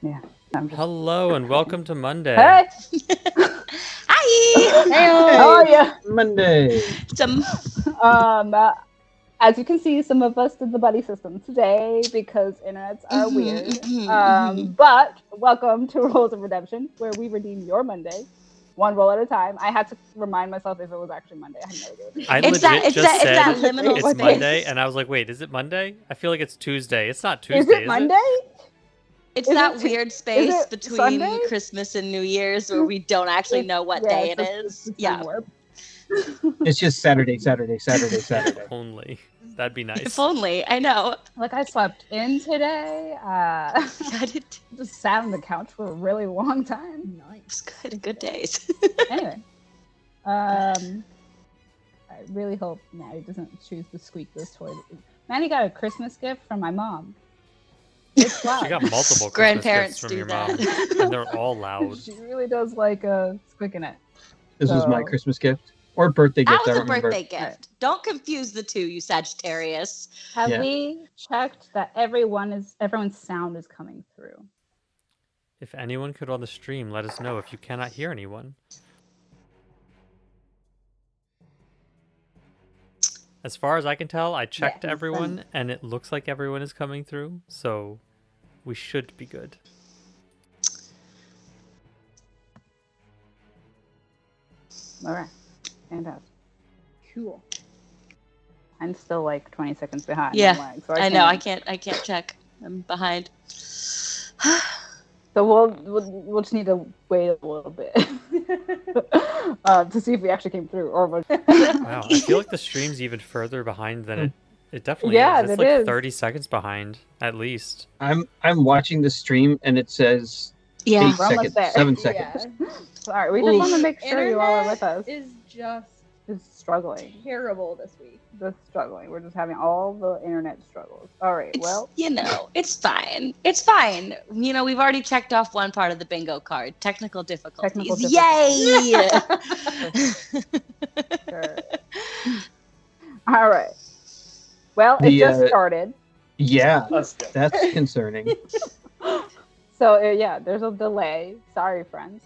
Yeah. I'm just... Hello and welcome to Monday. Hey! Hi! How are you? Monday. As you can see, some of us did the buddy system today because internets are weird. But welcome to Rolls of Redemption, where we redeem your Monday, one roll at a time. I had to remind myself if it was actually Monday. I had no idea. I It's legit just said that liminal it's space. Monday, and I was like, wait, is it Monday? I feel like it's Tuesday. It's not Tuesday, Is it Monday? It's Is that it- weird space it between Sunday? Christmas and New Year's where we don't actually know what day it is. Yeah. It's just Saturday. If only. That'd be nice. If only. I know. Like I slept in today. I did. Just sat on the couch for a really long time. It's good days. Anyway, I really hope Maddie doesn't choose to squeak this toy. Maddie got a Christmas gift from my mom. It's loud. She got multiple Christmas Grandparents gifts from do your that. mom, and they're all loud. She really does like squeaking it. This was my So- Christmas gift or birthday gift. That I was a don't remember. birthday gift. Don't confuse the two, you Sagittarius. Have Yeah. we checked that everyone's sound is coming through? If anyone could on the stream, let us know if you cannot hear anyone. As far as I can tell, I checked it's everyone, fine. and it looks like everyone is coming through, so we should be good. All right, fantastic, cool. I'm still like 20 seconds behind. Yeah, on lag, so I know. I can't check. I'm behind. So we'll just need to wait a little bit to see if we actually came through, or what. Wow, I feel like the stream's even further behind than it definitely Yeah, is. It's it like is. 30 seconds behind, at least. I'm watching the stream and it says Yeah. 8 We're almost seconds, there. 7 seconds. Sorry, we just Oof. want to make sure you all are with us. Is just It's struggling. terrible this week. Just struggling. We're just having all the internet struggles. All right. Well, It's fine. It's fine. You know, we've already checked off one part of the bingo card. Technical difficulties. Technical Yay! sure. All right. Well, it The, just started. Yeah, That's good. that's concerning. So yeah, there's a delay. Sorry, friends.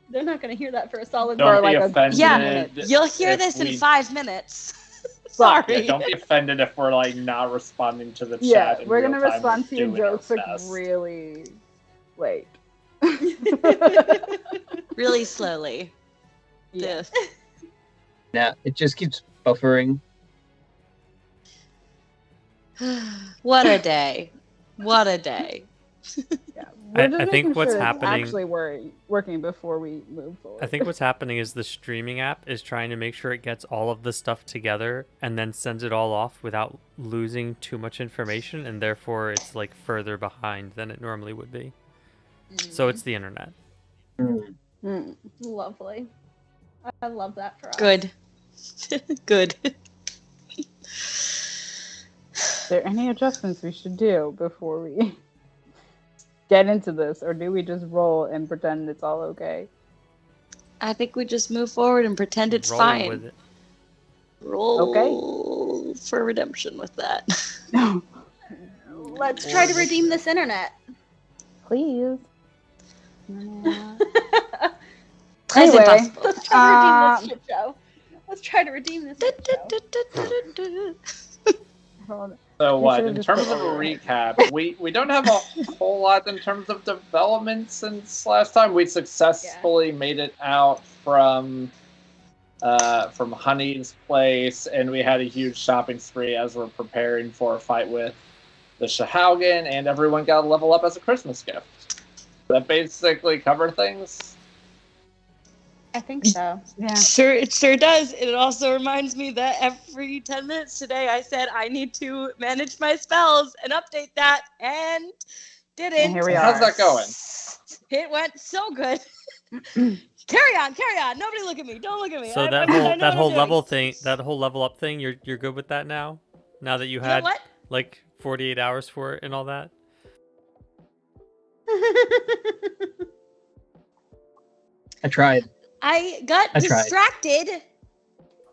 They're not going to hear that for a solid Don't For be like a- offended. Yeah, You'll hear if this in we- 5 minutes. Yeah, Sorry. don't be offended if we're like not responding to the chat. Yeah, in we're real gonna time. respond to We're your doing our jokes like best. really late. Really slowly. Yeah. Nah, it just keeps buffering. What a day. What a day. Yeah. I- We're just I think making what's sure it's happening- actually working before we move forward. I think what's happening is the streaming app is trying to make sure it gets all of the stuff together and then sends it all off without losing too much information, and therefore it's like further behind than it normally would be. So it's the internet. Hmm. Lovely. I love that for us. Good. Good. Are there any adjustments we should do before we get into this, or do we just roll and pretend it's all okay? I think we just move forward and pretend it's Roll fine. with it. Roll for redemption with that. No. Let's try to redeem this internet. Please. That's Anyway, impossible. Let's try to redeem this shit show. Let's try to redeem this shit show. Hold on. So We what? should've In just terms put of a all that. recap, we don't have a whole lot in terms of development since last time. We successfully made it out from Honey's place, and we had a huge shopping spree as we're preparing for a fight with the Shahaugen, and everyone got a level up as a Christmas gift. That basically cover things. I think so. Yeah. It sure does. It also reminds me that every 10 minutes today I said I need to manage my spells and update that, and didn't. And here we How's are. that going? It went so good. Carry on. Nobody look at me. Don't look at me. So I that know whole what that I'm whole doing. level thing, that whole level up thing, you're good with that now? Now that you You know had what? like 48 hours for it and all that? I tried. I got I tried. distracted.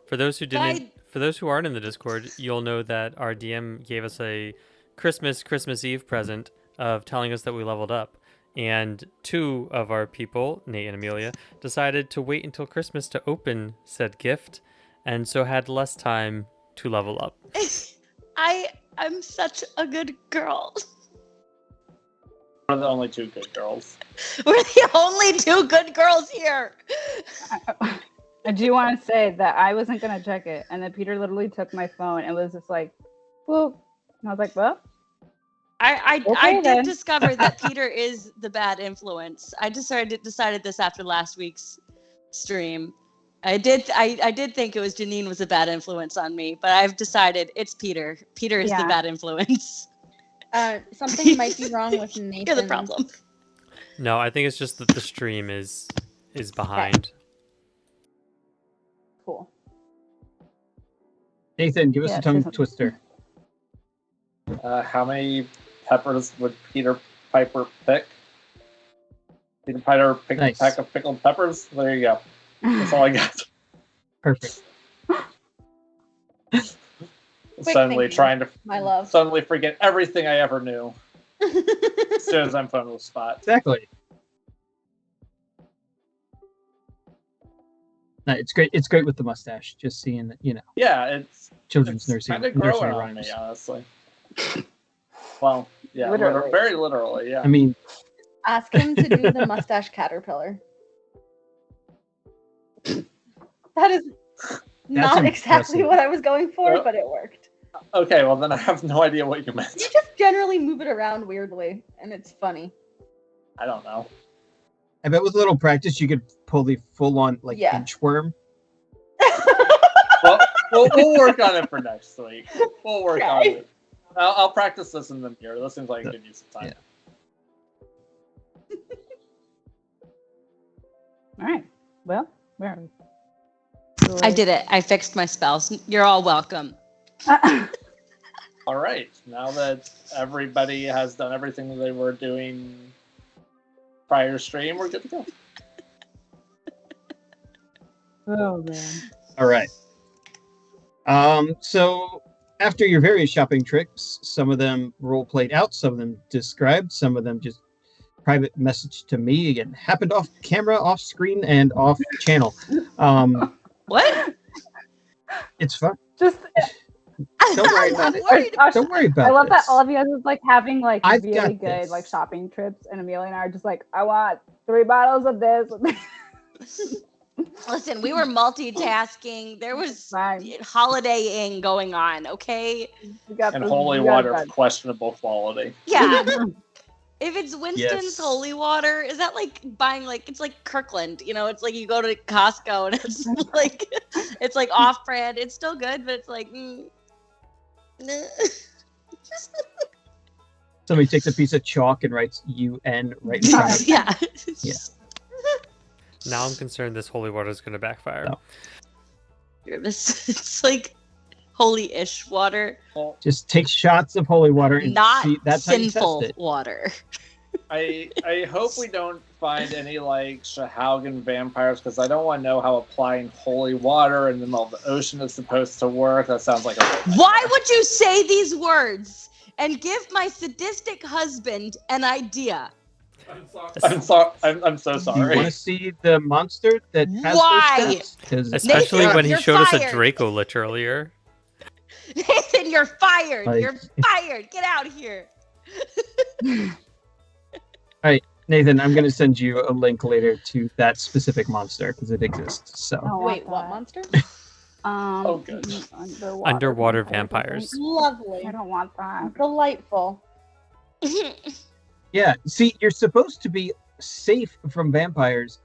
For those who didn't, I- for those who aren't in the Discord, you'll know that our DM gave us a Christmas Eve present of telling us that we leveled up. And 2 of our people, Nate and Amelia, decided to wait until Christmas to open said gift, and so had less time to level up. I'm such a good girl. We're the only 2 good girls. We're the only 2 good girls here. I do want to say that I wasn't going to check it. And then Peter literally took my phone and was just like, whoop. And I was like, well. I Okay, did then. discover that Peter is the bad influence. I decided this after last week's stream. I did think it was Janine was a bad influence on me, but I've decided it's Peter. Peter is the bad influence. Something might be wrong with Nathan. You're the problem. No, I think it's just that the stream is behind. Cool. Nathan, give us a tongue twister. How many peppers would Peter Piper pick? Peter Piper picked a pack of pickled peppers? There you go. That's all I got. Perfect. Suddenly trying to suddenly forget everything I ever knew as soon as I'm put on the spot. Exactly. No, it's great. It's great with the mustache. Just seeing that, Yeah, it's children's nursing kind of growing nursery on rhymes. me, honestly. Well, yeah, Literally. very literally, yeah. I mean, Ask him to do the mustache caterpillar. That is not exactly impressive. what I was going for, Well- but it worked. Okay, well then I have no idea what you meant. You just generally move it around weirdly, and it's funny. I don't know. I bet with a little practice, you could pull the full-on inchworm. Well, we'll work on it for next week. We'll work on it. I'll practice this in the mirror. This seems like a good use of time. Yeah. All right. Well, where are we? I did it. I fixed my spells. You're all welcome. All right. Now that everybody has done everything that they were doing prior stream, we're good to go. Oh, man. All right. So after your various shopping trips, some of them role played out, some of them described, some of them just private message to me. Again, happened off camera, off screen, and off channel. What? It's fun. Just, Don't worry about it. Don't worry about it. I love that all of you guys is like having like I've really got good this. like shopping trips, and Amelia and I are just like, I want 3 bottles of this. Listen, we were multitasking. There was Fine. holidaying going on, okay? We got And this- holy we got water that. of questionable quality. Yeah. If it's Winston's Yes. holy water, is that like buying it's like Kirkland, it's like you go to Costco and it's like off brand. It's still good, but it's like Somebody takes a piece of chalk and writes UN right in front of it. yeah. Yeah. Now I'm concerned this holy water is going to backfire. No. It's like holy-ish water, Well, Just take shots of holy water and not see. That's how you sinful test it. water. I hope we don't find any like Shahaugen vampires because I don't want to know how applying holy water in the middle of the ocean is supposed to work. That sounds like a real Why would you say these words and give my sadistic husband an idea? I'm sorry. I'm so Do you sorry. want to see the monster that has Why? those stats? 'Cause Especially Nathan, when he you're showed us a fired. Draco Lich earlier. Nathan, you're fired. Like- You're fired. Get out of here. Nathan, I'm going to send you a link later to that specific monster because it exists. So I don't want Wait, what that. monster? Oh, good. Underwater vampires. Lovely. I don't want that. Delightful. yeah, see, you're supposed to be safe from vampires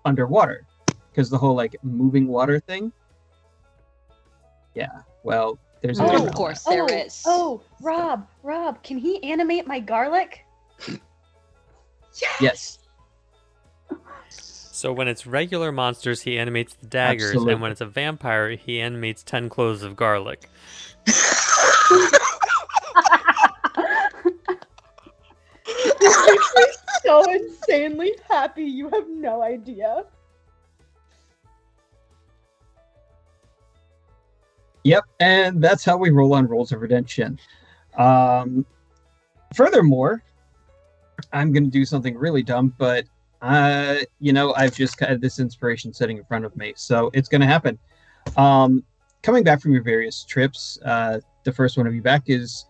underwater because the whole like moving water thing. Yeah, well, there's a way Of around course that. there is. Oh, Rob, can he animate my garlic? Yes. So when it's regular monsters, he animates the daggers, Absolutely. and when it's a vampire, he animates 10 cloves of garlic. So insanely happy, you have no idea. Yep, and that's how we roll on Rolls of Redemption. Furthermore, I'm going to do something really dumb, but I've just had this inspiration sitting in front of me, so it's going to happen. Coming back from your various trips, the first one of you back is,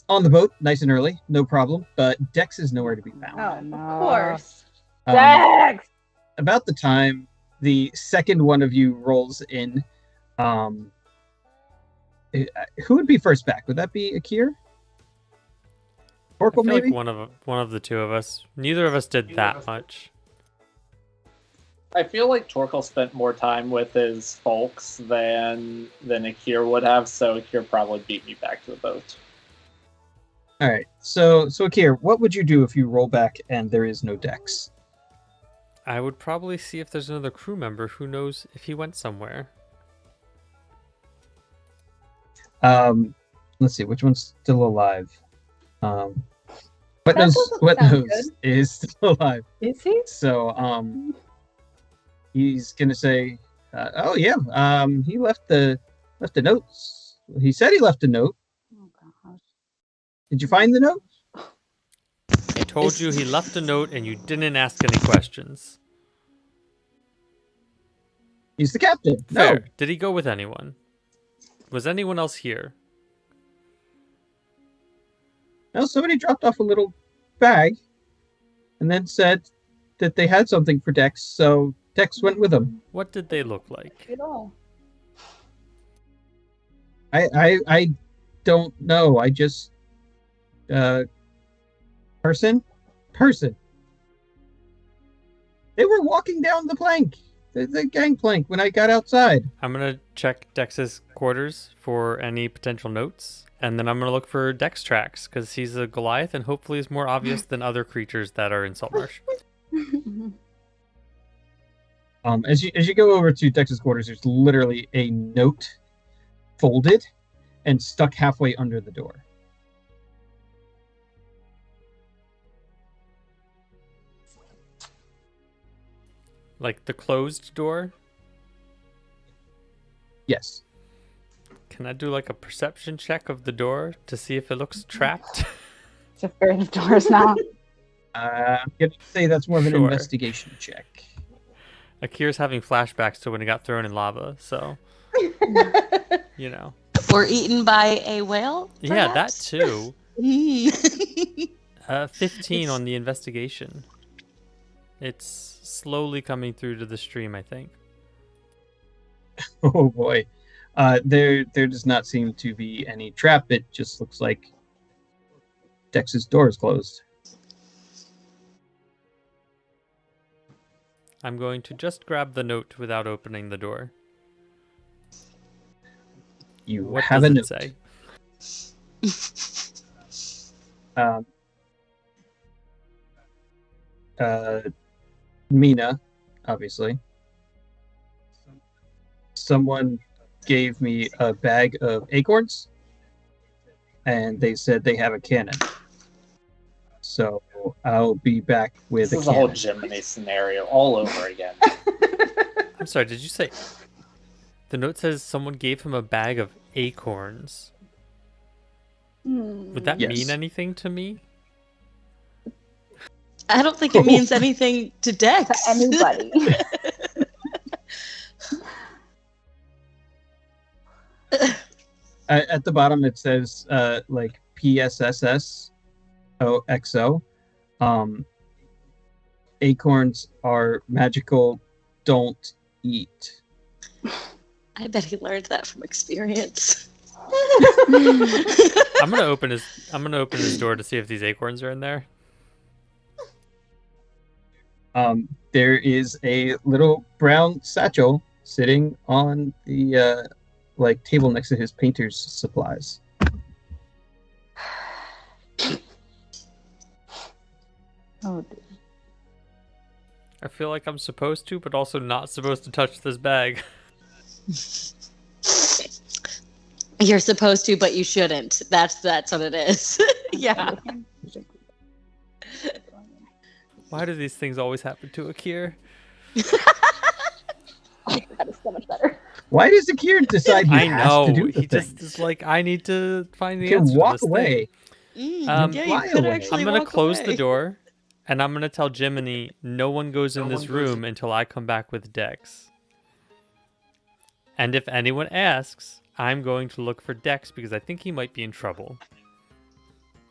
on the boat, nice and early, no problem. But Dex is nowhere to be found. Oh no! Of course. Dex. About the time the second one of you rolls in, who would be first back? Would that be Akir? I Oracle, feel maybe? like one of the two of us. Neither of us did that much. I feel like Torkel spent more time with his folks than Akir would have, so Akir probably beat me back to the boat. All right. So Akir, what would you do if you roll back and there is no Dex? I would probably see if there's another crew member who knows if he went somewhere. Let's see, which one's still alive? What That knows doesn't sound good. is still alive. Is he? So he's gonna say, he left the notes. He said he left a note. Oh gosh. Did you find the note? He told you he left a note and you didn't ask any questions. He's the captain. Fair. No. Did he go with anyone? Was anyone else here? No, somebody dropped off a little bag and then said that they had something for Dex, so Dex went with them. What did they look like? At all. I don't know. I just person. They were walking down the plank, the gangplank when I got outside. I'm going to check Dex's quarters for any potential notes, and then I'm going to look for Dex tracks, because he's a Goliath and hopefully is more obvious than other creatures that are in Saltmarsh. As you go over to Dex's quarters, there's literally a note folded and stuck halfway under the door. Like the closed door? Yes. Can I do like a perception check of the door to see if it looks trapped? To where the door's not. I'm gonna say that's more of an Sure. investigation check. Akir's having flashbacks to when he got thrown in lava, so you know. Or eaten by a whale? Yeah, that perhaps? too. Mm. 15 on the investigation. It's slowly coming through to the stream, I think. Oh boy. There does not seem to be any trap. It just looks like Dex's door is closed. I'm going to just grab the note without opening the door. You What have does a it note. say? Mina, obviously. Someone gave me a bag of acorns, and they said they have a cannon. So I'll be back with This a is a whole cannon. Jiminy scenario all over again. I'm sorry, did you say... The note says someone gave him a bag of acorns. Would that Yes. mean anything to me? I don't think it means anything to Dex. To anybody. At the bottom it says like PSSSOXO. Acorns are magical. Don't eat. I bet he learned that from experience. I'm gonna open his door to see if these acorns are in there. There is a little brown satchel sitting on the table next to his painter's supplies. Oh, dear. I feel like I'm supposed to, but also not supposed to touch this bag. You're supposed to, but you shouldn't. That's what it is. Yeah. Why do these things always happen to Akir? That is so much better. Why does Akir decide he I has know. to do the He just thing? is like, I need to find the He can answer walk to this away. thing. Yeah, you fly could away. actually I'm gonna walk close the away. door, and I'm gonna tell Jiminy no one goes in this room until I come back with Dex. And if anyone asks, I'm going to look for Dex because I think he might be in trouble.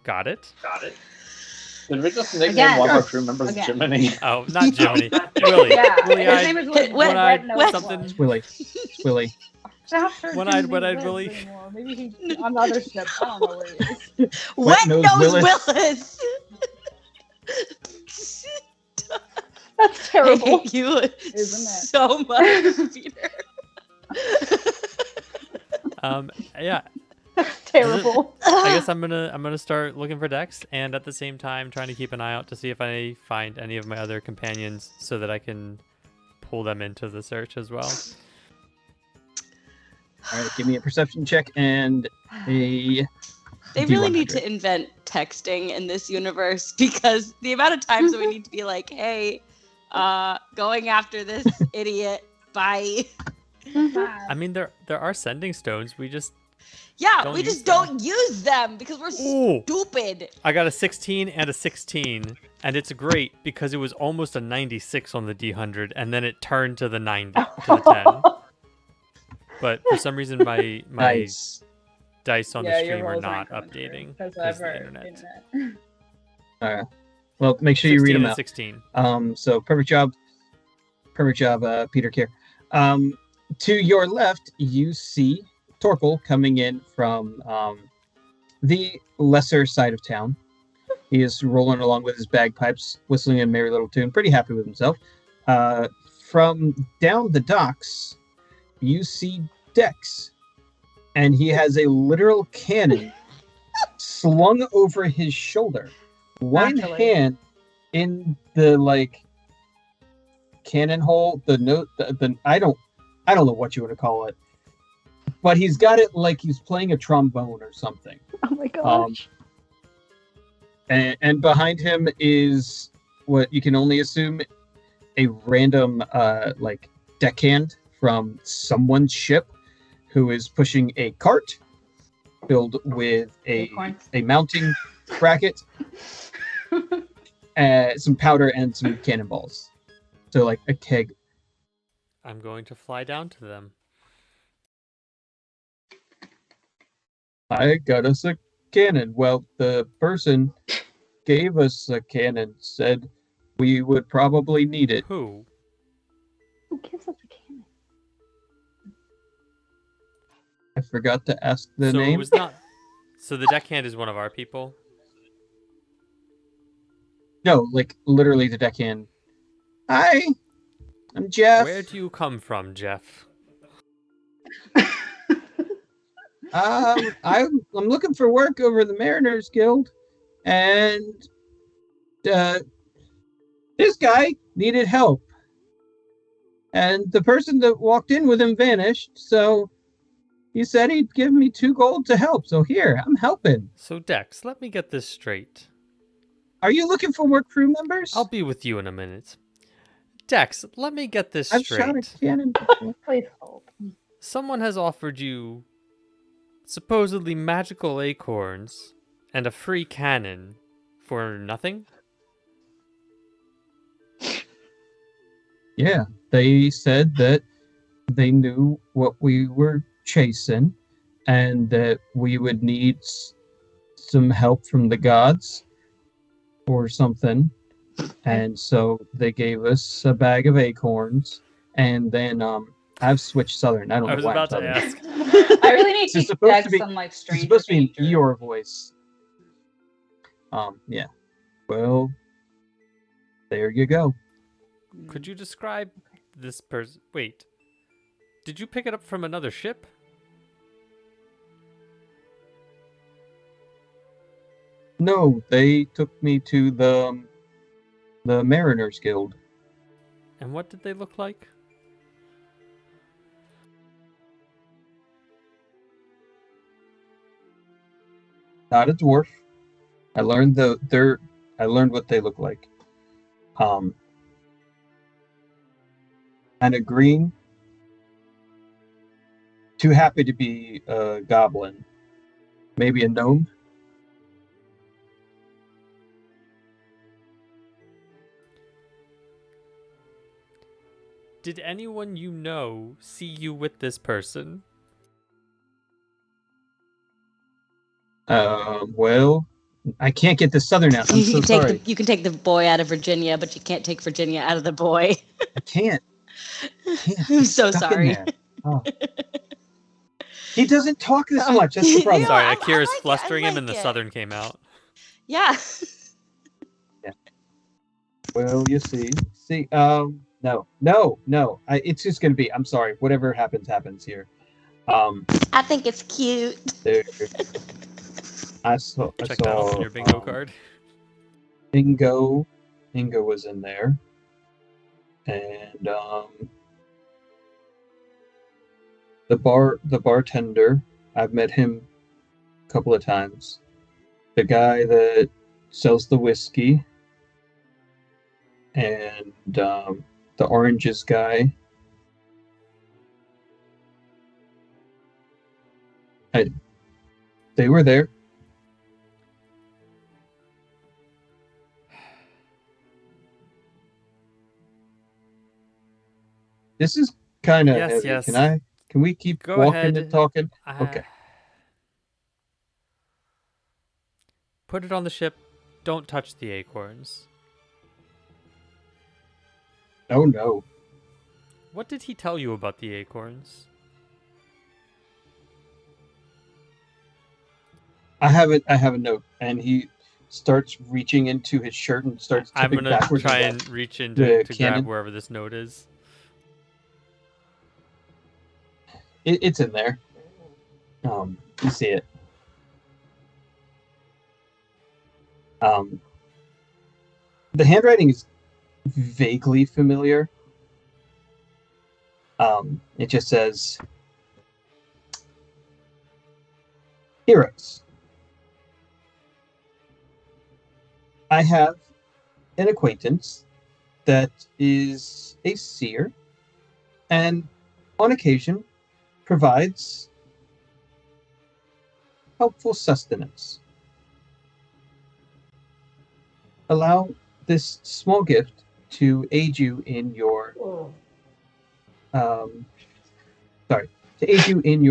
Got it? Did we just nickname Again. one of our crew members Again. Jiminy? Oh, not Jiminy. Willie. Yeah, Willie his eyed, name is Willie. When I- Brett knows something- one. It's Willie. It's Willie. Not sure One-eyed, Jimmy wet-eyed lives Willie. anymore. Maybe he's on the other ship. I don't know where he is. Wet Nose Nose Willis. Willis. That's I terrible. hate you Isn't it? so much, Peter. Yeah. That's terrible. I guess I'm gonna start looking for Dex, and at the same time trying to keep an eye out to see if I find any of my other companions, so that I can pull them into the search as well. All right, give me a perception check and a. They really need D100. to invent texting in this universe, because the amount of times that we need to be like, hey, going after this idiot, bye. I mean, there are sending stones. We just Yeah, Don't we use just them. don't use them because we're Ooh. stupid. I got a 16 and a 16, and it's great because it was almost a 96 on the D100, and then it turned to the 90 to the 10. But for some reason, my Nice. dice on Yeah, the your stream are rolls not aren't coming through updating because because of of the our internet. All right. Well, make sure you 16 read them and out. 16. So perfect job, Peter Kier. To your left, you see Torkel coming in from the lesser side of town. He is rolling along with his bagpipes, whistling a merry little tune, pretty happy with himself. From down the docks, you see Dex, and he has a literal cannon slung over his shoulder. One Naturally. hand in the cannon hole, the I don't know what you want to call it, but he's got it like he's playing a trombone or something. Oh my gosh. And behind him is what you can only assume a random deckhand from someone's ship who is pushing a cart filled with a mounting bracket, some powder, and some cannonballs. So like a keg. I'm going to fly down to them. I got us a cannon. Well, the person gave us a cannon, said we would probably need it. Who? Who gives us a cannon? I forgot to ask the so name. it was not. So the deckhand is one of our people. No, literally the deckhand. Hi, I'm Jeff. Where do you come from, Jeff? I'm looking for work over the Mariners Guild, and this guy needed help, and the person that walked in with him vanished. So he said he'd give me 2 gold to help. So here, I'm helping. So Dex, let me get this straight. Are you looking for more crew members? I'll be with you in a minute. Dex, let me get this I've shot a straight. cannon. Please hold. Someone has offered you supposedly magical acorns and a free cannon for nothing? Yeah, they said that they knew what we were chasing and that we would need some help from the gods or something. And so they gave us a bag of acorns, and then I've switched Southern. I don't I know was why. about I'm to Southern. ask. I really need This is to supposed deck to be- some It's stranger supposed to be danger. in your voice. Yeah. Well, there you go. Could you describe this person? Wait. Did you pick it up from another ship? No, they took me to the Mariners Guild. And what did they look like? Not a dwarf. I learned what they look like. Kind of green. Too happy to be a goblin. Maybe a gnome. Did anyone you know see you with this person? Well, I can't get the southern out. I'm so sorry. You can take the boy out of Virginia, but you can't take Virginia out of the boy. I can't. I'm It's so stuck in sorry. there. Oh. He doesn't talk this much. That's the problem. Yeah. Sorry, I Akira's like it, I flustering him, like and the it. southern came out. Yeah. Well, you see. No. It's just gonna be. I'm sorry. Whatever happens here. I think it's cute. There. I saw. Check that off on your bingo card. Ingo was in there, and the bartender. I've met him a couple of times. The guy that sells the whiskey, and the oranges guy. They were there. This is kind of heavy. Yes. Can we keep Go walking ahead. and talking? Okay. Put it on the ship. Don't touch the acorns. Oh no. What did he tell you about the acorns? I have a note, and he starts reaching into his shirt and starts I'm tipping gonna backwards. try and and reach in the to cannon. grab wherever this note is. It's in there. You see it. The handwriting is vaguely familiar. It just says, "Heroes. I have an acquaintance that is a seer, and on occasion provides helpful sustenance. Allow this small gift to aid you in your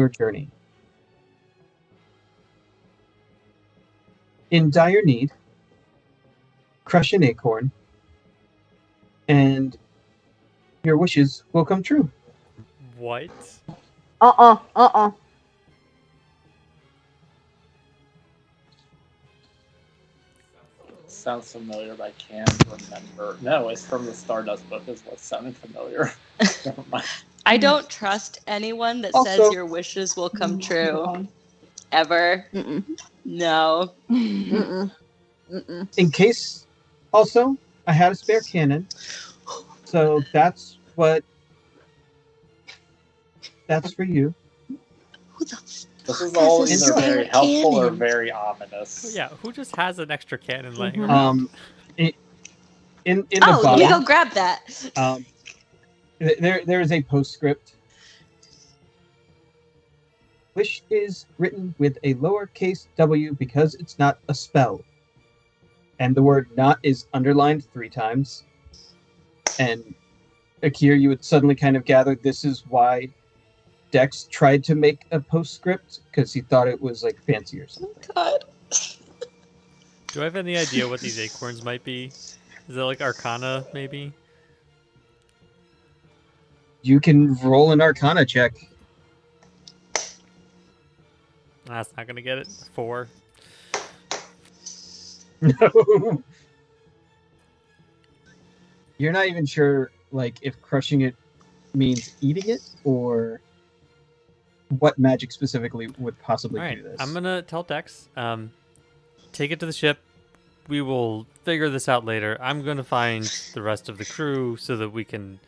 journey. In dire need, crush an acorn, and your wishes will come true." What? Sounds familiar, but I can't remember. No, it's from the Stardust book. Is what sounded familiar. Never mind. I don't trust anyone that says Also- your wishes will come true. Ever. No. In case, also, I had a spare cannon, so that's for you. Who the This is fuck all has a either spare very helpful or cannon? very ominous. Yeah, who just has an extra cannon laying around? In the Oh, let me bottom, go grab that. there is a postscript. Wish is written with a lowercase w because it's not a spell. And the word "not" is underlined 3 times. And Akira, you would suddenly kind of gather this is why Dex tried to make a postscript, because he thought it was like fancy or something. God. Do I have any idea what these acorns might be? Is it like Arcana, maybe? You can roll an Arcana check. That's not gonna get it. 4. No. You're not even sure, like, if crushing it means eating it, or what magic specifically would possibly All right, do this. I'm gonna tell Dex. Take it to the ship. We will figure this out later. I'm gonna find the rest of the crew so that we can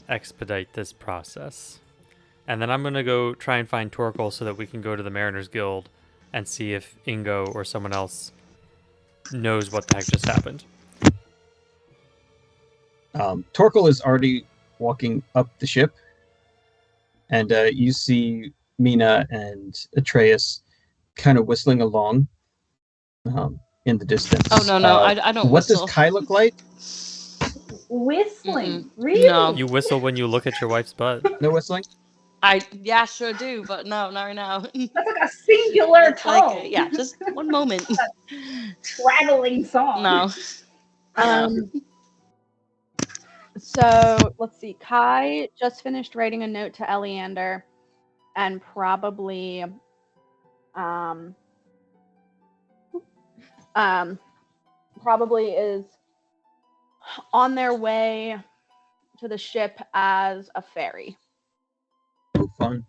expedite this process. And then I'm gonna go try and find Torkel so that we can go to the Mariners Guild and see if Ingo or someone else knows what the heck just happened. Torkel is already walking up the ship, and you see Mina and Atreus kind of whistling along in the distance. Oh, no, I don't What whistle. does Kai look like? whistling. Mm-mm. Really? No. You whistle when you look at your wife's butt. No whistling? Yeah, sure do, but no, not right now. That's like a singular It's tone. like, yeah, just one moment. Traveling song. No. So let's see. Kai just finished writing a note to Eleander, and probably is on their way to the ship as a ferry. Oh, fun.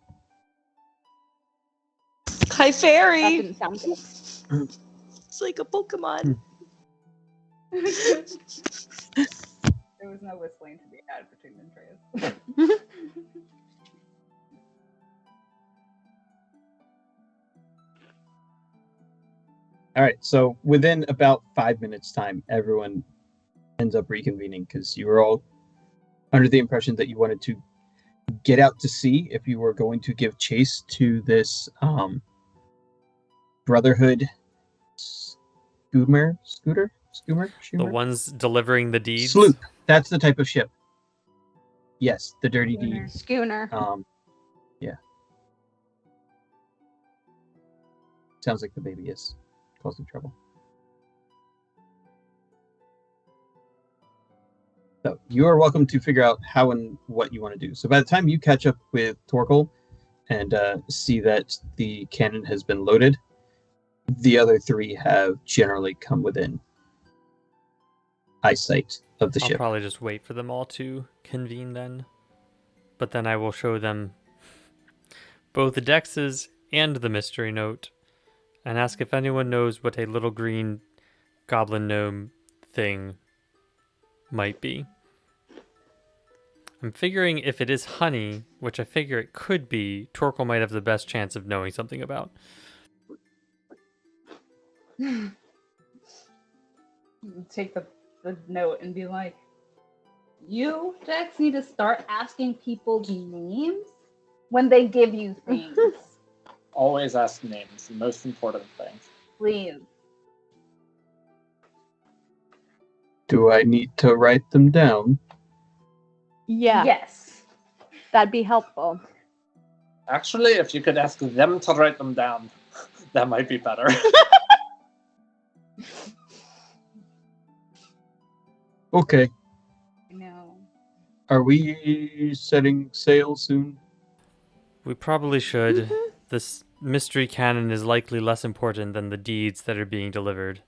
Hi, That Fairy. didn't sound good. It's like a Pokemon. There was no whistling to be had between Andreas. All right, so within about 5 minutes' time, everyone ends up reconvening because you were all under the impression that you wanted to get out to sea if you were going to give chase to this Brotherhood schooner? The ones delivering the deeds. Sloop. That's the type of ship. Yes, the dirty deeds. Schooner. Yeah. Sounds like the baby is causing trouble. So you are welcome to figure out how and what you want to do. So by the time you catch up with Torkel and see that the cannon has been loaded, the other three have generally come within eyesight of the I'll ship. probably just wait for them all to convene then. But then I will show them both the dexes and the mystery note and ask if anyone knows what a little green goblin gnome thing might be. I'm figuring if it is honey, which I figure it could be, Torkel might have the best chance of knowing something about. Take the note and be like, you, Dex, need to start asking people names when they give you things. Always ask names, the most important thing. Please. Do I need to write them down? Yeah, Yes. that'd be helpful. Actually, if you could ask them to write them down, that might be better. Okay. No. Are we setting sail soon? We probably should. This mystery cannon is likely less important than the deeds that are being delivered.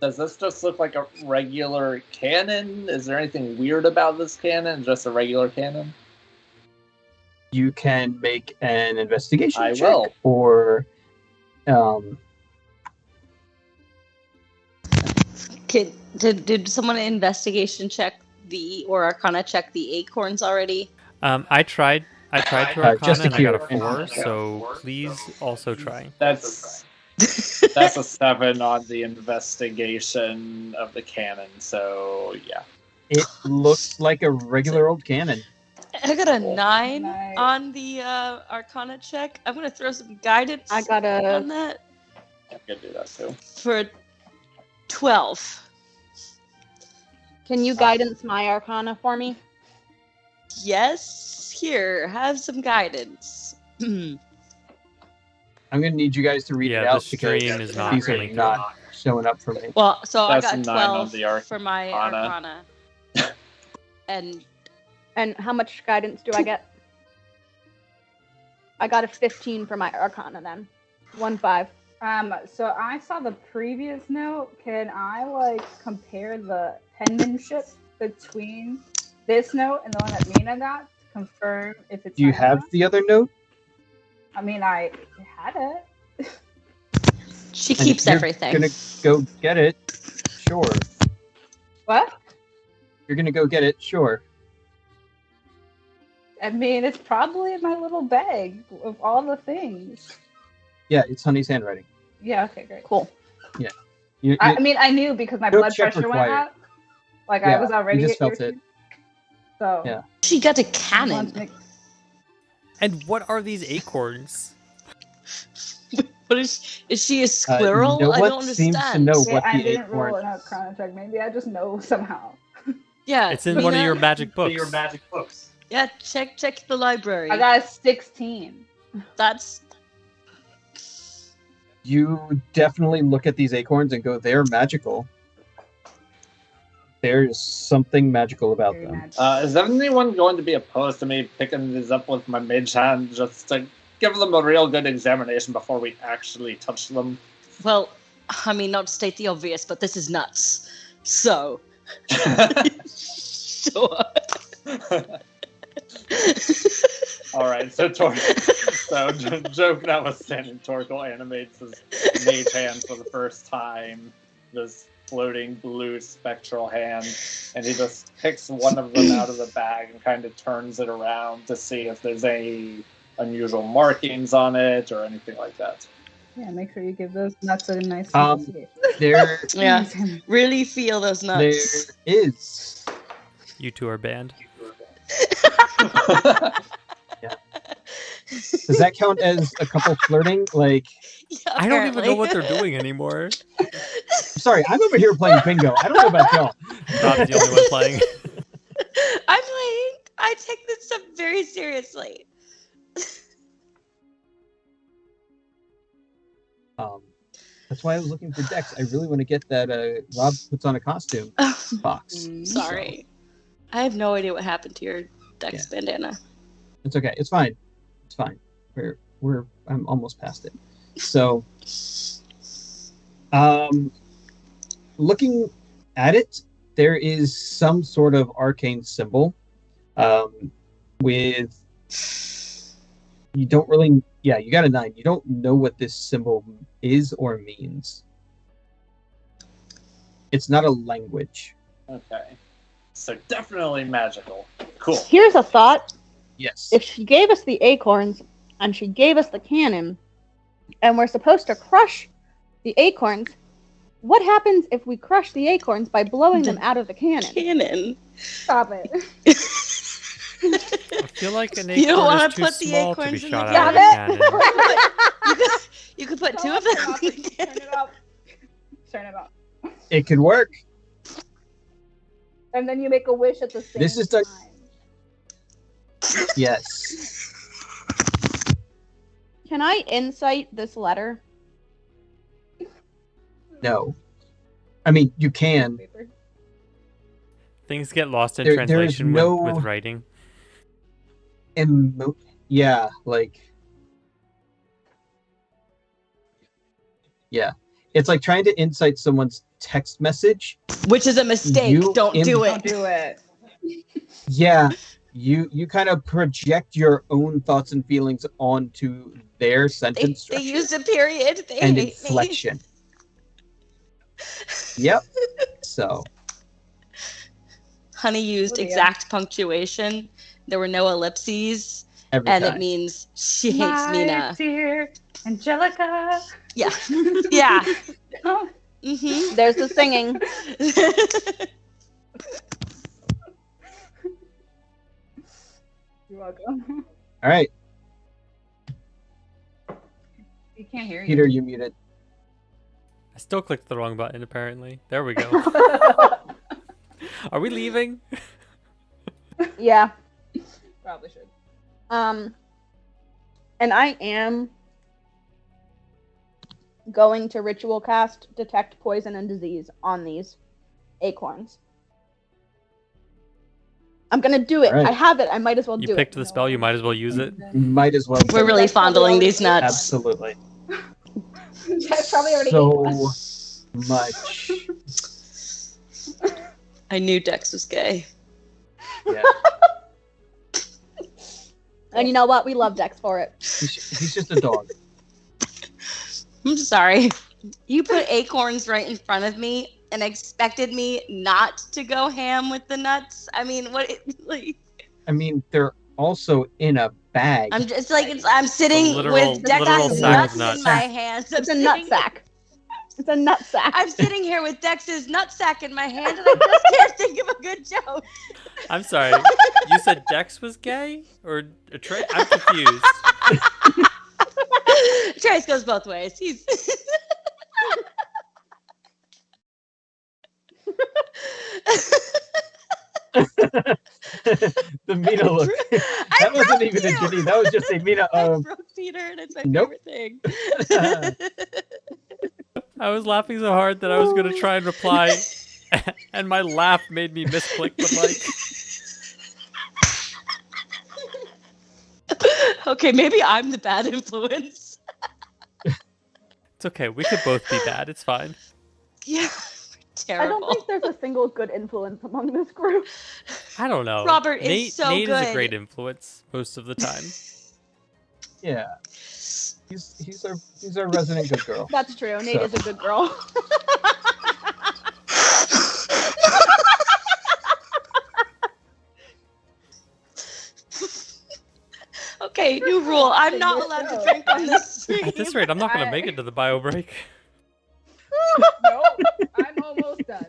Does this just look like a regular cannon? Is there anything weird about this cannon? Just a regular cannon? You can make an investigation I check, will. or Did someone investigation check or Arcana check the acorns already? I tried to just Arcana and I got a secure. 4, so please also try. That's a 7 on the investigation of the cannon, so yeah. it looks like a regular old cannon. I got a 9 Nice. on the Arcana check. I'm gonna throw some guidance I got a on that I could do that too. for 12. Can you guidance my arcana for me? Yes, here, have some guidance. I'm gonna need you guys to read Yeah, it the out because stream is not these are really good. not showing up for me. Well, so That's I a got 9 on 12 the for my Arcana. and And how much guidance do I get? I got a 15 for my arcana then. 1-5. So I saw the previous note. Can I compare the penmanship between this note and the one that Mina got to confirm if it's? Do you my have note? the other note? I mean, I had it. she And if keeps you're everything. Gonna go get it. Sure. What? You're gonna go get it. Sure. I mean, it's probably in my little bag of all the things. Yeah, it's Honey's handwriting. Yeah. Okay. Great. Cool. I mean, I knew because my No blood check pressure went required. up. I Yeah, was already. you just felt it. So. Yeah. She got a I wanted cannon. to make- And what are these acorns? What is she a squirrel? No I one don't seems to understand. know Yeah, what I the didn't roll acorn. an Arcana check. Maybe I just know somehow. Yeah, It's in one of Mina? your magic books. Your magic books. Yeah, check the library. I got a 16. That's You definitely look at these acorns and go, they're magical. There's something magical about Very them. magical. Is anyone going to be opposed to me picking these up with my mage hand just to give them a real good examination before we actually touch them? well, I mean, not to state the obvious, but this is nuts. So, sure. All right, so joke notwithstanding, Torkel animates his mage hand for the first time. This floating blue spectral hand, and he just picks one of them out of the bag and kind of turns it around to see if there's any unusual markings on it or anything like that. Yeah, make sure you give those nuts a nice Um, investigation. There, Yeah, really feel those there nuts. is. You two are banned. Does that count as a couple flirting? Like, Yeah, I don't even know what apparently. they're doing anymore. sorry, I'm over here playing bingo. I don't know about y'all. Rob's the only one playing. I'm playing. I take this stuff very seriously. That's why I was looking for Dex. I really want to get that Rob puts on a costume box. Sorry. I have no idea what happened to your Dex bandana. It's okay. It's fine. It's fine. I'm almost past it. So, looking at it, there is some sort of arcane symbol, with you don't really. Yeah, you got a 9. You don't know what this symbol is or means. It's not a language. Okay. So definitely magical. Cool. Here's a thought. Yes. If she gave us the acorns and she gave us the cannon, and we're supposed to crush the acorns, what happens if we crush the acorns by blowing them out of the cannon? Cannon. Stop it. I feel like an You don't acorn wanna is too put the small to be acorns in shot the out of a cannon. cannon. You could put two Turn of them it off. in the Turn cannon. it off. Turn it off. It could work. And then you make a wish at the same This is the- time. Yes. Can I insight this letter? No. I mean, you can. Things get lost in There is translation no- with writing. Yeah, like. Yeah. It's like trying to insight someone's text message. Which is a mistake. You Don't do Don't it. do it. Yeah. You kind of project your own thoughts and feelings onto their They, sentence they structure used a period. They and hate inflection. Yep. So, me. Honey used Oh, yeah. exact punctuation. There were no ellipses, every and time. it means she hates My Mina. dear Angelica. Yeah. Yeah. Oh, Mm-hmm. There's the singing. you're welcome. All right, You can't hear Peter, you muted. I still clicked the wrong button, apparently. There we go. you. Are we leaving? Yeah. Probably should. And I am going to ritual cast detect poison and disease on these acorns. I'm gonna do it. Alright. I have it. I might as well You do picked it. the spell, you might as well use it. Might as well. We're really That's probably fondling already- these nuts. Absolutely. That's probably already So much. I knew Dex was gay. Yeah. And you know what? We love Dex for it. He's just a dog. I'm sorry. You put acorns right in front of me and expected me not to go ham with the nuts. I mean, what? Like, I mean, they're also in a bag. I'm just like I'm sitting literal- with Dex's literal nuts sack of in nuts. my hands. It's a nut sack. It's a nut sack. I'm sitting here with Dex's nutsack in my hand, and I just can't think of a good joke. I'm sorry. You said Dex was gay? Or a I'm confused. Trace goes both ways. He's The Mina look. That wasn't even a Janine. That was just a Mina. I broke Peter, and it's my favorite thing. I was laughing so hard that I was gonna try and reply, and my laugh made me misclick the mic. Okay, maybe I'm the bad influence. It's okay. We could both be bad. It's fine. Yeah, I terrible. don't think there's a single good influence among this group. I don't know. Robert is Nate, so Nate is good. a great influence most of the time. Yeah. He's our resident good girl. That's true. Nate is a good girl. Okay, new rule. I'm not allowed to drink on this stream. At this rate, I'm not gonna make it to the bio break. No, I'm almost done.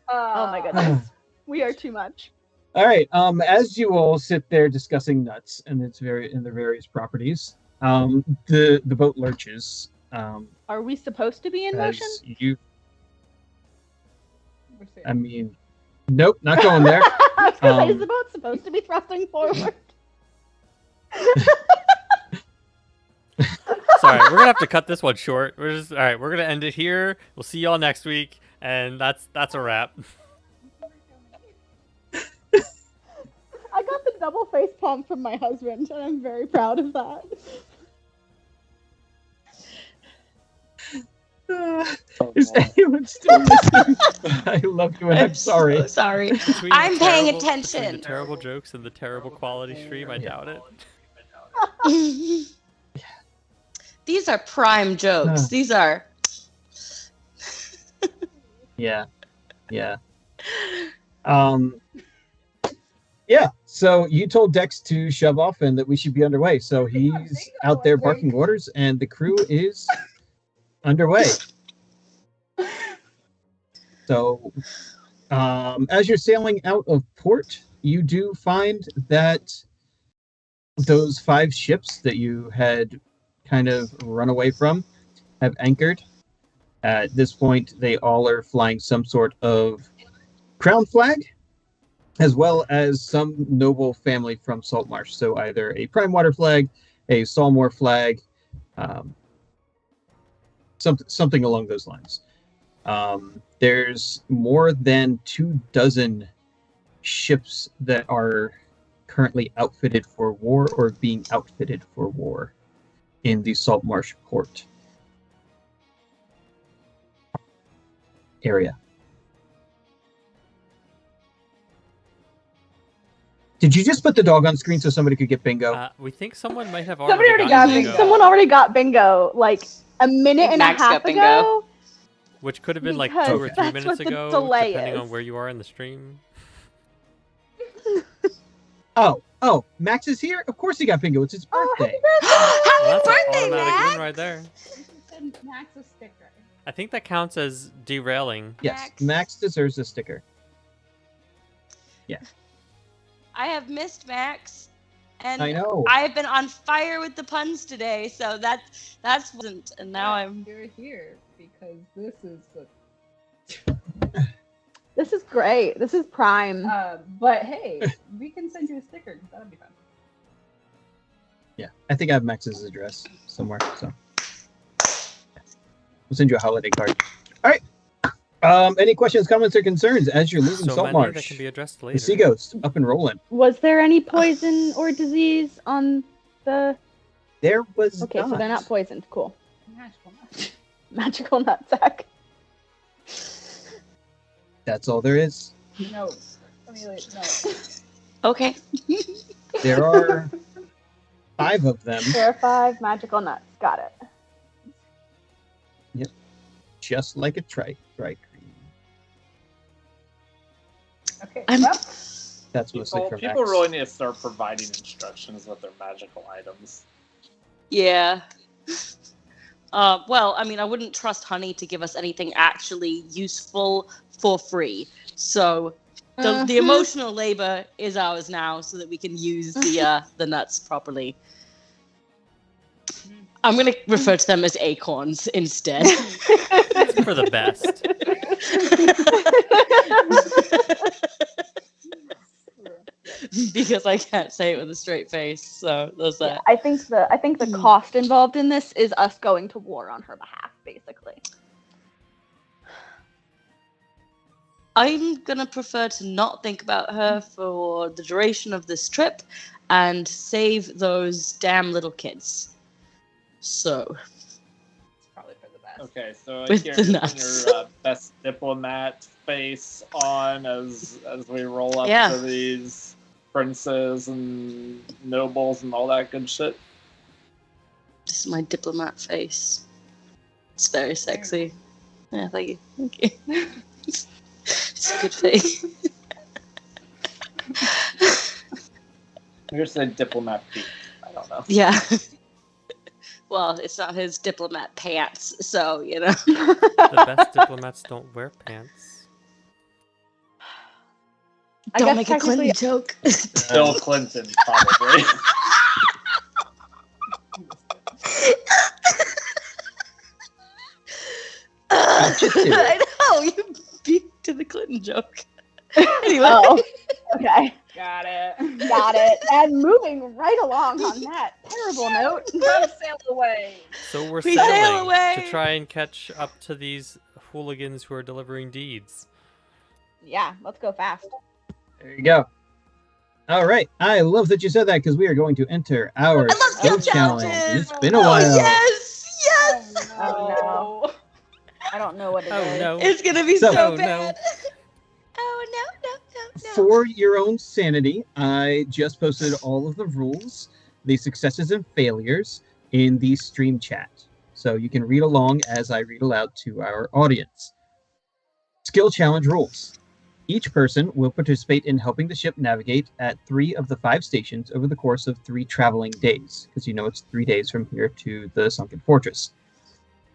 Oh my goodness. We are too much. All right. As you all sit there discussing nuts and their various properties, the boat lurches. Are we supposed to be in motion? As you, I mean, nope, not going there. I was gonna say, is Um, the boat supposed to be thrusting forward? Sorry, we're gonna have to cut this one short. All right. We're gonna end it here. We'll see y'all next week, and that's a wrap. I got the double face palm from my husband, and I'm very proud of that. Is anyone still listening? I love you, and I'm sorry. So sorry. Between I'm the paying between attention. the terrible jokes and the terrible quality stream, I doubt it. These are prime jokes. These are. Yeah. Yeah. So you told Dex to shove off and that we should be underway. So he's out there barking orders, and the crew is underway. So, as you're sailing out of port, you do find that those 5 ships that you had kind of run away from have anchored. At this point, they all are flying some sort of crown flag, as well as some noble family from Saltmarsh. So either a Prime Water flag, a Salmore flag, something along those lines. There's more than 24 ships that are currently outfitted for war or being outfitted for war in the Saltmarsh port area. Did you just put the dog on screen so somebody could get bingo? We think someone might have Somebody already got gotten bingo. Someone already got bingo like a minute and a Max half got bingo. ago. Which could have been like Because 2 or 3 that's minutes what the ago, delay depending is. on where you are in the stream. Oh, Max is here? Of course he got bingo. It's his birthday. Well, that's an birthday, automatic Max! win right there. Send Max a sticker. I think that counts as derailing. Yes, Max deserves a sticker. I have missed Max, and I know. I have been on fire with the puns today. So that's wasn't, and now I'm. You're here because this is the. This is great. This is prime. But hey, we can send you a sticker. That'll be fun. Yeah, I think I have Max's address somewhere. So we'll send you a holiday card. All right. Any questions, comments, or concerns as you're leaving So many that Saltmarsh? can be addressed The later. Sea Ghost up and rolling. Was there any poison or disease on the? There was Okay, so they're not poisoned. Cool. Magical nuts. Magical nutsack. That's all there is. No. Amelia, no. Okay. There are 5 of them, There are 5 magical nuts. Got it. just like a dry cream. Okay. I'm- Well, That's mostly for People Max. really need to start providing instructions with their magical items. Yeah. Well, I mean, I wouldn't trust Honey to give us anything actually useful for free. So The emotional labor is ours now, so that we can use the nuts properly. I'm going to refer to them as acorns instead. It's for the best. Because I can't say it with a straight face, so there's that. I think the cost involved in this is us going to war on her behalf, basically. I'm gonna prefer to not think about her for the duration of this trip and save those damn little kids. So, It's probably for the best. Okay, so With here the putting nuts. your best diplomat face on as we roll up Yeah. to these princes and nobles and all that good shit. this is my diplomat face. It's very sexy. Yeah, thank you. Thank you. It's a good face. I'm gonna say diplomat feet. I don't know. Yeah. Well, it's not his diplomat pants, so, you know. The best diplomats don't wear pants. I Don't guess make a Clinton technically- joke. Bill Clinton, probably. I know, you beat to the Clinton joke. Anyway. Oh, okay. Got it. Got it. And moving right along on that terrible note. Time to sail away. So we're We sail sailing away. to try and catch up to these hooligans who are delivering deeds. Yeah, let's go fast. There you go. All right. I love that you said that because we are going to enter our I love skill challenge. challenges. It's been a Oh, while. yes! Yes! Oh, no. I don't know what it is. Oh no. It's gonna be So- so Oh, no. bad. Oh, no. For your own sanity, I just posted all of the rules, the successes and failures in the stream chat. So you can read along as I read aloud to our audience. Skill challenge rules. Each person will participate in helping the ship navigate at 3 of the 5 stations over the course of 3 traveling days, because you know it's 3 days from here to the sunken fortress.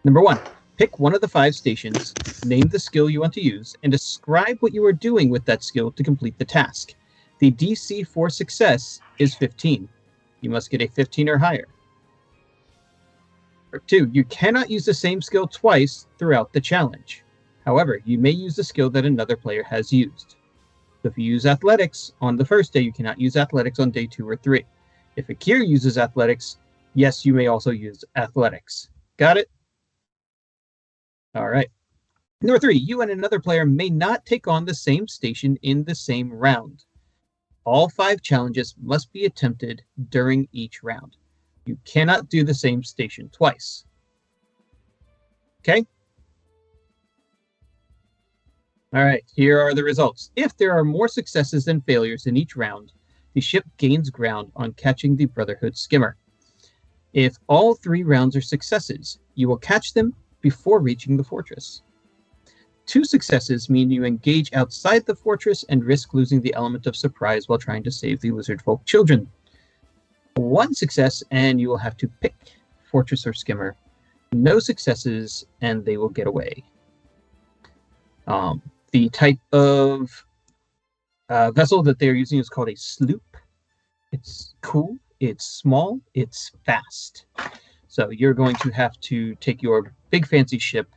Number 1. Pick one of the 5 stations, name the skill you want to use, and describe what you are doing with that skill to complete the task. The DC for success is 15. You must get a 15 or higher. Number 2, you cannot use the same skill twice throughout the challenge. However, you may use the skill that another player has used. So if you use athletics on the first day, you cannot use athletics on day 2 or 3. If Akir uses athletics, yes, you may also use athletics. Got it? All right. Number 3, you and another player may not take on the same station in the same round. All 5 challenges must be attempted during each round. You cannot do the same station twice. Okay? All right, here are the results. If there are more successes than failures in each round, the ship gains ground on catching the Brotherhood skimmer. If all 3 rounds are successes, you will catch them before reaching the fortress. 2 successes mean you engage outside the fortress and risk losing the element of surprise while trying to save the lizard folk children. 1 success and you will have to pick fortress or skimmer. No successes and they will get away. The type of vessel that they're using is called a sloop. It's cool, it's small, it's fast. So you're going to have to take your big fancy ship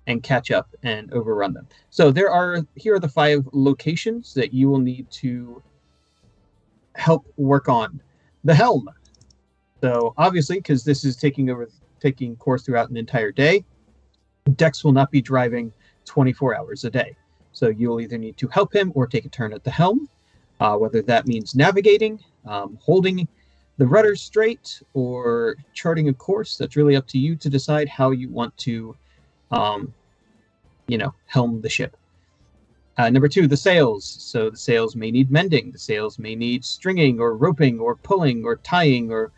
and catch up and overrun them. So here are the 5 locations that you will need to help work on. The helm. So obviously, because this is taking course throughout an entire day, Dex will not be driving 24 hours a day. So you'll either need to help him or take a turn at the helm, whether that means navigating, holding the rudder straight, or charting a course. That's really up to you to decide how you want to, helm the ship. Number 2, the sails. So the sails may need mending. The sails may need stringing or roping or pulling or tying or,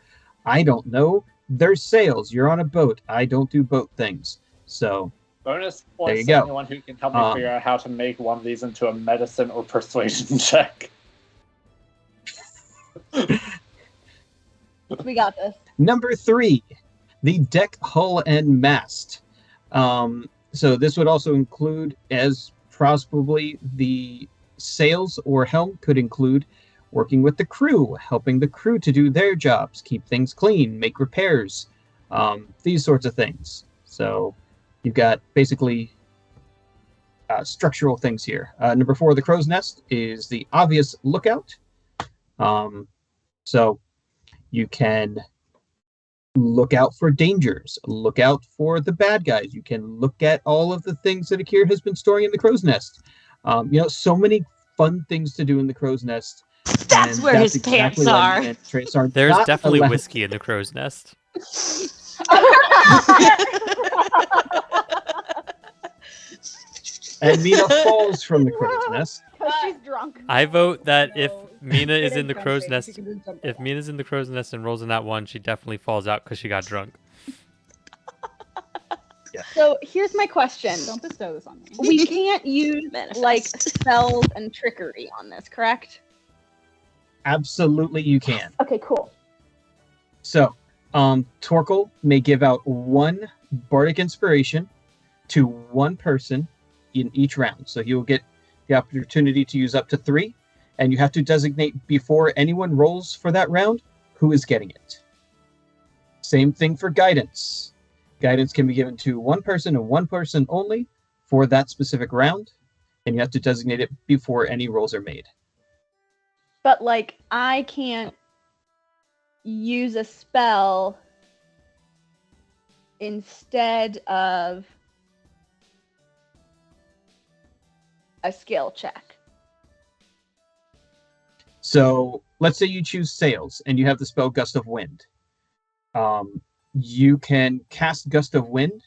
I don't know. There's sails. You're on a boat. I don't do boat things. So Bonus There points you to go. anyone who can help me figure out how to make one of these into a medicine or persuasion check. We got this. Number 3, the deck, hull, and mast. So this would also include, as probably the Sails or helm could include working with the crew, helping the crew to do their jobs, keep things clean, make repairs, these sorts of things. So you've got basically structural things here. Number 4, the crow's nest, is the obvious lookout. So you can look out for dangers, look out for the bad guys. You can look at all of the things that Akira has been storing in the crow's nest. So many fun things to do in the crow's nest. That's where his pants are. There's definitely whiskey in the crow's nest. And Mina falls from the crow's nest. Because she's drunk. I vote that if No. Mina is It in the ain't crow's French, nest, baby. She can just jump if off. Mina's in the crow's nest and rolls in that one, she definitely falls out because she got drunk. So here's my question. Don't bestow this on me. We can't use Manifest. like spells and trickery on this, correct? Absolutely, you can. Okay, cool. So, Torkel may give out 1 bardic inspiration to 1 person in each round. So he will get the opportunity to use up to 3, and you have to designate before anyone rolls for that round who is getting it. Same thing for guidance. Guidance can be given to 1 person and 1 person only for that specific round, and you have to designate it before any rolls are made. But like I can't use a spell instead of a skill check. So let's say you choose Sails and you have the spell Gust of Wind. You can cast Gust of Wind,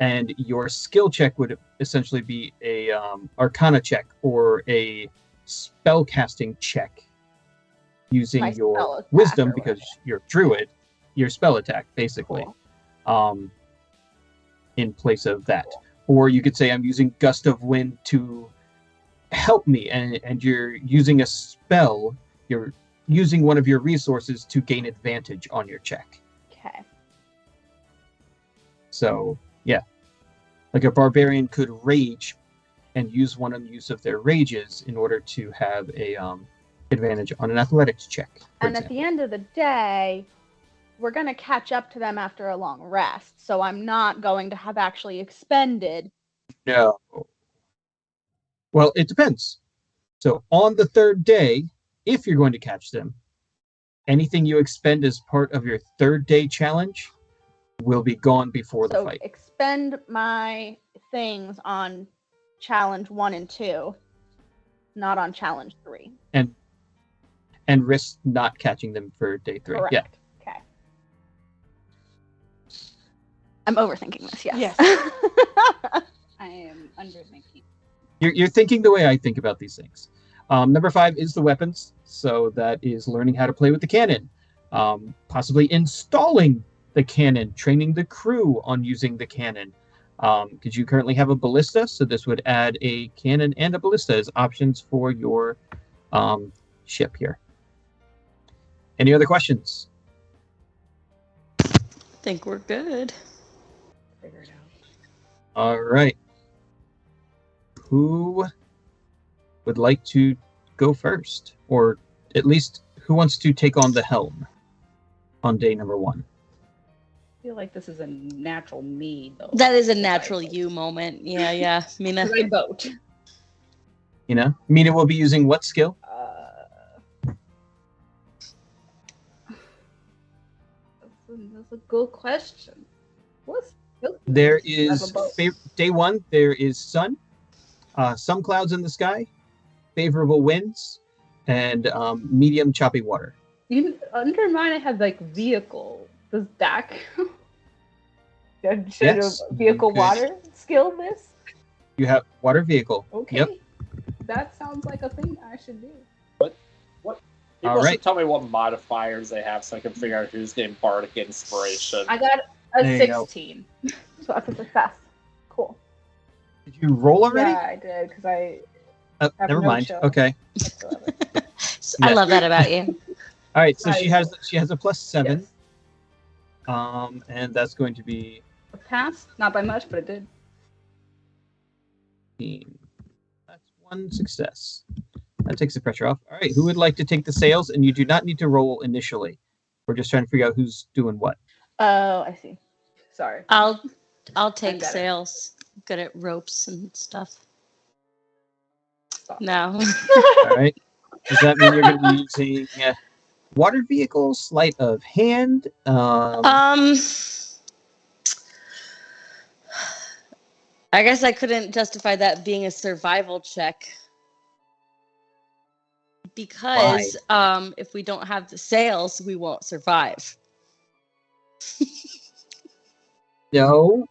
and your skill check would essentially be a Arcana check or a spell casting check using My spell your attack wisdom or because whatever. you're druid, your spell attack basically. Cool. In place of that. Or you could say I'm using Gust of Wind to help me, and you're using a spell, you're using one of your resources to gain advantage on your check. Okay. So, yeah. Like a barbarian could rage and use one use of their rages in order to have a advantage on an athletics check. for And at example. the end of the day, we're going to catch up to them after a long rest. So I'm not going to have actually expended. No. Well, it depends. So on the 3rd day, if you're going to catch them, anything you expend as part of your 3rd day challenge will be gone before the So fight. expend my things on challenge 1 and 2, not on challenge 3. And risk not catching them for day 3. Correct. Yeah. Okay. I'm overthinking this, yes. Yes. I am underthinking. You're thinking the way I think about these things. Number 5 is the weapons. So that is learning how to play with the cannon. Possibly installing the cannon, training the crew on using the cannon. Because you currently have a ballista, so this would add a cannon and a ballista as options for your ship here. Any other questions? Think we're good. Figure it out. All right. Who would like to go first? Or at least who wants to take on the helm on day number 1? I feel like this is a natural me, though. That is a Because natural I- you moment. Yeah. Mina. Because I vote. You know, Mina will be using what skill? That's a good question. What's There I have is a boat. day 1. There is sun, some clouds in the sky, favorable winds, and medium choppy water. Under mine, I have like vehicle. Does that count? Should Yes, a vehicle okay. water skill this? You have water vehicle. Okay. Yep. That sounds like a thing I should do. People All right. should tell me what modifiers they have so I can figure out who's getting bardic inspiration. I got a There you go. 16. So that's a success. Cool. Did you roll already? Yeah, I did because I have Never no mind. show. Okay. whatsoever. I Yeah. love that about you. All right. So Nice. she has a +7. Yes. And that's going to be A pass, not by much, but it did. 15. That's One success. That takes the pressure off. All right, who would like to take the sails? And you do not need to roll initially. We're just trying to figure out who's doing what. Oh, I see. Sorry. I'll take got it. sails. Good at ropes and stuff. No. All right. Does that mean you're going to be using water vehicles, sleight of hand? I guess I couldn't justify that being a survival check. Because if we don't have the sails, we won't survive. No.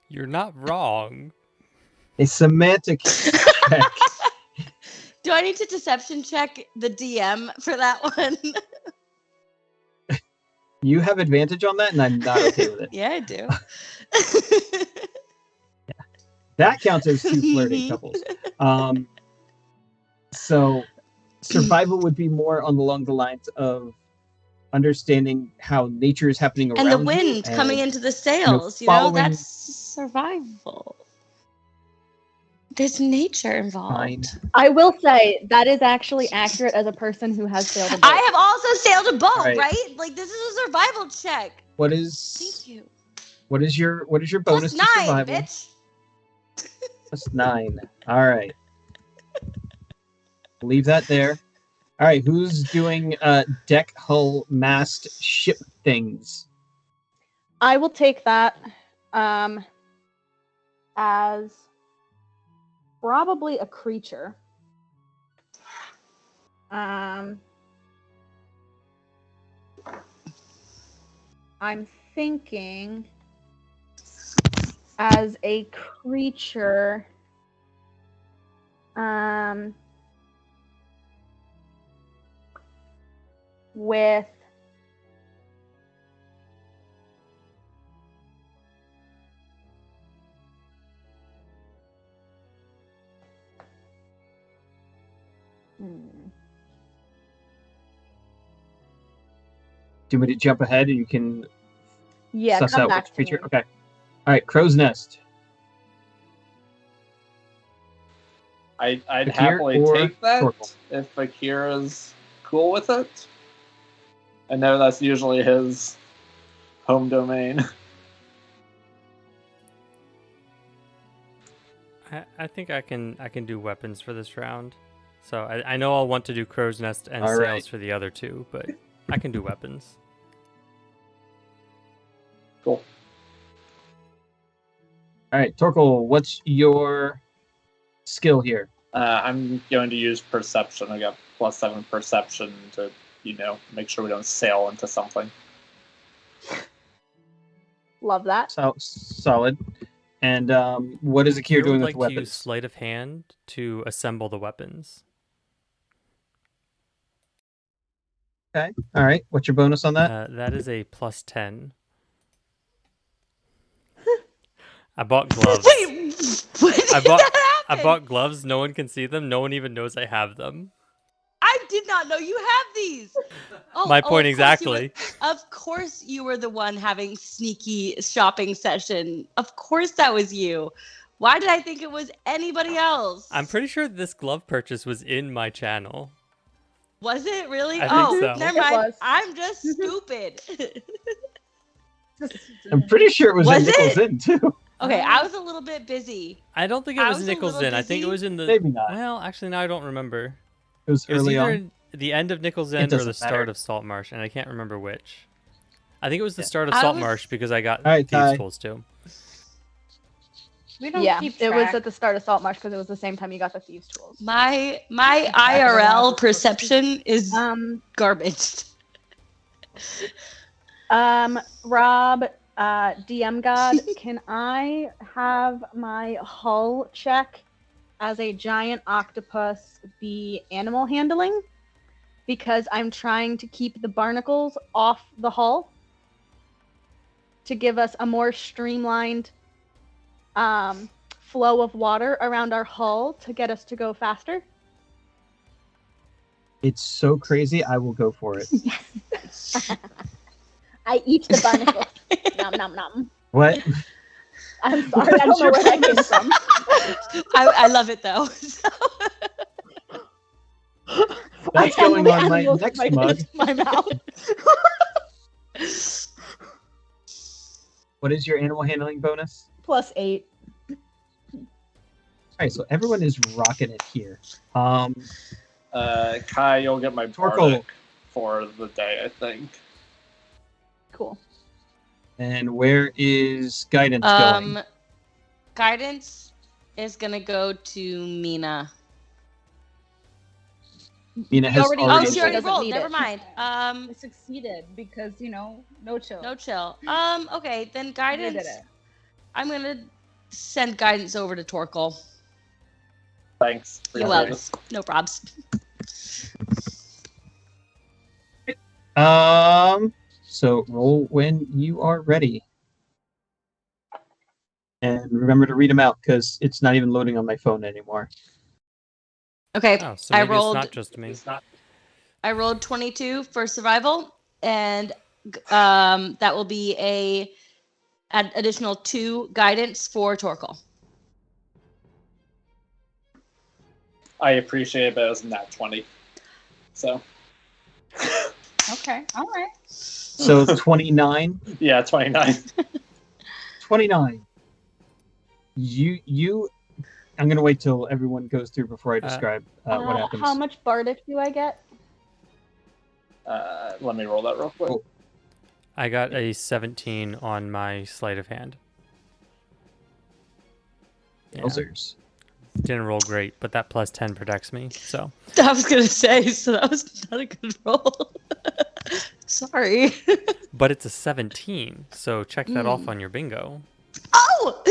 You're not wrong. A semantic check. Do I need to deception check the DM for that one? You have advantage on that, and I'm not okay with it. Yeah, I do. That counts as two flirting couples. So survival would be more along the lines of understanding how nature is happening around And the you wind and, coming into the sails, following- that's survival. There's nature involved. Fine. I will say that is actually accurate as a person who has sailed a boat. I have also sailed a boat, Right. right? Like this is a survival check. What is Thank you. what is your bonus Plus to 9, survival? bitch. Plus 9. All right. Leave that there. All right, who's doing deck, hull, mast, ship things? I will take that as probably a creature. I'm thinking as a creature. With Do you want me to jump ahead and you can yeah, suss come out back which to creature? me. Okay. All right, Crow's Nest. I'd Akir happily or take that Torkel? if Akira's cool with it. I know that's usually his home domain. I think I can do weapons for this round. So I know I'll want to do Crow's Nest and All Sails right. for the other two, but I can do weapons. Cool. All right, Torkel, what's your skill here? I'm going to use perception. I got +7 perception to, make sure we don't sail into something. Love that. Solid. And what is Akir Akir doing would with like to use weapons? sleight of hand to assemble the weapons. Okay. All right. What's your bonus on that? That is a +10. I bought gloves. Wait, what did I bought that I happen? bought gloves. No one can see them. No one even knows I have them. I did not know you have these. My of point course exactly. Of course you were the one having sneaky shopping session. Of course that was you. Why did I think it was anybody else? I'm pretty sure this glove purchase was in my channel. Was it really? I think so. Never It mind. was. I'm just stupid. I'm pretty sure it was in Was it? Nichols Inn, too. Okay, I was a little bit busy. I don't think it I was was a Nichols little Inn. I think it busy. was in the. Maybe not. Well, actually, now I don't remember. It was It was early either on. the end of Nichols Inn or doesn't the start matter. of Salt Marsh, and I can't remember which. I think it was the Yeah. start of I Salt was- Marsh because I got All right, thieves' Ty. tools too. We don't Yeah, keep it was track. at the start of Saltmarsh because it was the same time you got the thieves' tools. My IRL perception is garbage. Rob, DM God, can I have my hull check as a giant octopus be animal handling? Because I'm trying to keep the barnacles off the hull to give us a more streamlined flow of water around our hull to get us to go faster. It's so crazy. I will go for it. I eat the barnacles. Nom nom nom. What? I'm sorry, I don't know where that came from. I love it though. That's going on my animals next with mug. my mouth. What is your animal handling bonus? +8. All right, so everyone is rocking it here. Kai, you'll get my Torkoal. bardic for the day, I think. Cool. And where is guidance going? Guidance is gonna go to Mina. Mina has already- Oh, already. she already doesn't rolled. need Never it. mind. I succeeded because, no chill. No chill. Okay, then You did guidance. it. I'm gonna send guidance over to Torkoal. Thanks. You're Appreciate welcome. it. No probs. So roll when you are ready. And remember to read them out because it's not even loading on my phone anymore. Okay, Oh, so I maybe rolled. it's not just me. It's not. I rolled 22 for survival, and that will be an additional 2 guidance for Torkoal. I appreciate it, but it was not 20. So, Okay, all right. So 29. yeah, 29. 29. I'm going to wait till everyone goes through before I describe what happens. How much bardic do I get? Let me roll that real quick. Oh. I got a 17 on my sleight of hand. Yeah. Wowzers. Didn't roll great, but that plus 10 protects me. So I was gonna say, so that was not a good roll. Sorry. but it's a 17, so check that off on your bingo. Oh!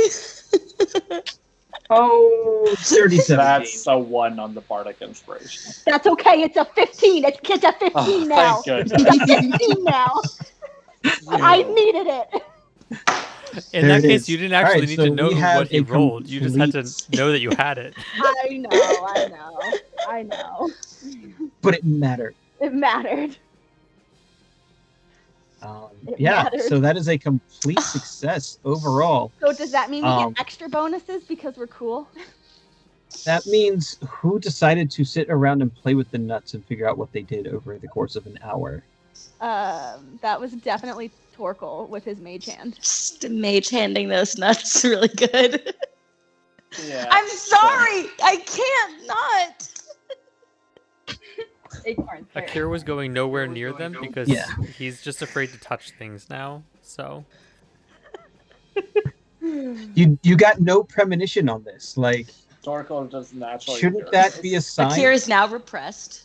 Oh, 37. That's a 1 on the Bardic Inspiration. That's okay. It's a 15. It's a 15 Oh, now. thank It's goodness. a 15 now. I needed it. In There that it case, is. you didn't All actually right, need so to know we have what he a rolled. You just had to complete- know that you had it. I know. But it mattered. It mattered. It Yeah, mattered. so that is a complete success overall. So does that mean we Um, get extra bonuses because we're cool? That means who decided to sit around and play with the nuts and figure out what they did over the course of an hour? That was definitely Torkoal with his mage hand. Just mage handing those nuts really good. Yeah. I'm sorry. I can't not. Acorns. there. Akira was going nowhere near them because Yeah. he's just afraid to touch things now. So You got no premonition on this. Like, Torkoal just naturally. shouldn't curious. that be a sign? Akira is now repressed.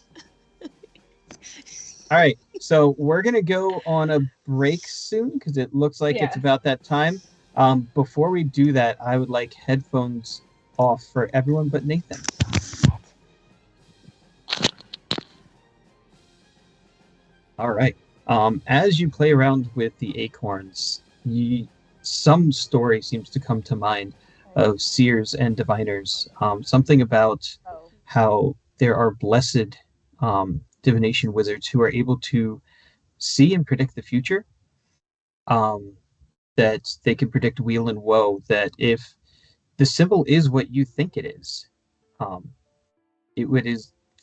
All right, so we're gonna go on a break soon because it looks like it's Yeah. about that time. Before we do that, I would like headphones off for everyone but Nathan. All right. As you play around with the acorns, some story seems to come to mind of seers and diviners. Something about Oh. how there are blessed divination wizards who are able to see and predict the future. That they can predict weal and woe. That if the symbol is what you think it is, it would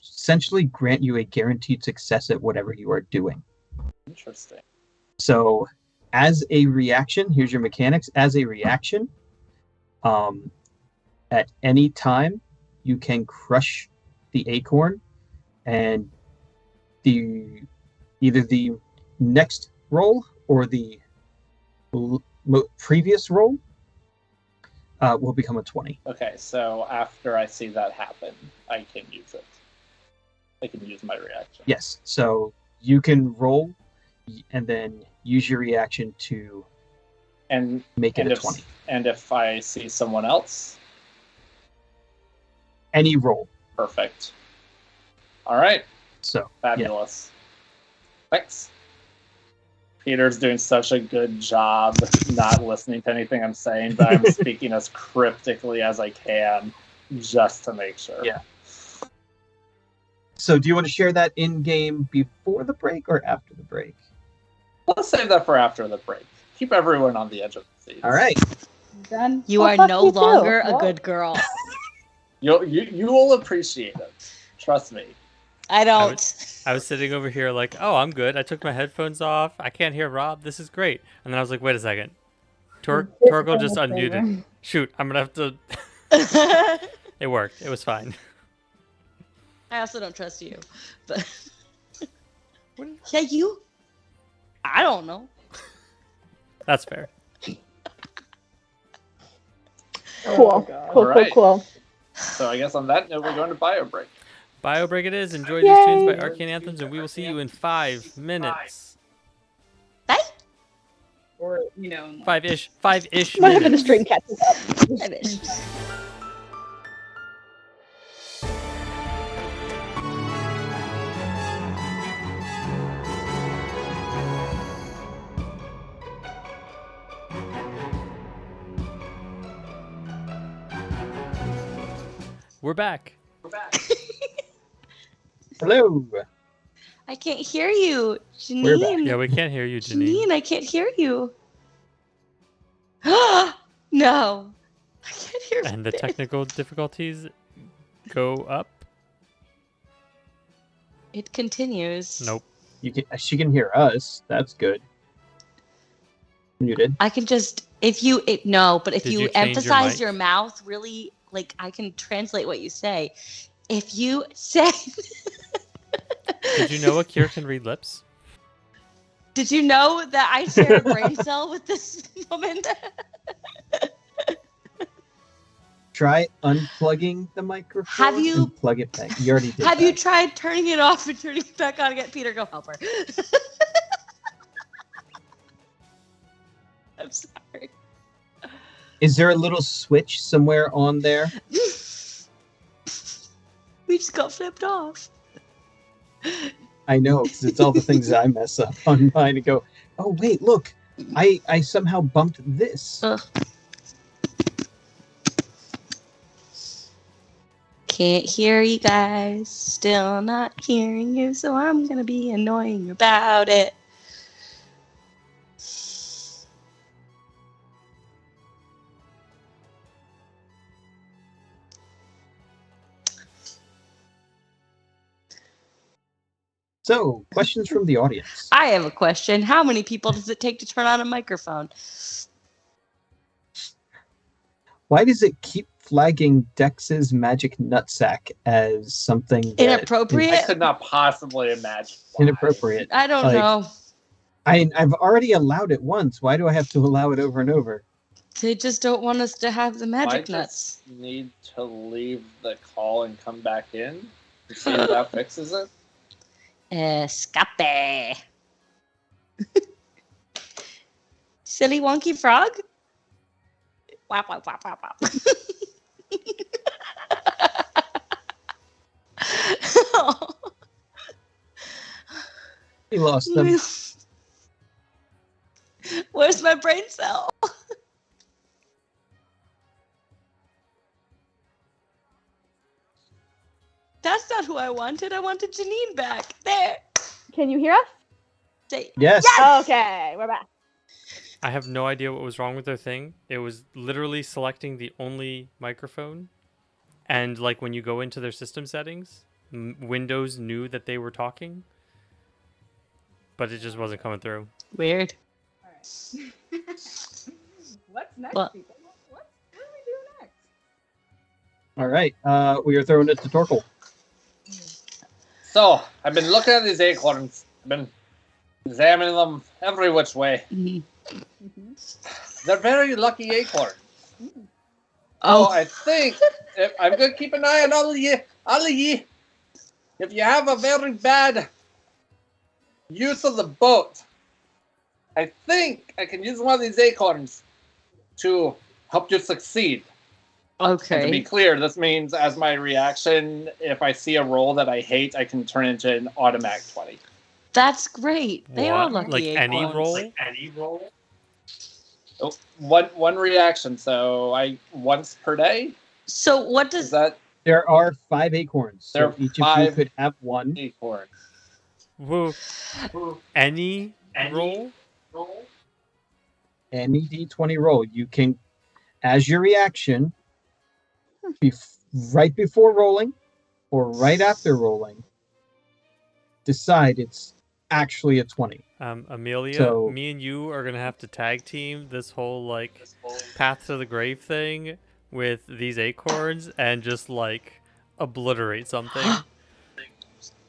essentially grant you a guaranteed success at whatever you are doing. Interesting. So, as a reaction, here's your mechanics. As a reaction, at any time, you can crush the acorn, and either the next roll or the previous roll will become a 20. Okay, so after I see that happen, I can use it. I can use my reaction. Yes. So you can roll and then use your reaction to And make it and a if 20. and if I see someone else, Any roll. perfect. All right, So fabulous. Thanks. Peter's doing such a good job not listening to anything I'm saying, but I'm speaking as cryptically as I can just to make sure. Yeah. So do you want to share that in-game before the break or after the break? Let's save that for after the break. Keep everyone on the edge of the seat. All right. Then You well, are fuck no you too. longer a Well, good girl. You will appreciate it. Trust me. I don't. I was sitting over here like, oh, I'm good. I took my headphones off. I can't hear Rob. This is great. And then I was like, wait a second. Torgal just unmuted. Shoot, I'm gonna have to. It worked. It was fine. I also don't trust you. But yeah, you. I don't know. That's fair. Cool. God. Cool, Alright. cool. So I guess on that note, we're going to bio break. Bio break it is. Enjoy these tunes by Yay. Arcane Anthems, and we will see you in 5 minutes. Bye. Or, you know, in like 5-ish Might have been the minutes. stream catches up. I wish. We're back. Hello. I can't hear you, We're back. Janine. Yeah, we can't hear you, Janine. Janine, I can't hear you. No. I can't hear And the you. technical difficulties go up. It continues. Nope. She can hear us. That's good. Muted. I can just if you no, but if Did you, you change your emphasize mic? your mouth really, like I can translate what you say. If you say Did you know Akira can read lips? Did you know that I share a brain cell with this woman? Try unplugging the microphone. Have you- and plug it back? You already did. Have you that. tried turning it off and turning it back on and get Peter go help her? I'm sorry. Is there a little switch somewhere on there? We just got flipped off. I know, because it's all the things I mess up on mine and go, oh wait, look, I somehow bumped this. Ugh. Can't hear you guys. Still not hearing you, so I'm gonna be annoying about it. So, questions from the audience. I have a question. How many people does it take to turn on a microphone? Why does it keep flagging Dex's magic nutsack as something that Inappropriate? I could not possibly imagine. is why. inappropriate? I don't Like- know. I've already allowed it once. Why do I have to allow it over and over? They just don't want us to have the Might magic nuts. just need to leave the call and come back in. And see if that fixes it. Escape. Silly wonky frog? Wap, wap, wap, wap, wap. We lost them. Where's my brain cell? That's not who I wanted. I wanted Janine back. There. Can you hear us? Say, Yes. Okay, we're back. I have no idea what was wrong with their thing. It was literally selecting the only microphone. And like when you go into their system settings, Windows knew that they were talking. But it just wasn't coming through. weird. What's next, Well- people? What do we do next? All right. We are throwing it to Torkel. So, I've been looking at these acorns. I've been examining them every which way. Mhm. They're very lucky acorns. Oh, I think I'm going to keep an eye on all of you. If you have a very bad use of the boat, I think I can use one of these acorns to help you succeed. And to be okay. clear, this means as my reaction, if I see a roll that I hate, I can turn into an automatic 20. That's great. They are What? lucky. Like any acorns. roll? Any roll? Oh, one reaction, so I once per day. So what Is does that There are 5 acorns, There so are each of you 5 could have one. acorns. Woo. Any roll? Any d20 roll. You can, as your reaction, right before rolling or right after rolling, decide it's actually a 20. Amelia, So- me and you are gonna have to tag team this whole like path to the grave thing with these acorns and just like obliterate something.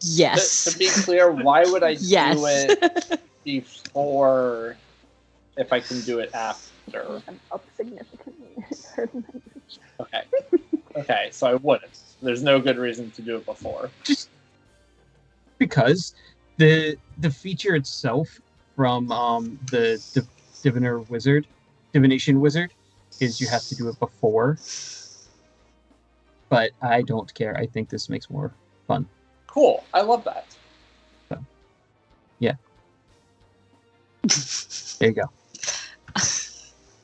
Yes. To be clear, why would I Yes. do it before if I can do it after? I'm up significantly. Her language. Okay. Okay, so I wouldn't. There's no good reason to do it before. Just because the feature itself from the divination wizard is you have to do it before. But I don't care. I think this makes more fun. Cool. I love that. There you go.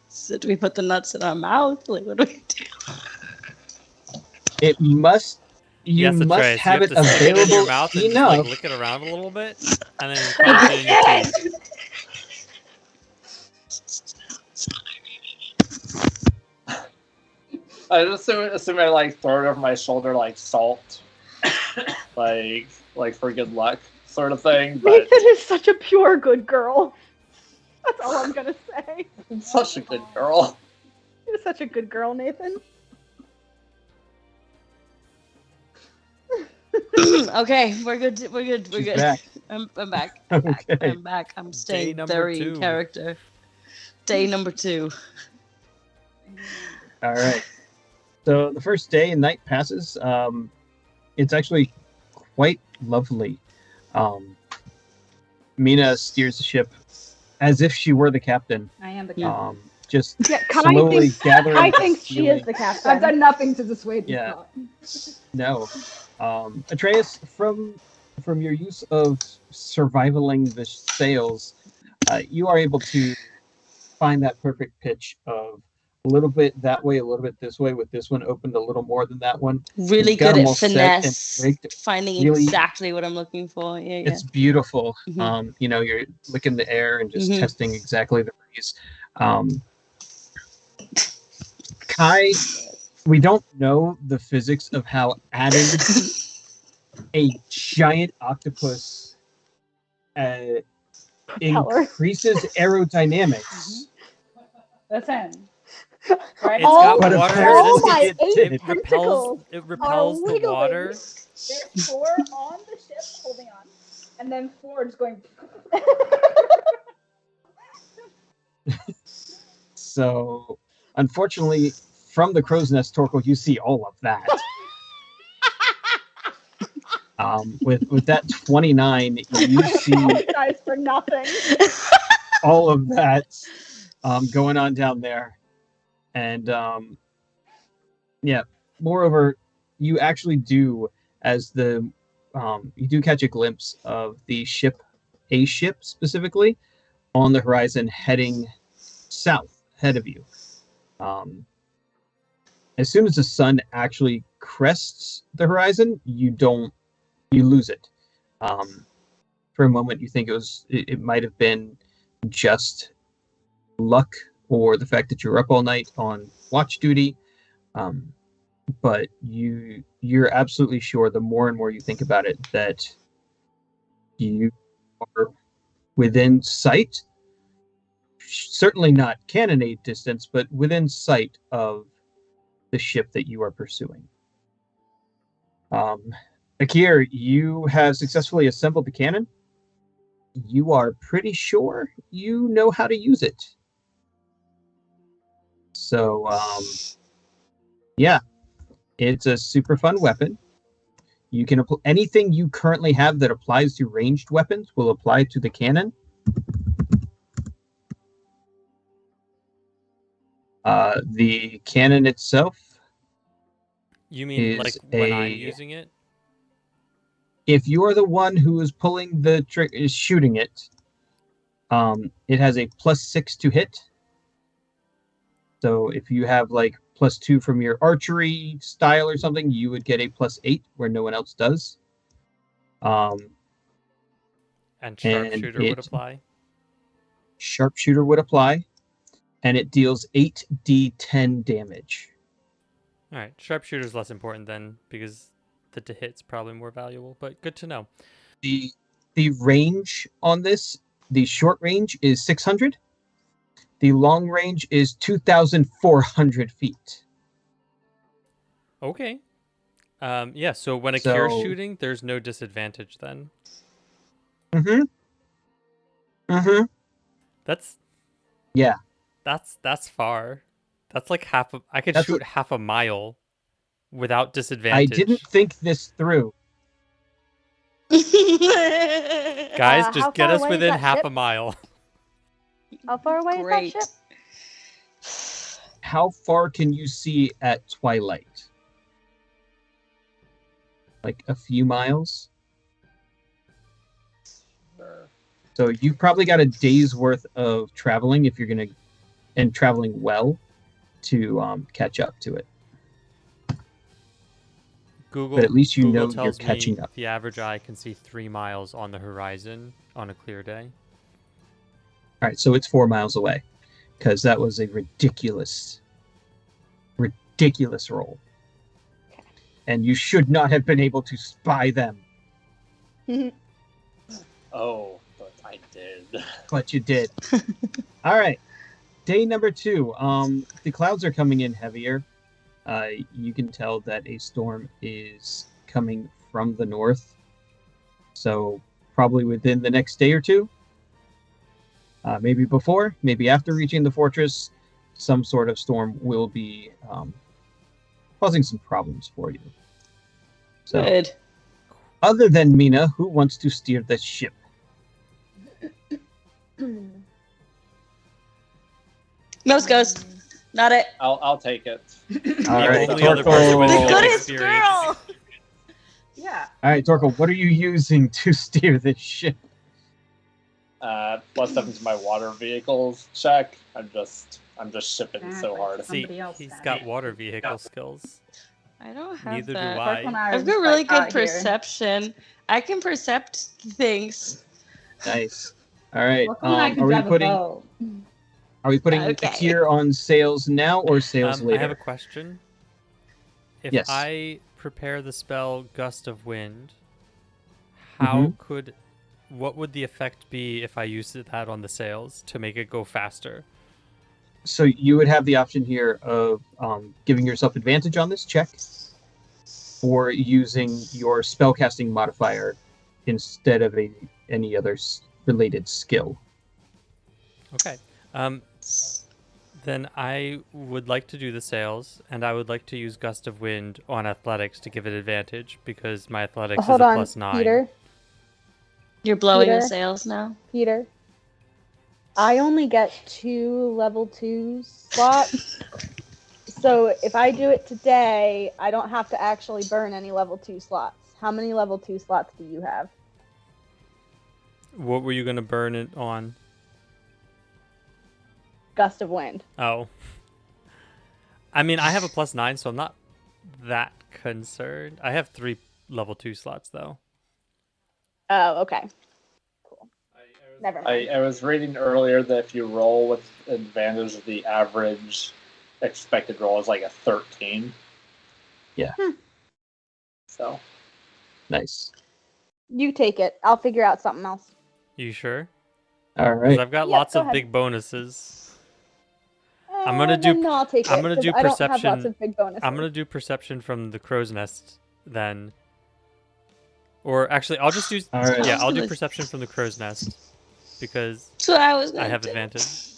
So do we put the nuts in our mouth? Like, what do we do? It must. You Yes, must Atreus, have you it have to stick it in your available mouth and just enough. like lick it around a little bit, and then put it in your teeth. I just assume I like throw it over my shoulder like salt, like for good luck sort of thing. But Nathan is such a pure good girl. That's all I'm gonna say. it's such a good girl. You're such a good girl, Nathan. Okay, we're good. We're good. We're She's good. back. I'm back. Okay. I'm back. I'm staying number very 2. in character. Day number 2. All right. So the first day and night passes. It's actually quite lovely. Mina steers the ship as if she were the captain. I am the captain. Just Yeah, slowly gathering. I think she feeling. is the captain. I've done nothing to dissuade this Yeah. thought. No. Atreus, from your use of survivaling the sails, you are able to find that perfect pitch of a little bit that way, a little bit this way, with this one opened a little more than that one. Really You've got good them at all set and finesse, rigged. finding Really- exactly what I'm looking for. Yeah, yeah. It's beautiful. Mhm. You're licking the air and just Mhm. testing exactly the breeze. Kai, we don't know the physics of how adding a giant octopus Propeller. increases aerodynamics. Listen. Right? It's Oh, got but water. apparently oh my it did. It tentacles repels. It repels the wiggling. water. There's 4 on the ship holding on, and then 4 just going. So, unfortunately, from the crow's nest, Torkel, you see all of that. With that 29, you see Guys, for nothing. all of that going on down there. And moreover, you actually do, as the you do catch a glimpse of the ship, a ship specifically, on the horizon heading south ahead of you. As soon as the sun actually crests the horizon, you lose it. For a moment, you think it might have been just luck or the fact that you were up all night on watch duty. But you're absolutely sure, the more and more you think about it, that you are within sight, certainly not cannonade distance, but within sight of the ship that you are pursuing. Akir, you have successfully assembled the cannon. You are pretty sure you know how to use it. So, yeah, it's a super fun weapon. You can apply anything you currently have that applies to ranged weapons will apply to the cannon. The cannon itself, You mean like is when I'm a- using it? if you are the one who is pulling the trick, is shooting it, it has a +6 to hit. So if you have like +2 from your archery style or something, you would get a +8 where no one else does. And sharpshooter would apply. Sharpshooter would apply, and it deals 8d10 damage. All right, sharpshooter is less important then because the to hit's probably more valuable, but good to know. The range on this, the short range is 600. The long range is 2,400 feet. Okay. Yeah, so when Akira's shooting, there's no disadvantage then. That's far. That's like I could shoot half a mile without disadvantage. I didn't think this through. Guys, just get us within half a mile. How far away is that ship? How far can you see at twilight? Like a few miles? So you've probably got a day's worth of traveling if you're going to, and traveling well, to catch up to it. Google, but at least you Google know you're catching up. The average eye can see 3 miles on the horizon on a clear day. All right, so it's 4 miles away, because that was a ridiculous roll. And you should not have been able to spy them. Oh, but I did. But you did. All right. Day number 2. The clouds are coming in heavier. You can tell that a storm is coming from the north. So probably within the next day or two. Maybe before, maybe after reaching the fortress, some sort of storm will be causing some problems for you. So, Good. Other than Mina, who wants to steer the ship? Most goes. Not it. I'll take it. All right, only other person with The no goodest experience. girl. Yeah. All right, Torkel, what are you using to steer this ship? +7 to my water vehicles check. I'm just shipping so hard. See, Somebody else he's then. got water vehicle skills. I don't have Neither do that. I. I've got really good perception. I can percept things. Nice. All right. Welcome, I can Are we drive a putting boat. Okay. Akir on sales now or sales I later? have a question. If Yes. I prepare the spell Gust of Wind, how what would the effect be if I used that on the sails to make it go faster? So you would have the option here of giving yourself advantage on this check, or using your spellcasting modifier instead of any other related skill. Okay. Then I would like to do the sails, and I would like to use Gust of Wind on athletics to give it advantage because my athletics Hold is a on, +9. Peter. You're blowing the Peter? sails now. Peter. I only get 2 level 2 slots. So if I do it today, I don't have to actually burn any level 2 slots. How many level 2 slots do you have? What were you going to burn it on? Gust of Wind. Oh. I mean, I have a +9, so I'm not that concerned. I have 3 level 2 slots, though. Oh, okay. Cool. Never mind. I was reading earlier that if you roll with advantage, the average expected roll is like a 13. Yeah. So. Nice. You take it. I'll figure out something else. You sure? All 'Cause right. I've got Yeah, lots go of ahead. big bonuses. I'm gonna do- No, I'll take it. I'm gonna 'cause do I don't have perception. lots of big bonuses. I'm gonna do perception from the crow's nest then. Or actually, I'll just do. All right. Yeah, I'll do Gonna- perception from the crow's nest because That's what I was going I have to do. advantage.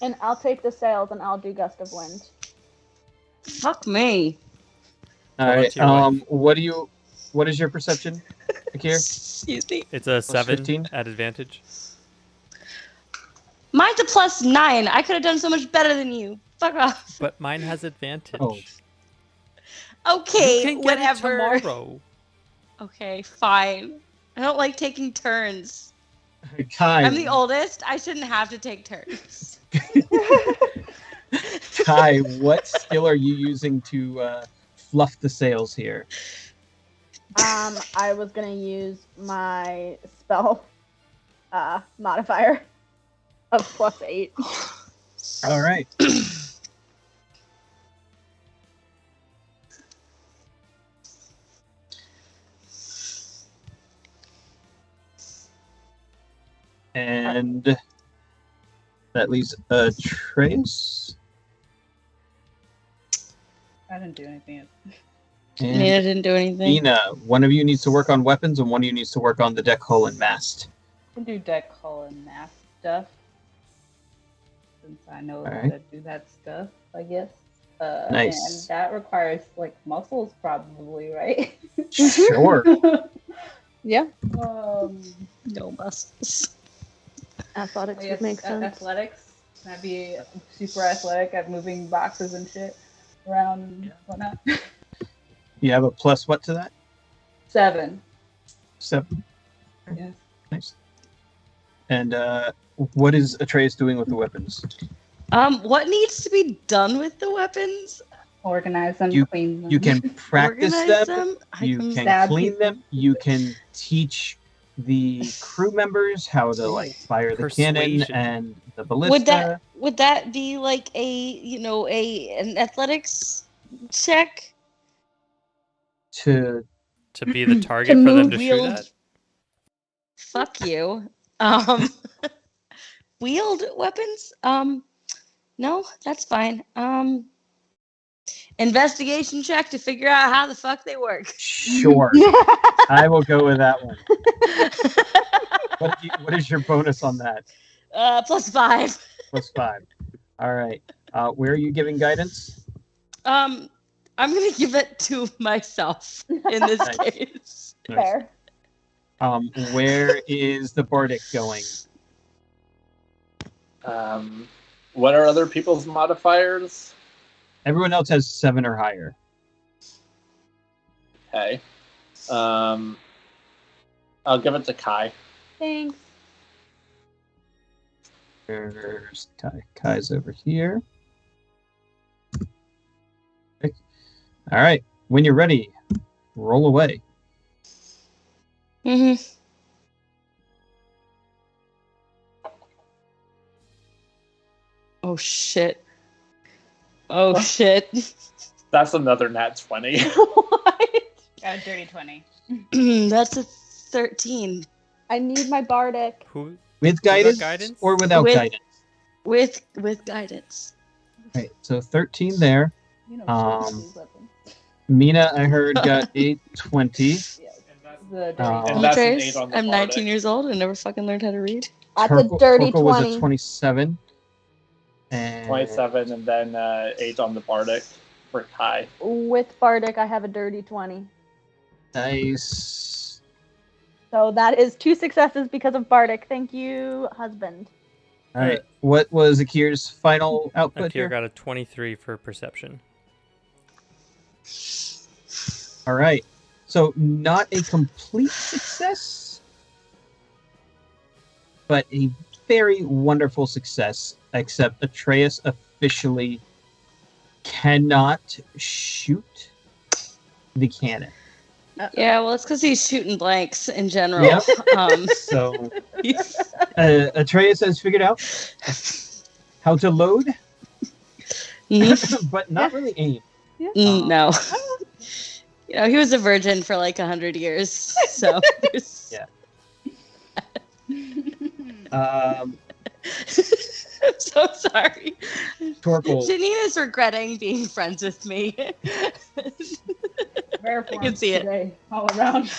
And I'll take the sails and I'll do Gust of Wind. Fuck me. All Hold on right. to your wife. What is your perception, Akir? Excuse me. It's a 7 15? at advantage. Mine's a +9. I could have done so much better than you. Fuck off. But mine has advantage. Oh. Okay, You can get whatever. it tomorrow. Okay, fine. I don't like taking turns. Kind. I'm the oldest. I shouldn't have to take turns. Kai, what skill are you using to fluff the sails here? I was gonna use my spell modifier of +8. All right. And that leaves Atreus. I didn't do anything. And Nina didn't do anything. Nina, one of you needs to work on weapons, and one of you needs to work on the deck hull and mast. I can do deck hull and math stuff. Since I know how Alright. to do that stuff, I guess. Nice. And that requires like muscles, probably, right? Sure. Yeah, No muscles. athletics I would guess make sense. athletics. Can I be super athletic at moving boxes and shit around and whatnot? You have a plus what to that? 7. 7. Yes. Nice. And what is Atreus doing with the weapons? What needs to be done with the weapons? Organize them, You- clean them. You can practice Organize them. I You can- can stab clean people. them. You can teach the crew members how to like fire the cannon Persuasion. and the ballista. Would that be like an athletics check? To To be the target for them move, to shoot wield- at? Fuck you. Wield weapons? No, that's fine. Investigation check to figure out how the fuck they work. sure, I will go with that one. What is your bonus on that? +5. +5. All right. Where are you giving guidance? I'm gonna give it to myself in this Nice. case. Fair. Where is the bardic going? What are other people's modifiers? Everyone else has 7 or higher. Okay. I'll give it to Kai. Thanks. There's Kai. Kai's over here. Okay. All right. When you're ready, roll away. Mm-hmm. Oh shit. Oh shit. That's another nat 20. What? Got a dirty 20. That's a 13 I need my bardic. Who? With Without guidance, or without With- guidance? with guidance. Right. So 13 there. You know, Um, these weapons. Mina, I heard, got 820. Yes. The dirty Um, And that's an Andres, 8 on the I'm 19 bardic. years old and never fucking learned how to read. That's a dirty Torkel was 20. a 27. And 27 and then 8 on the bardic for Kai. With bardic, I have a dirty 20. Nice. So that is 2 successes because of bardic. Thank you, husband. All right. What was Akir's final output Akira here? got a 23 for perception. All right. So not a complete success, but a very wonderful success, except Atreus officially cannot shoot the cannon. Yeah, well, it's because he's shooting blanks in general. Yep. So Atreus has figured out how to load, but not really aim. No. You know, he was a virgin for like 100 years. So. Yeah. Um, I'm so sorry. Torkel, Janina's regretting being friends with me. Rare I can see it. today, all around.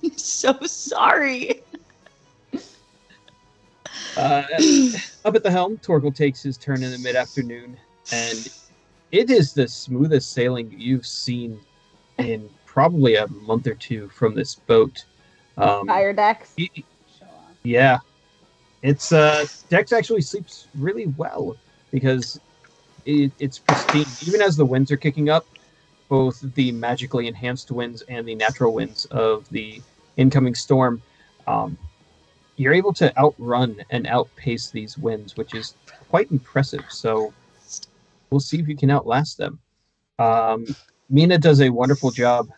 I'm so sorry. up at the helm, Torkel takes his turn in the mid-afternoon, and it is the smoothest sailing you've seen in probably a month or two from this boat. Fire decks. Show off. Yeah, it's Dex actually sleeps really well because it's pristine. Even as the winds are kicking up, both the magically enhanced winds and the natural winds of the incoming storm, you're able to outrun and outpace these winds, which is quite impressive. So we'll see if you can outlast them. Mina does a wonderful job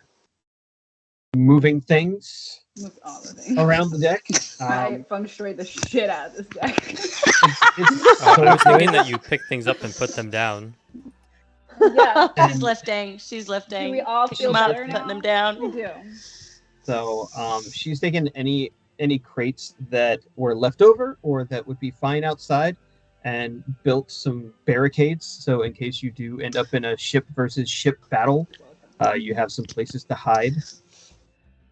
moving things With all the things. around the deck. I feng shui the shit out of this deck. It's Oh, so I was thinking good. that you pick things up and put them down. Yeah. She's lifting. She's lifting. Do we all Picking feel them up, better putting now? them down. We do. So she's taken any crates that were left over or that would be fine outside and built some barricades. So in case you do end up in a ship versus ship battle, you have some places to hide.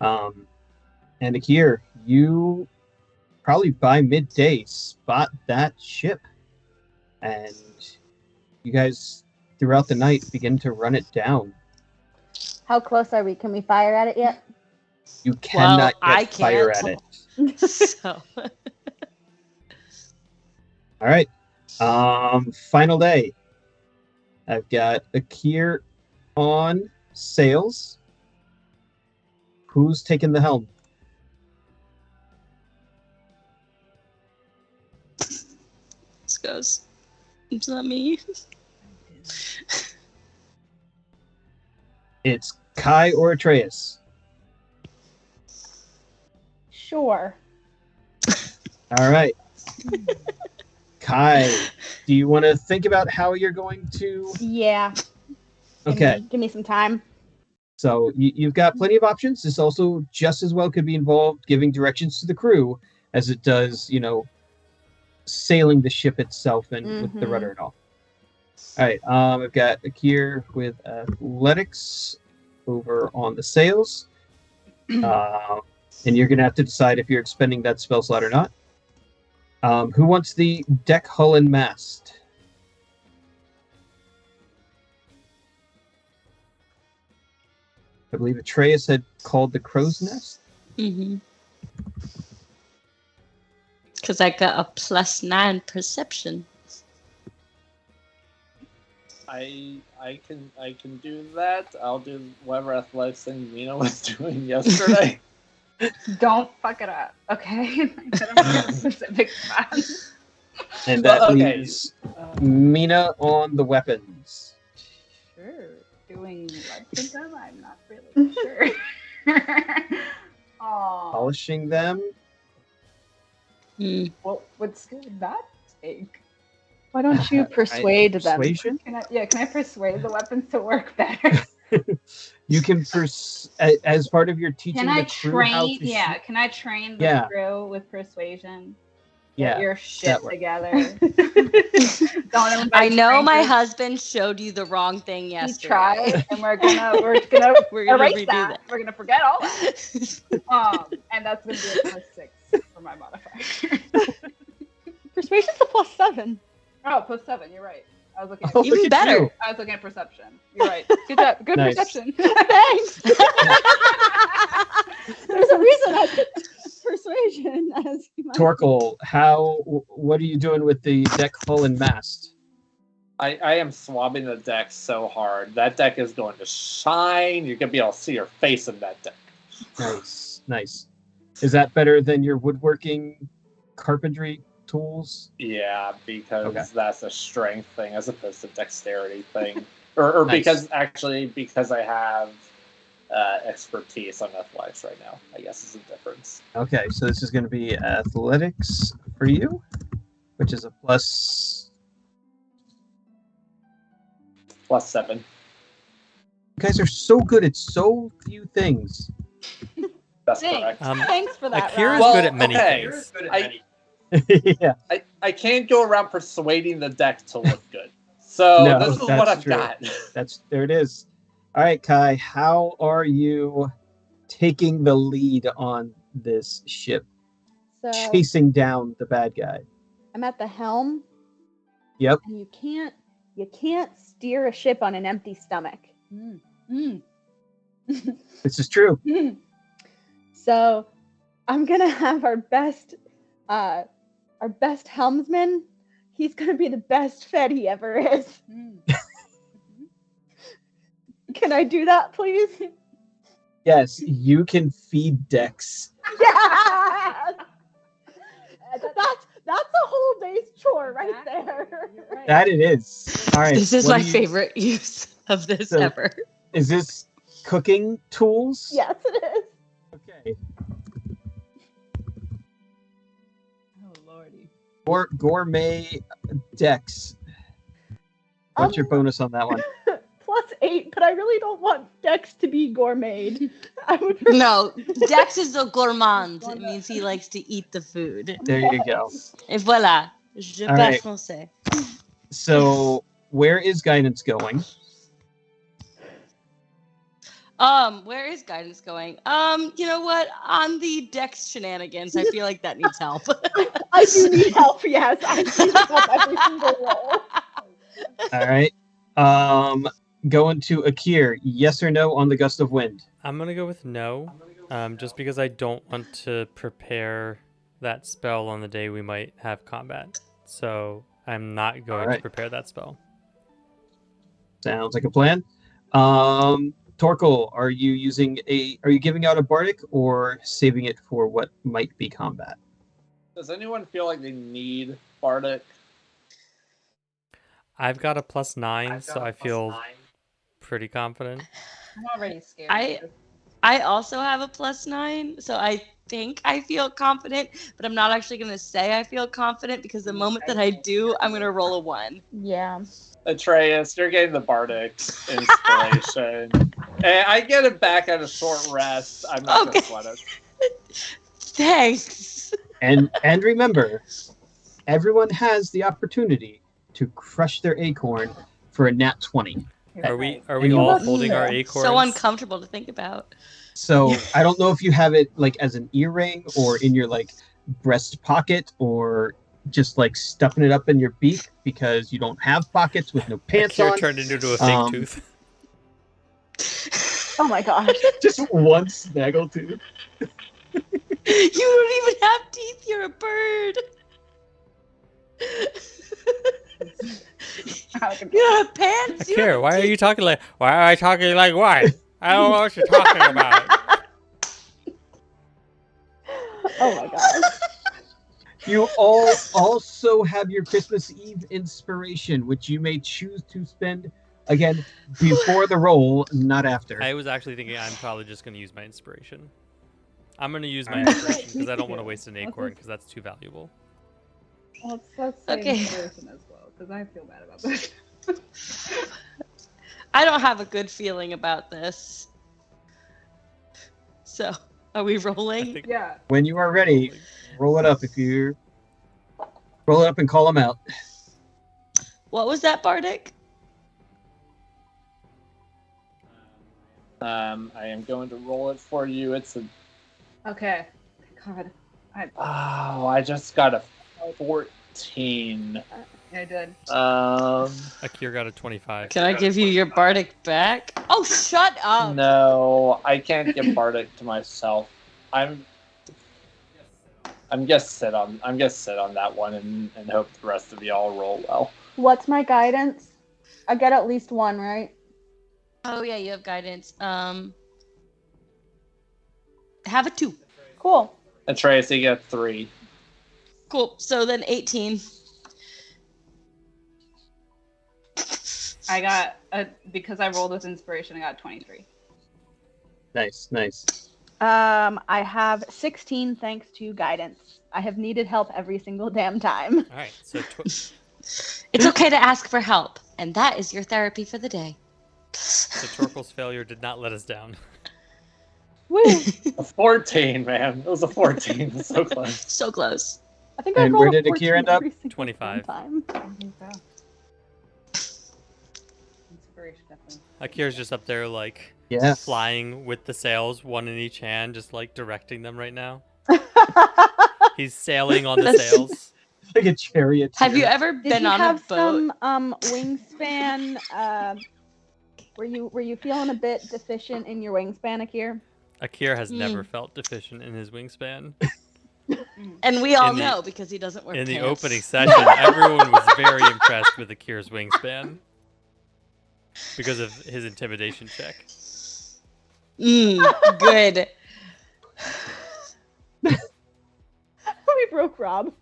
And Akir, you probably by midday spot that ship. And you guys throughout the night begin to run it down. How close are we? Can we fire at it yet? You cannot I get fire at can't. it. So All right. Final day. I've got Akir on sails. Who's taking the helm? this goes. It's not me. It's Kai or Atreus. Sure. All right. Kai, do you want to think about how you're going to? Yeah. Okay. Give me some time. So you've got plenty of options. This also just as well could be involved giving directions to the crew as it does, sailing the ship itself and with the Mhm. rudder and all. All right. I've got Akir with athletics over on the sails. And you're going to have to decide if you're expending that spell slot or not. Who wants the deck, hull, and mast? I believe Atreus had called the crow's nest. Because I got a +9 perception. I can do that. I'll do whatever athletics thing Mina was doing yesterday. Don't fuck it up, okay? I don't have a specific spot. And that Well, okay. leaves Mina on the weapons. Sure. Doing what with them? I'm not really sure. Oh, Polishing them. what would skill would that take? Why don't you persuade them? Persuasion? Can I persuade the weapons to work better? You can, as part of your teaching Can I the crew how train? to Yeah, shoot- can I train the Yeah. crew with persuasion? Yeah, Get your shit that works. together. Don't invite I know my strangers. husband showed you the wrong thing He yesterday. tried, and we're gonna We're gonna erase redo that. that. We're gonna forget all that. And that's gonna be a +6 for my modifier. Persuasion's a +7. Oh, +7. You're right. I was looking. At, Oh, Even look at better. you. I was looking at perception. You're right. Good job. Good Nice. perception. Thanks. There's a reason I picked persuasion as my... Torkel, what are you doing with the deck, hull, and mast? I am swabbing the deck so hard. That deck is going to shine. You're gonna be able to see your face in that deck. Nice. Is that better than your woodworking carpentry tools? Yeah, because Okay. that's a strength thing as opposed to dexterity thing, or Nice. because I have expertise on athletics right now. I guess is the difference. Okay, so this is going to be athletics for you, which is a plus. +7. You guys are so good at so few things. That's Thanks. correct. Thanks for that, Akira is Rob. good at many okay. things. Yeah. I can't go around persuading the deck to look good. So No, this is that's what I've true. got. There it is. All right, Kai, how are you taking the lead on this ship, So chasing down the bad guy? I'm at the helm. Yep. And you can't steer a ship on an empty stomach. This is true. So I'm gonna have our best helmsman. He's gonna be the best fed he ever is. Can I do that, please? Yes, you can feed Dex. Yes! That's a whole day's chore right Exactly. there. You're right. That it is. All right. This is what my do you- favorite use of this So- ever. Is this cooking tools? Yes, it is. Okay. Oh lordy. Or gourmet Dex. What's your bonus on that one? +8, but I really don't want Dex to be gourmet. I would No, Dex is a gourmand. It means he likes to eat the food. There you go. Et voilà. Je All parle right. français. So, where is guidance going? Where is guidance going? You know what? On the Dex shenanigans, I feel like that needs help. I do need help, yes. I need help every single roll. All right. Going to Akir. Yes or no on the gust of wind? I'm gonna go with no, just because I don't want to prepare that spell on the day we might have combat. So I'm not going to Alright. prepare that spell. Sounds like a plan. Torkel, are you giving out a bardic or saving it for what might be combat? Does anyone feel like they need Bardic? I've got a +9, so I feel pretty confident. I'm already scared. I also have a +9, so I think I feel confident, but I'm not actually going to say I feel confident because the moment that I do, I'm going to roll a 1. Yeah. Atreus, you're getting the Bardic inspiration. And I get it back at a short rest. I'm not Okay. gonna sweat it. Thanks. And remember, everyone has the opportunity to crush their acorn for a nat 20. Are we And all you- holding our So acorns? So uncomfortable to think about. So I don't know if you have it like as an earring or in your like breast pocket or just like stuffing it up in your beak because you don't have pockets with no pants Akir on. turned into a fake Um, tooth. Oh my gosh. Just one snaggle tooth. You don't even have teeth. You're a bird. You don't have pants. You don't Akir, have why are teeth. you talking like? Why am I talking like what? I don't know what you're talking about. Oh my gosh. You all also have your Christmas Eve inspiration, which you may choose to spend again before the roll, not after. I was actually thinking I'm probably just going to use my inspiration. I'm going to use my Alright. inspiration because I don't want to waste an acorn because that's too valuable. Let's say Okay. inspiration as well, because I feel bad about this. I don't have a good feeling about this. So, are we I rolling? think Yeah. When you are ready, roll it up. If you roll it up and call them out. What was that, Bardic? I am going to roll it for you. It's a Okay. God. I just got a 14. I did. Akir got a 25. Can I give you your Bardic back? Oh, shut up! No, I can't give Bardic to myself. I'm gonna sit on that one and hope the rest of y'all roll well. What's my guidance? I get at least 1, right? Oh yeah, you have guidance. Have a 2. Cool. Atreus, you get 3. Cool. So then 18. I got because I rolled with inspiration. I got 23. Nice. I have 16 thanks to guidance. I have needed help every single damn time. All right, so It's okay to ask for help, and that is your therapy for the day. Torkel's failure did not let us down. Woo! A 14, man. It was a 14. It's so close. So close. I think I And rolled where a did Akir 14 end up? every single 25. Time. Inspiration, definitely. Akir's just up there like Yeah. flying with the sails, one in each hand, just like directing them right now. He's sailing on the That's- sails. Like a chariot. Have you ever Did been you on a have boat? some wingspan? Were you feeling a bit deficient in your wingspan, Akir? Akir has never felt deficient in his wingspan. And we all in the- know because he doesn't wear In the pants. opening session, everyone was very impressed with Akir's wingspan because of his intimidation check. Good. We broke Rob.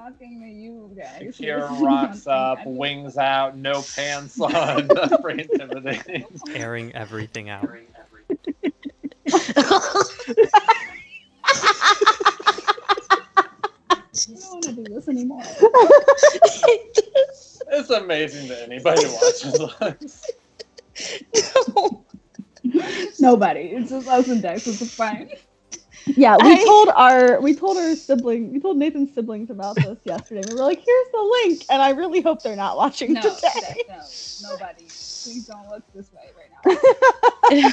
talking to you guys. Kira rocks up, wings out, no pants on, for intimidating. Airing everything out. I don't want to do this anymore. It's amazing that anybody watches us. No. Nobody. It's just us and Dex. It's fine. Yeah, we told our sibling, we told Nathan's siblings about this yesterday. We were like, here's the link, and I really hope they're not watching No, today. no, nobody. Please don't look this way right now.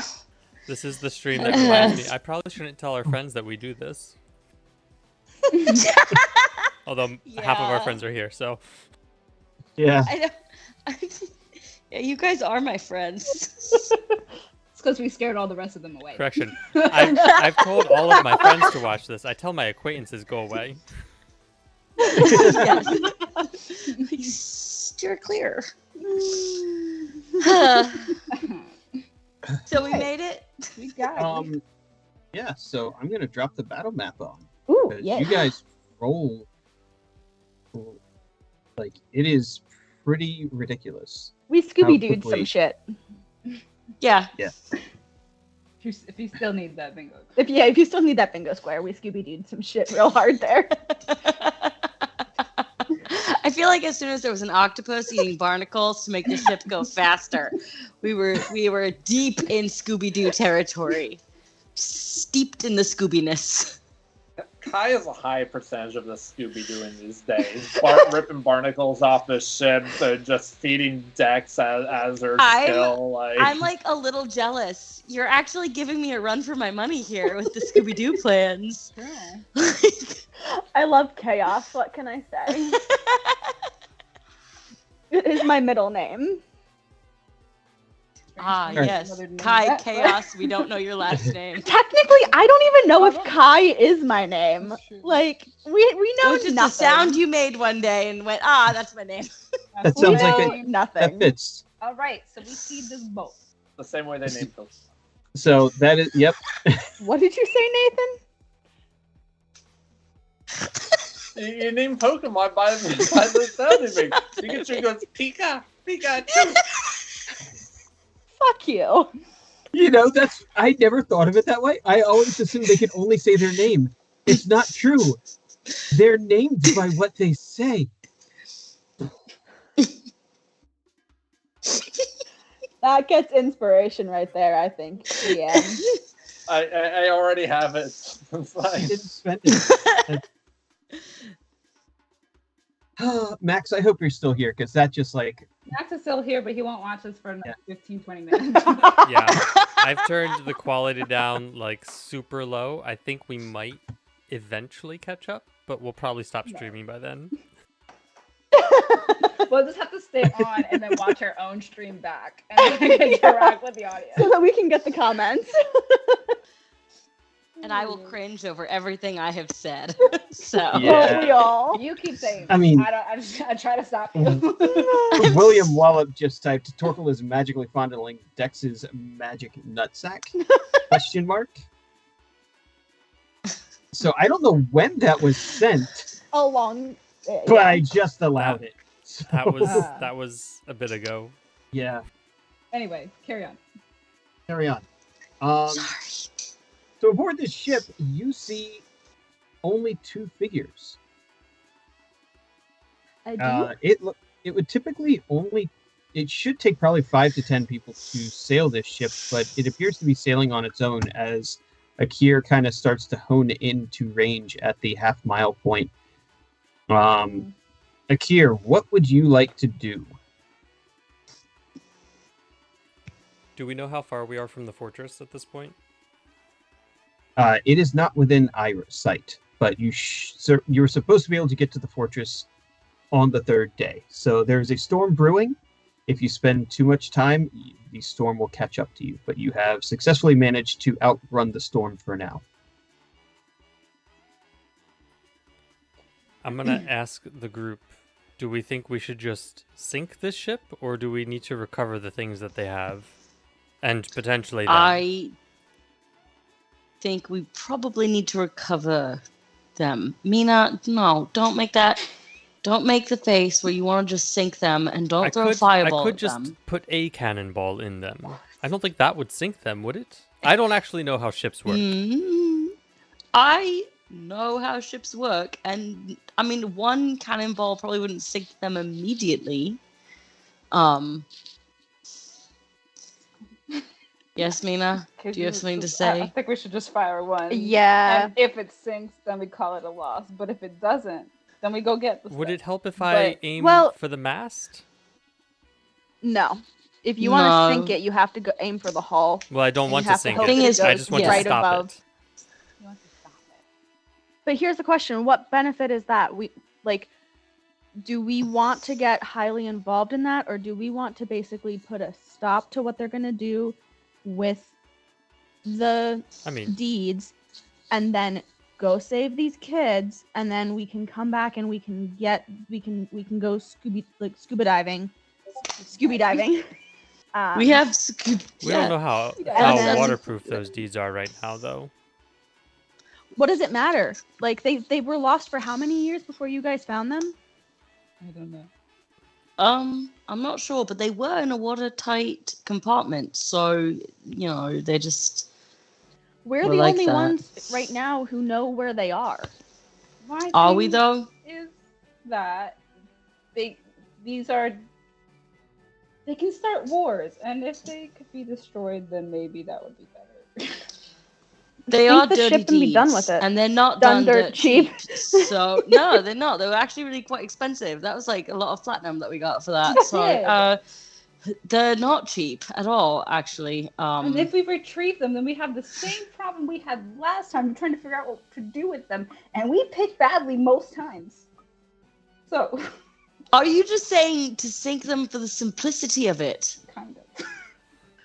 This is the stream that reminds me. I probably shouldn't tell our friends that we do this. Although half of our Yeah. friends are here, so Yeah. I know. Yeah, you guys are my friends. It's because we scared all the rest of them away. correction. I've told all of my friends to watch this. I tell my acquaintances go away. Yes. Steer clear. So we made it. We got it. Yeah, so I'm gonna drop the battle map on. Ooh, Because yeah. you guys roll like it is pretty ridiculous. We Scooby-Dooed quickly- some shit. Yeah. If you still need that bingo. If you still need that bingo square, we Scooby-Dooed some shit real hard there. I feel like as soon as there was an octopus eating barnacles to make the ship go faster, we were deep in Scooby-Doo territory, steeped in the Scoobiness. Kai is a high percentage of the Scooby-Doo in these days. Ripping barnacles off the ship, so just feeding Dex as her skill. Like... I'm like a little jealous. You're actually giving me a run for my money here with the Scooby-Doo plans. I love chaos. What can I say? It is my middle name. Yes. Another name. Kai Chaos. We don't know your last name. Technically, I don't even know if Kai is my name. Like, we It know was just nothing. a sound you made one day and went, that's my name. That We sounds know like that nothing. fits. All right, so we see this boat. The same way they named Pokemon. So that is yep. What did you say, Nathan? You name Pokemon by the sounding. Pikachu goes Pikachu. Fuck you. You know, I never thought of it that way. I always assumed they could only say their name. It's not true. They're named by what they say. That gets inspiration right there, I think. Yeah. I already have it. It's I like, didn't spend it. Max, I hope you're still here because that just like Max is still here, but he won't watch us for another Yeah. 15-20 minutes. Yeah, I've turned the quality down like super low. I think we might eventually catch up, but we'll probably stop streaming by then. We'll just have to stay on and then watch our own stream back and then interact with the So audience. that we can get the comments. And I will cringe over everything I have said. So Yeah. Won't we all? You keep saying. I mean- I try to stop you. William Wallop just typed Torkel is magically fondling Dex's magic nutsack? Question mark. So I don't know when that was sent, Along. but I just allowed it. So, That was a bit ago. yeah. Anyway, carry on. Carry on. sorry. So aboard this ship, you see only two figures. I do. It would typically it should take probably 5 to 10 people to sail this ship, but it appears to be sailing on its own as Akir kind of starts to hone into range at the half-mile point. Akir, what would you like to do? Do we know how far we are from the fortress at this point? It is not within Ira's sight, but you're supposed to be able to get to the fortress on the third day. So there's a storm brewing. If you spend too much time, the storm will catch up to you, but you have successfully managed to outrun the storm for now. I'm gonna ask the group, do we think we should just sink this ship, or do we need to recover the things that they have? And potentially them? I think we probably need to recover them. Mina, no, don't make that Don't make the face where you want to just sink them, and don't throw a I fireball could at just them. put a cannonball in them. I don't think that would sink them, would it? I don't actually know how ships work. I know how ships work, and I mean, one cannonball probably wouldn't sink them immediately. Yes, Mina? Do you have something to I say? think we should just fire one. Yeah. And if it sinks, then we call it a loss. But if it doesn't, then we go get the Would stuff. it help if I aim well- for the mast? No. If you want to No. sink it, you have to go aim for the hull. Well, I don't And want you to have to sink hope it. Thing is, I just want to right stop above. it. You want to stop it. But here's the question: what benefit is that? Do we want to get highly involved in that, or do we want to basically put a stop to what they're going to do with the I mean, deeds, and then go save these kids, and then we can come back and we can go scuba diving. We have. we don't know how And then- waterproof those deeds are right now, though. What does it matter? Like they were lost for how many years before you guys found them? I don't know. I'm not sure, but they were in a watertight compartment, so they just. We're We're the like only that. ones right now who know where they are. My Are we thing though? Is that they can start wars, and if they could be destroyed, then maybe that would be better. They Sink are the dirty ship and be done deeds, with it. and they're not Done done dirt dirt cheap. So no, they're not. They were actually really quite expensive. That was like a lot of platinum that we got for that. So they're not cheap at all, actually. And if we retrieve them, then we have the same problem we had last time. We're trying to figure out what to do with them, and we pick badly most times. So, Are you just saying to sink them for the simplicity of it? kind of.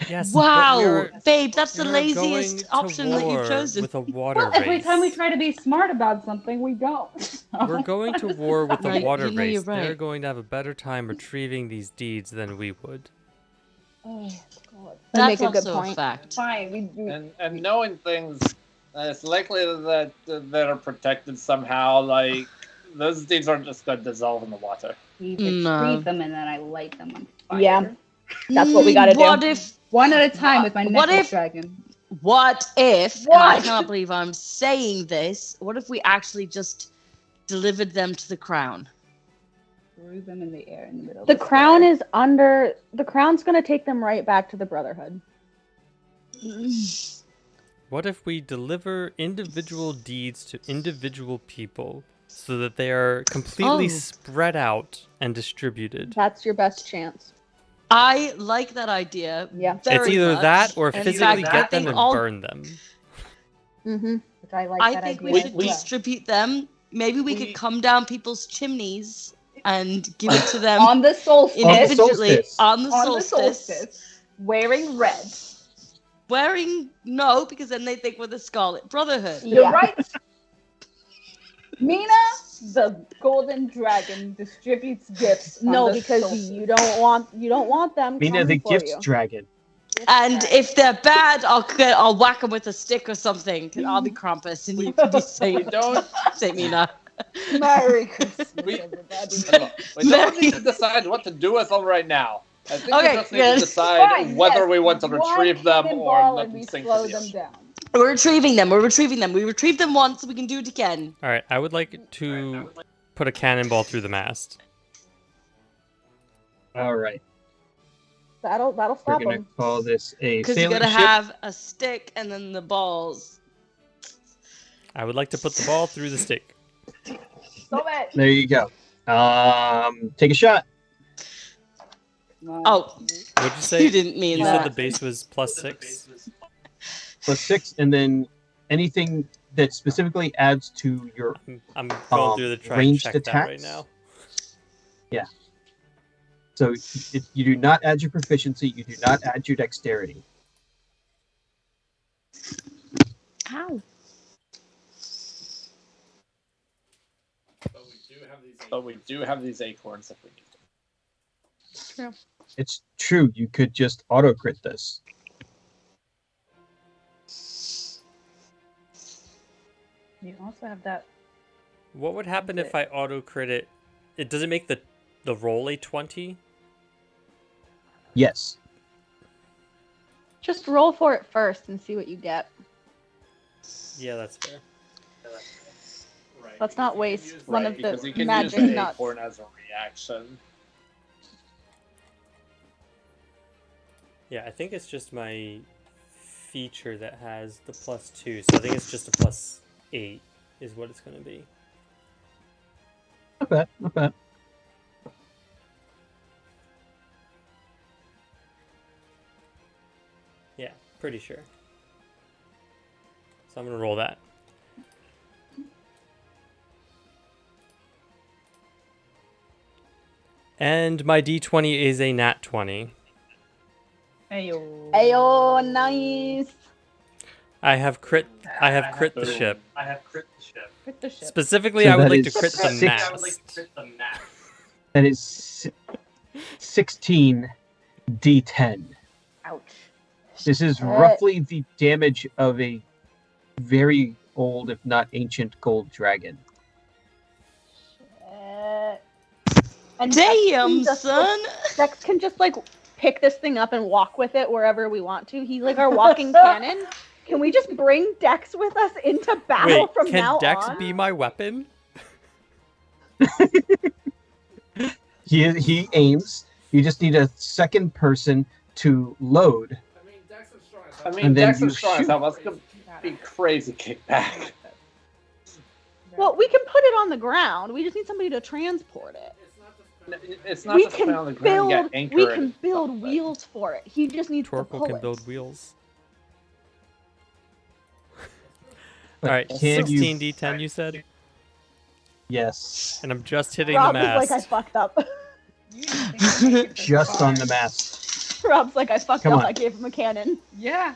Yes. Wow, babe, that's the we're laziest going to option that war you've chosen. with a water Well, race. every time we try to be smart about something, we don't. We're going to war with No, a water you know you're race. They're right. going to have a better time retrieving these deeds than we would. Oh God. That That's make a good also a point. fact. Fine. And knowing things, it's likely that are protected somehow. Like those deeds aren't just going to dissolve in the water. We No. retrieve them and then I light them on fire. Yeah. That's what we gotta do. What if? One at a time with my What necklace if- dragon. What if? And I What? can't believe I'm saying this. What if we actually just delivered them to the crown? Threw them in the air in the middle. The of crown sky. is under. The crown's gonna take them right back to the Brotherhood. What if we deliver individual deeds to individual people so that they are completely Oh. spread out and distributed? That's your best chance. I like that idea. Yeah. It's very either much. that or And in physically fact, I get them think and all- burn them. Mm-hmm. Which I like I that think idea. we should We- distribute them. Maybe we We- could come down people's chimneys and give it to them on the solstice. individually solstice. on the On the solstice. solstice, wearing red. Wearing no, because then they think we're the Scarlet Brotherhood. You're Yeah. right. Mina, the golden dragon, distributes gifts. on No, the because solstice. you don't want them. Mina, the coming for gift you. dragon. And if they're bad, I'll whack them with a stick or something. I'll be Krampus, and you can be We Saint don't. Saint Mina. Merry Christmas, We- everybody. We don't need to decide what to do with them right now. I think Okay, we just need yes. to decide Fine, whether yes, we want to one retrieve them cannonball or let and them we sink slow to the them ocean. down. We're retrieving them. We're retrieving them. We retrieved them once. We can do it again. All right, I would like to put a cannonball through the mast. All right. That'll We're stop going to them. call this a Because you sailing gotta ship. have a stick and then the balls. I would like to put the ball through the stick. So that. There you go. Take a shot. Oh, What'd you say? you didn't mean You that. said the base was +6. +6, and then anything that specifically adds to your I'm going through the try and ranged check that right attacks? now. So you do not add your proficiency, you do not add your dexterity. Ow. But we do have these acorns if we need them. It's true, you could just auto crit this. You also have that. What would happen if I auto crit it Does it make the roll a 20? Yes. Just roll for it first and see what you get. Yeah, that's fair. Right. Let's not waste one of because the you can magic use the nuts. acorn as a reaction. Yeah, I think it's just my feature that has the +2, so I think it's just a +8 is what it's going to be. Not bad. Not bad. Yeah, pretty sure. So I'm going to roll that. And my d20 is a nat 20. Ayo. Ayo, nice. I have crit the ship. I have crit the ship. Crit the ship. Specifically, So I would that like to is crit the six- mast. I would like to crit the map. That is 16 d10. Ouch. This is roughly the damage of a very old, if not ancient, gold dragon. And Damn, Dex son. Dex can just like pick this thing up and walk with it wherever we want to. He's like our walking cannon. Can we just bring Dex with us into battle Wait, from can now Dex on? be my weapon? He aims. You just need a second person to load. I mean, And then Dex you is strong as shoot. hell. That's gonna be crazy kickback. Well, we can put it on the ground. We just need somebody to transport it. It's not We just put can on the ground. build. You got anchor We it can and build stuff, but- wheels for it. He just needs the Torkel pullets. can build wheels. But All right, can 16 d10 you said? Yes. And I'm just hitting Rob the is mast. like, I fucked up. Just on the mast. Rob's like, I fucked Come up. on. I gave him a cannon. Yeah.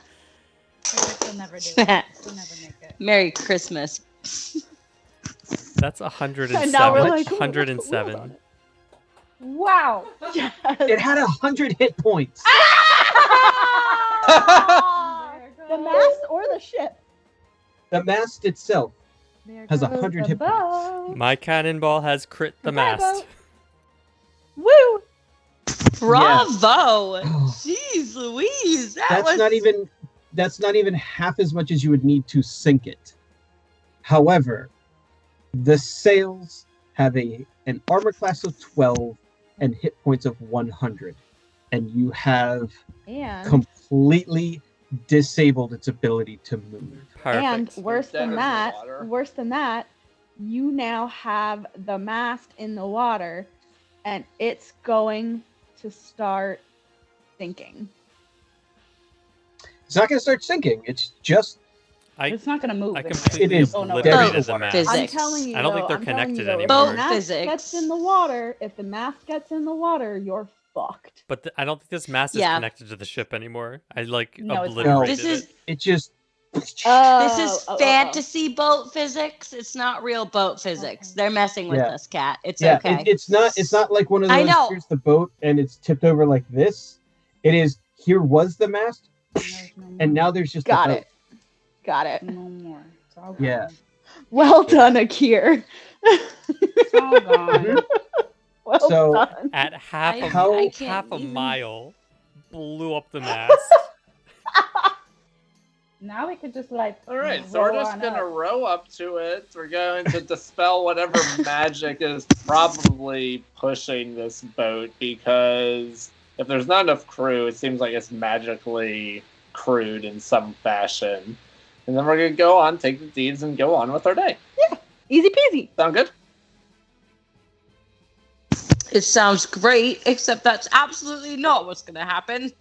He'll never do it. He'll never make it. Merry Christmas. That's 107. And now we're like, ooh, let's put wheels 107. on it. Wow. Yes. It had 100 hit points. The mast or the ship? The mast itself There has goes 100 the hit points. boat. My cannonball has crit the Goodbye, mast. boat. Woo! Bravo! Jeez Louise. That's not even half as much as you would need to sink it. However, the sails have an armor class of 12 and hit points of 100, and you have And completely disabled its ability to move. Perfect. and worse Dead in than the that, water. you now have the mast in the water, and it's going to start sinking. It's not going to start sinking. It's just It's not gonna move. I It's- completely It is obliterated dead the mast. physics. I'm telling you, I don't think though, they're I'm telling connected you, though, anymore. If Boat the mast physics. gets in the water, if the mast gets in the water, you're fucked. But I don't think this mast is Yeah. connected to the ship anymore. I like No, it's not. obliterated This is it. it just this Oh, is fantasy boat physics. It's not real boat physics. Okay. They're messing with Yeah. us, Cat. It's yeah. okay. It's not like one of I those. know. Here's the boat and it's tipped over like this. It is here was the mast There's no more. and now there's just Got a boat. it. Got it. No more. It's all gone. Yeah. Well done, Akir. It's all gone. Well So- done. At half a, How- I can't half a even- mile, blew up the mast. Now we could just like. All right, so we're roll just on gonna up. row up to it. We're going to dispel whatever magic is probably pushing this boat, because if there's not enough crew, it seems like it's magically crewed in some fashion. And then we're gonna go on, take the deeds, and go on with our day. Easy peasy. Sound good? It sounds great, except that's absolutely not what's gonna happen.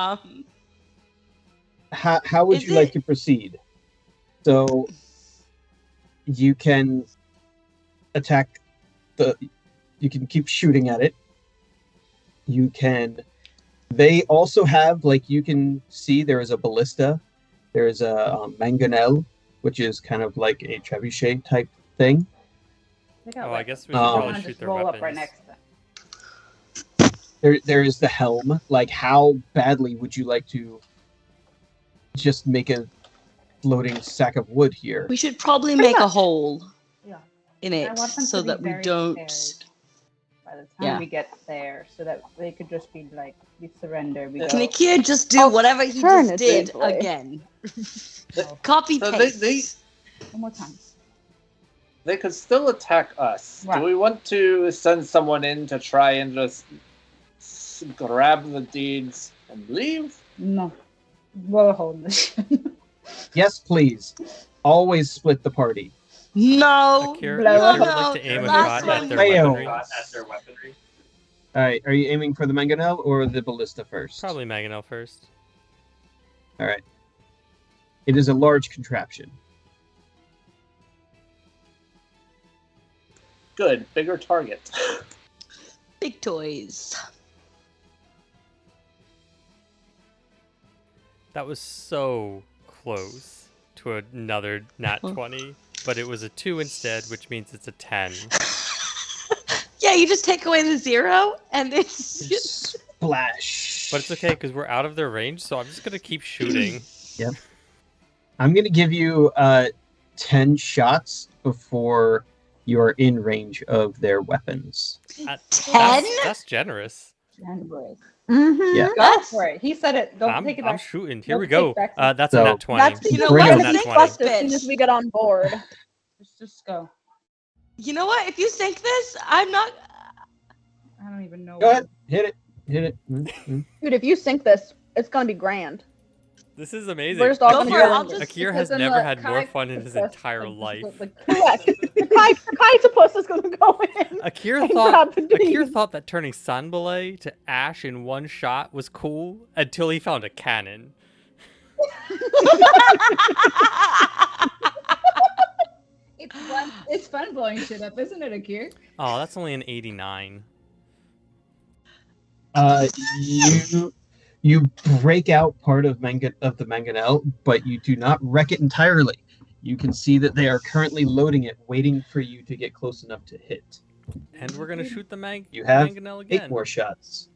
How would Is you like it- to proceed? So you can attack you can keep shooting at it. You can they also have, like, you can see there is a ballista, there is a mangonel, which is kind of like a trebuchet type thing. They got, Oh, like, I guess we Um, should I probably wanna shoot just their roll weapons. up right next to them. There is the helm. Like, how badly would you like to just make a floating sack of wood here. We should probably make a much. hole Yeah. in I it want them so to be that we very don't. prepared by the time Yeah. we get there, so that they could just be like, we surrender, we Can go. Akira just do whatever he just did Alternatively. again? No. Copy So paste. One more time. They could still attack us. Right. Do we want to send someone in to try and just grab the deeds and leave? No. We'll hold this. Yes, please. Always split the party. No. Akira, Blow Akira would up. like to aim a Last shot one at their failed. weaponry. All right. Are you aiming for the mangonel or the ballista first? Probably Mangonel first. All right. It is a large contraption. Good, bigger target. Big toys. That was so close to another nat 20, but it was a 2 instead, which means it's a 10. Yeah, you just take away the 0 and it's just... Splash. But it's okay because we're out of their range, so I'm just gonna keep shooting. I'm going to give you 10 shots before you're in range of their weapons. 10? That's generous. January. Mm-hmm. Yeah. Go for it. He said it. Don't I'm take it back. shooting. Here Don't we go. take back- That's So- a nat 20. That's You know Bring what? it. gonna Nat be 20. busted as soon as we get on board. Just go. You know what? If you think this, I'm not... I don't even know. Go ahead. Hit it. Hit it. Dude, if you sink this, it's gonna be grand. This is amazing. We're just all Go gonna for it, go I'll in just- this. Akira Because has then never the had more kite fun in his success, entire like, life. Correct. The Kaitopus is gonna go in. Akira and thought grab the Akira deed. thought that turning Sanbele to ash in one shot was cool until he found a cannon. It's fun blowing shit up, isn't it, Akir? Oh, that's only an 89. You break out part of the mangonel, but you do not wreck it entirely. You can see that they are currently loading it, waiting for you to get close enough to hit. And we're gonna shoot the You have mangonel 8 again. more shots.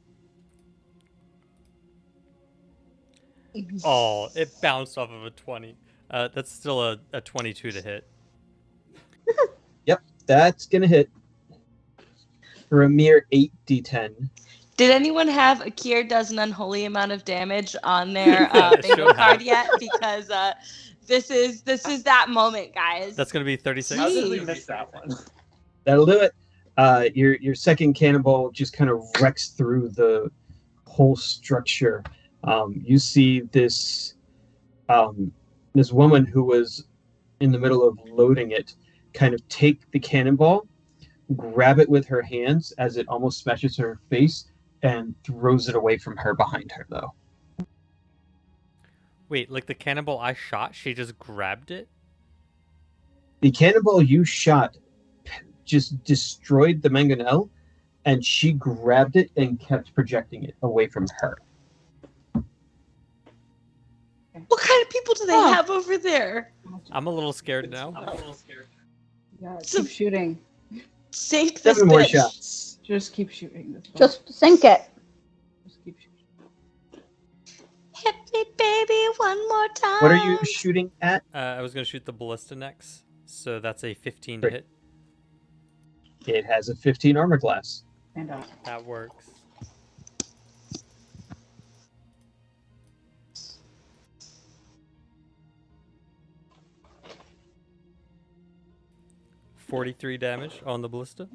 Oh, it bounced off of a 20. That's still a 22 to hit. That's gonna hit for a mere 8d10. Did anyone have Akir does an unholy amount of damage on their Yeah, it bingo should card have. yet? Because this is that moment, guys. That's gonna be 36. How did we Jeez. miss that one? That'll do it. Your second cannonball just kind of wrecks through the whole structure. You see this this woman who was in the middle of loading it kind of take the cannonball, grab it with her hands as it almost smashes her face, and throws it away from her behind her, though. Wait, like the cannonball I shot, she just grabbed it? The cannonball you shot just destroyed the mangonel, and she grabbed it and kept projecting it away from her. What kind of people do they Oh. have over there? I'm a little scared now. Yeah, So- keep shooting. Sink this 7 more bitch. shots. Just keep shooting. This one. Just sink it. Just keep shooting. Hit me, baby, one more time. What are you shooting at? I was gonna shoot the ballista next, so that's a 15 to Great. hit. It has a 15 armor class. And That works. $43 damage on the ballista.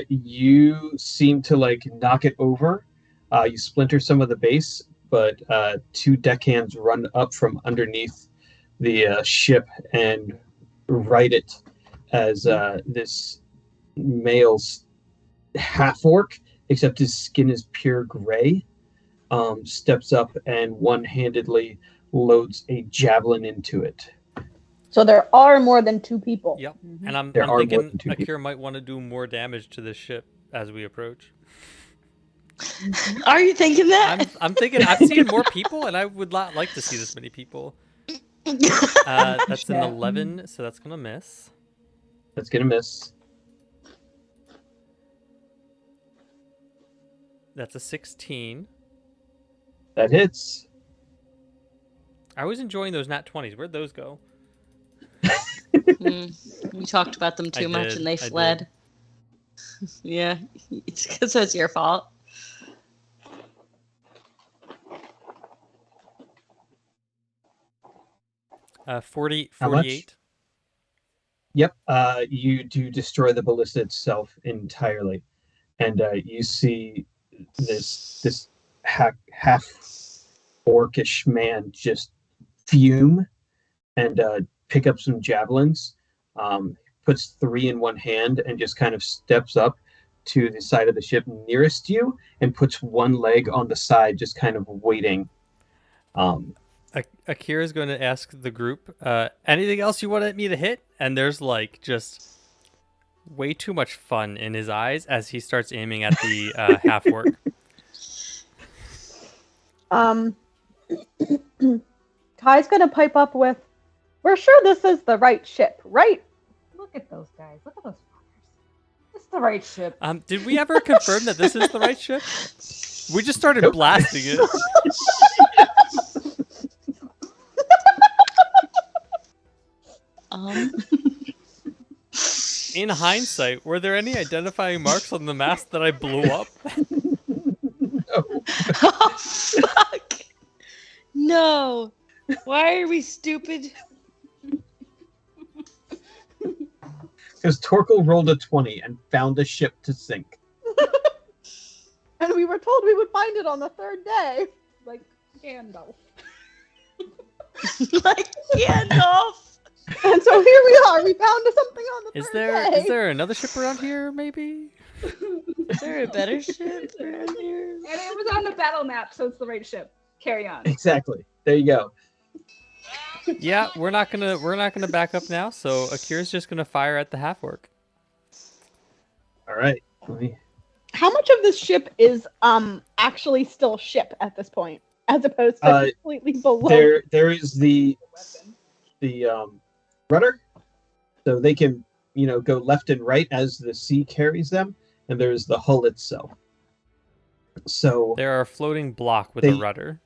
You seem to like knock it over. You splinter some of the base, but 2 deckhands run up from underneath the ship and right it as this male's half orc, except his skin is pure gray, steps up and one-handedly loads a javelin into it. So there are more than 2 people. Yep. Mhm. And I'm There are more thinking than 2 people. Akira might want to do more damage to this ship as we approach. Are you thinking that? I'm thinking I've seen more people, and I would not like to see this many people. That's an Yeah. 11, so that's gonna miss. That's gonna miss. That's a 16. That hits. I was enjoying those nat 20s. Where'd those go? We talked about them too much and they I fled. Yeah, it's because it's your fault. How 48. much? Yep. You do destroy the ballista itself entirely, and you see this half orcish man just fume and pick up some javelins. Puts 3 in one hand and just kind of steps up to the side of the ship nearest you and puts one leg on the side, just kind of waiting. Akira's going to ask the group, anything else you wanted me to hit? And there's like just way too much fun in his eyes as he starts aiming at the half orc. Kai's gonna pipe up with, "We're sure this is the right ship, right?" Look at those guys. Look at those fuckers. It's the right ship. Did we ever confirm that this is the right ship? We just started blasting it. In hindsight, were there any identifying marks on the mast that I blew up? Oh, fuck. No. Why are we stupid? Because Torkel rolled a 20 and found a ship to sink. And we were told we would find it on the 3rd day. Like Gandalf. Like Gandalf. And so here we are. We found something on the Is 3rd there day. is there another ship around here, maybe? Is there a better ship around here? And it was on the battle map, so it's the right ship. Carry on. Exactly. There you go. Yeah, we're not gonna back up now. So Akira's just gonna fire at the half orc. All right. How much of this ship is actually still ship at this point, as opposed to completely below? There is the rudder, so they can go left and right as the sea carries them, and there's the hull itself. So There are a floating block with a rudder.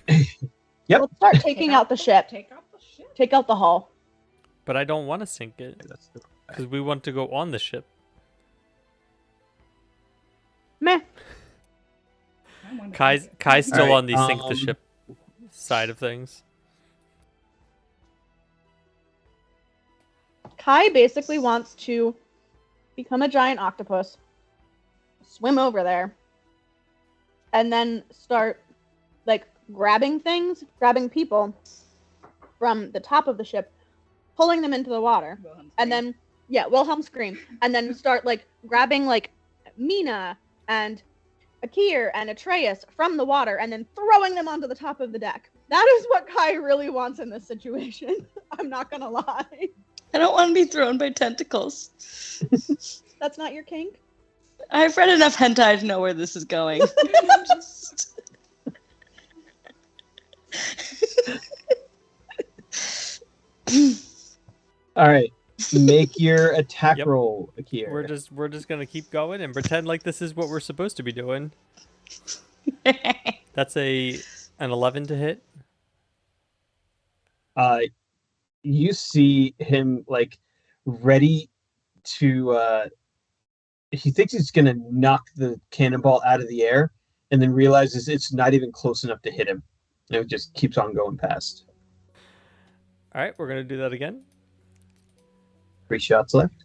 Yep. Let's start taking out the ship. Take out the ship. Take out the hull. But I don't want to sink it because we want to go on the ship. Meh. Kai's still Alright, on the sink the ship side of things. Kai basically wants to become a giant octopus, swim over there, and then start like grabbing people from the top of the ship, pulling them into the water, and then Wilhelm scream, and then start like grabbing like Mina and Akir and Atreus from the water, and then throwing them onto the top of the deck. That is what Kai really wants in this situation. I'm not gonna lie. I don't want to be thrown by tentacles. That's not your kink? I've read enough hentai to know where this is going. all right, make your attack roll, Akir. We're just gonna keep going and pretend like this is what we're supposed to be doing. That's an 11 to hit. You see him like ready to he thinks he's gonna knock the cannonball out of the air and then realizes it's not even close enough to hit him. And it just keeps on going past. All right, we're gonna do that again. 3 shots left.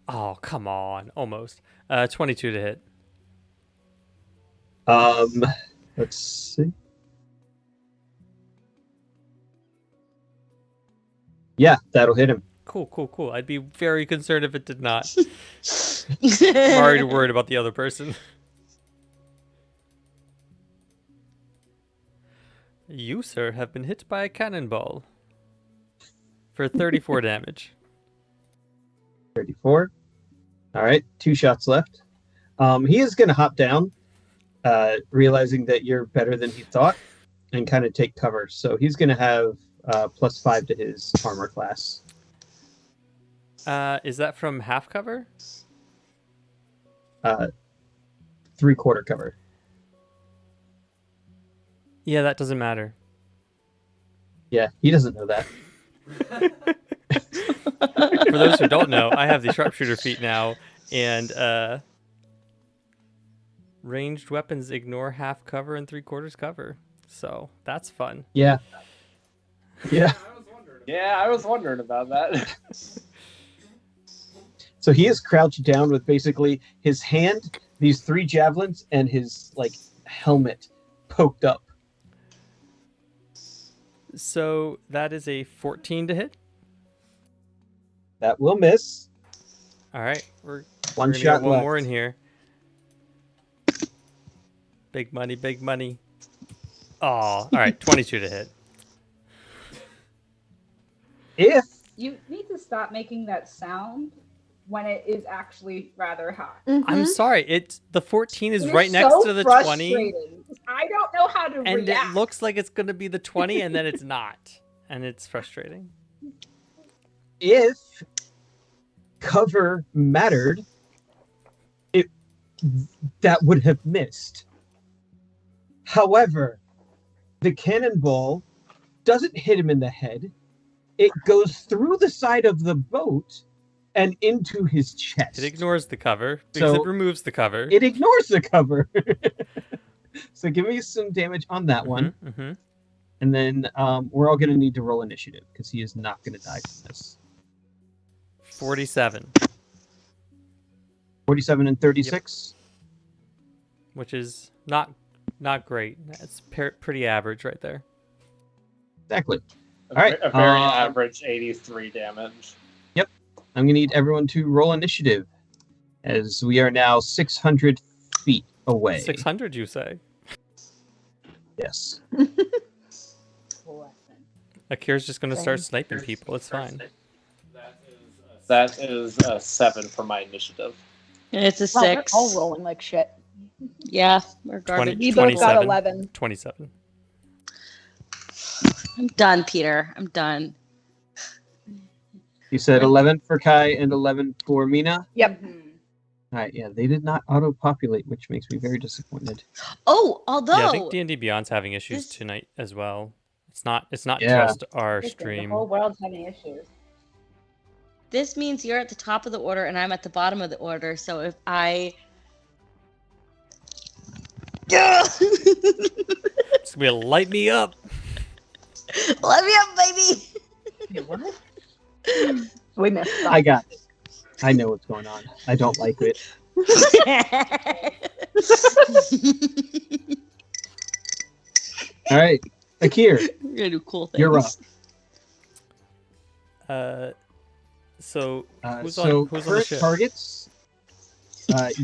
Oh, come on. Almost. 22 to hit. Let's see. Yeah, that'll hit him. Cool. I'd be very concerned if it did not. I'm already worried about the other person. You, sir, have been hit by a cannonball for 34 damage. 34. All right, 2 shots left. He is going to hop down, realizing that you're better than he thought, and kind of take cover. So he's going to have +5 to his armor class. Is that from half cover? 3/4 cover. Yeah, that doesn't matter. Yeah, he doesn't know that. For those who don't know, I have the sharpshooter feat now, and ranged weapons ignore half cover and 3/4 cover. So that's fun. Yeah. Yeah. Yeah, I was wondering about that. So he is crouched down with basically his hand, these 3 javelins, and his like helmet poked up. So that is a 14 to hit. That will miss. All right, we're One gonna shot get one left. more in here. Big money, big money. Oh, all right, 22 to hit. If You need to stop making that sound when it is actually rather high. I'm sorry, it's the 14 is It right is next so to the 20, frustrating. I don't know how to and react. it looks like it's gonna be the 20, and then it's not, and it's frustrating. if cover mattered, that would have missed. However, the cannonball doesn't hit him in the head. It goes through the side of the boat and into his chest. It ignores the cover because So- it removes the cover. It ignores the cover. So give me some damage on that one. Mm-hmm. And then we're all going to need to roll initiative because he is not going to die from this. 47, 47 and 36. which is not great. It's pretty average right there. Exactly. A right, very average 83 damage. I'm going to need everyone to roll initiative as we are now 600 feet away. 600, you say? Yes. Akira's just gonna start sniping people. It's fine. That is a 7 for my initiative. It's a Wow, they're 6. all rolling like shit. Yeah, we're garbage. We both got 27. 11. 27. I'm done, Peter. I'm done. You said 11 for Kai and 11 for Mina. Yep. Mhm. All right, yeah, they did not auto-populate, which makes me very disappointed. Oh, although Yeah, I think D&D Beyond's having issues this- tonight as well. It's not Yeah. just our Listen, stream. The whole world's having issues. this means you're at the top of the order and I'm at the bottom of the order. So if I It's gonna light me up. let me up, baby. We missed that. I got it. I know what's going on. I don't like it. All right, Akir, We're gonna do cool things. you're up. So who's So on the current ship? targets,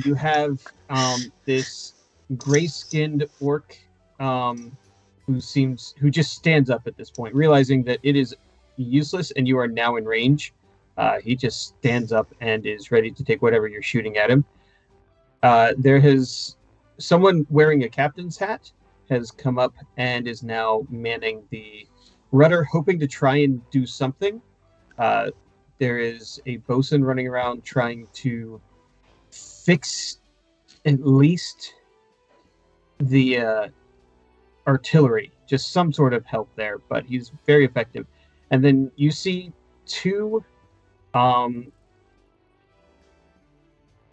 you have this gray-skinned orc who just stands up at this point, realizing that it is useless and you are now in range. He just stands up and is ready to take whatever you're shooting at him. There has someone wearing a captain's hat has come up and is now manning the rudder, hoping to try and do something. There is a bosun running around trying to fix at least the artillery, just some sort of help there, but he's very effective. And then you see two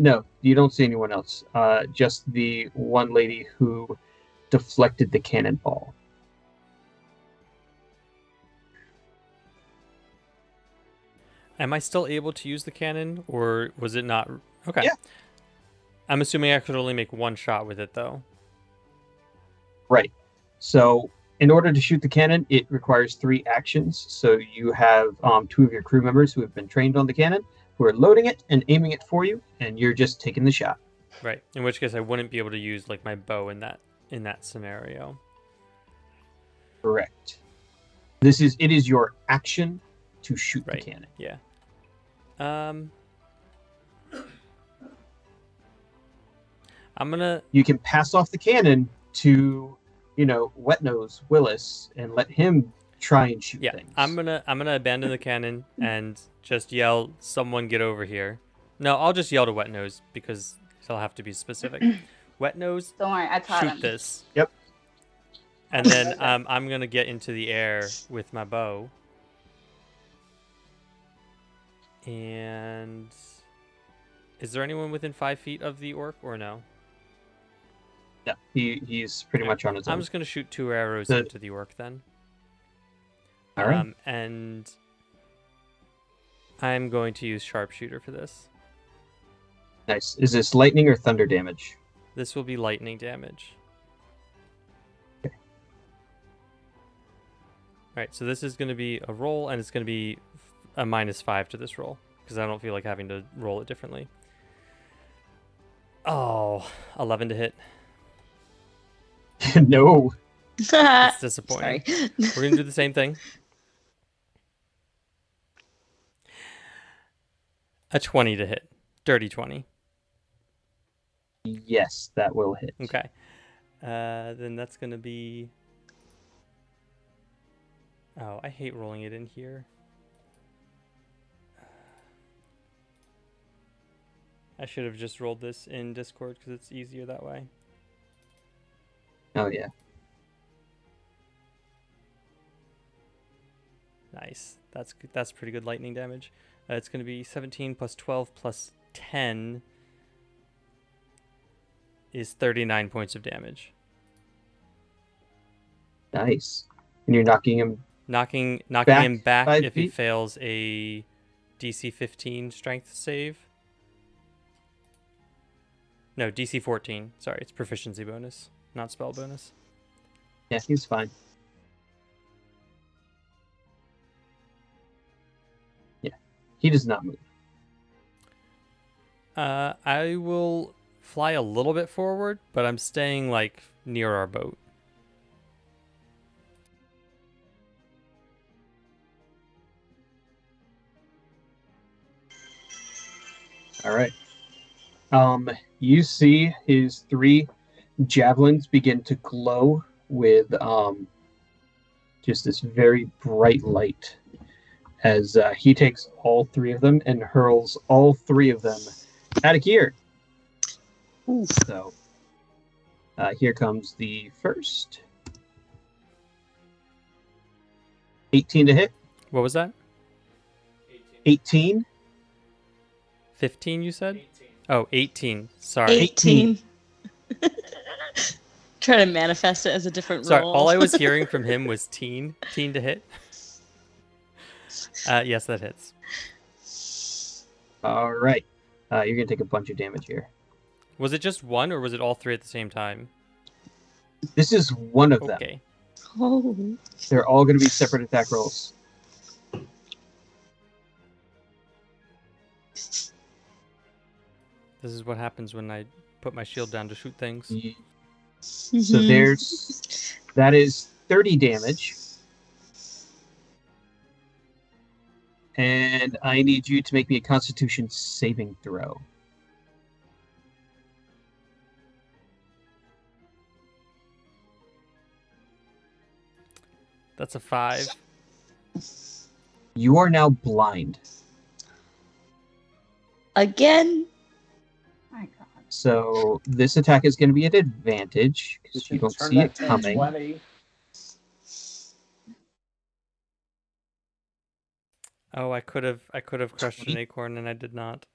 no, you don't see anyone else. Just the one lady who deflected the cannonball. Am I still able to use the cannon, or was it not? Okay. Yeah. I'm assuming I could only make one shot with it, though. Right. So, in order to shoot the cannon, it requires 3 actions. So, you have 2 of your crew members who have been trained on the cannon, who are loading it and aiming it for you, and you're just taking the shot. Right. In which case, I wouldn't be able to use like my bow in that scenario. Correct. It is your action to shoot Right. the cannon. Yeah. I'm gonna. You can pass off the cannon to, Wet Nose Willis and let him try and shoot Yeah. things. I'm gonna abandon the cannon and just yell, "Someone get over here!" No, I'll just yell to Wet Nose because he'll have to be specific. Wet Nose, Don't worry, I taught shoot him. this. And then I'm going to get into the air with my bow. And is there anyone within 5 feet of the orc or no? Yeah, he's pretty much on his own. I'm just going to shoot 2 arrows The- into the orc then. All right. And I'm going to use sharpshooter for this. Nice. Is this lightning or thunder damage? This will be lightning damage. Okay. Alright, so this is going to be a roll, and it's going to be a -5 to this roll, because I don't feel like having to roll it differently. Oh, 11 to hit. No. It's disappointing. Sorry. We're going to do the same thing. A 20 to hit. Dirty 20. Yes, that will hit. Okay. Then that's going to be... Oh, I hate rolling it in here. I should have just rolled this in Discord because it's easier that way. Oh, yeah. Nice. That's pretty good lightning damage. It's going to be 17 plus 12 plus 10 is 39 points of damage. Nice. And you're knocking him. Knocking Back him back 5 if he feet? fails a DC 15 strength save. No, DC 14. Sorry, it's proficiency bonus, not spell bonus. Yeah, he's fine. Yeah, he does not move. I will fly a little bit forward, but I'm staying like near our boat. All right. You see his 3 javelins begin to glow with just this very bright light as he takes all 3 of them and hurls all 3 of them at Akir. So here comes the first. 18 to hit. What was that? 18. 15, you said? Oh, 18. Sorry. 18. Trying to manifest it as a different Sorry, roll. all I was hearing from him was teen. Teen to hit. Yes, that hits. All right. You're going to take a bunch of damage here. Was it just one, or was it all 3 at the same time? This is one of them. Okay. Oh. They're all going to be separate attack rolls. This is what happens when I put my shield down to shoot things. So that is 30 damage. And I need you to make me a Constitution saving throw. That's a 5. You are now blind. Again? My God. So this attack is going to be at advantage because you don't Turn see that it to coming. 20. Oh, I could have crushed an acorn and I did not.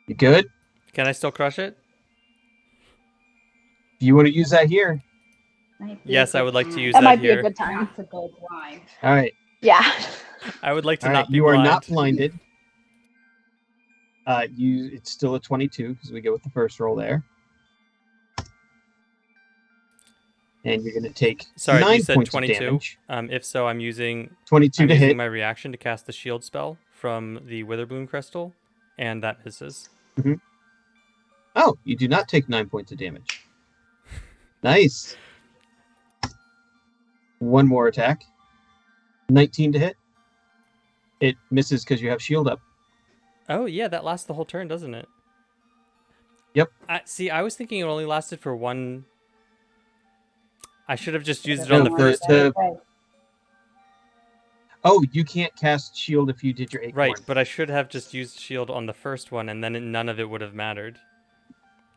You good? Can I still crush it? Do you want to use that here? Might be a Yes, I good would like to time. use That that might be here. a good time. Not to go blind. All right. Yeah. I would like to All not right. be You blind. are not blinded. It's still a 22 because we go with the first roll there. And you're going to take Sorry, 9 you said points 22. of damage. If so, I'm using 22 to using hit. my reaction to cast the shield spell from the Witherbloom crystal, and that misses. Oh, you do not take 9 points of damage. Nice. One more attack. 19 to hit. It misses because you have shield up. Oh yeah, that lasts the whole turn, doesn't it? Yep. I was thinking it only lasted for one. I should have just used it No, on the first hit. Oh, you can't cast shield if you did your acorn. Right, but I should have just used shield on the first one, and then none of it would have mattered.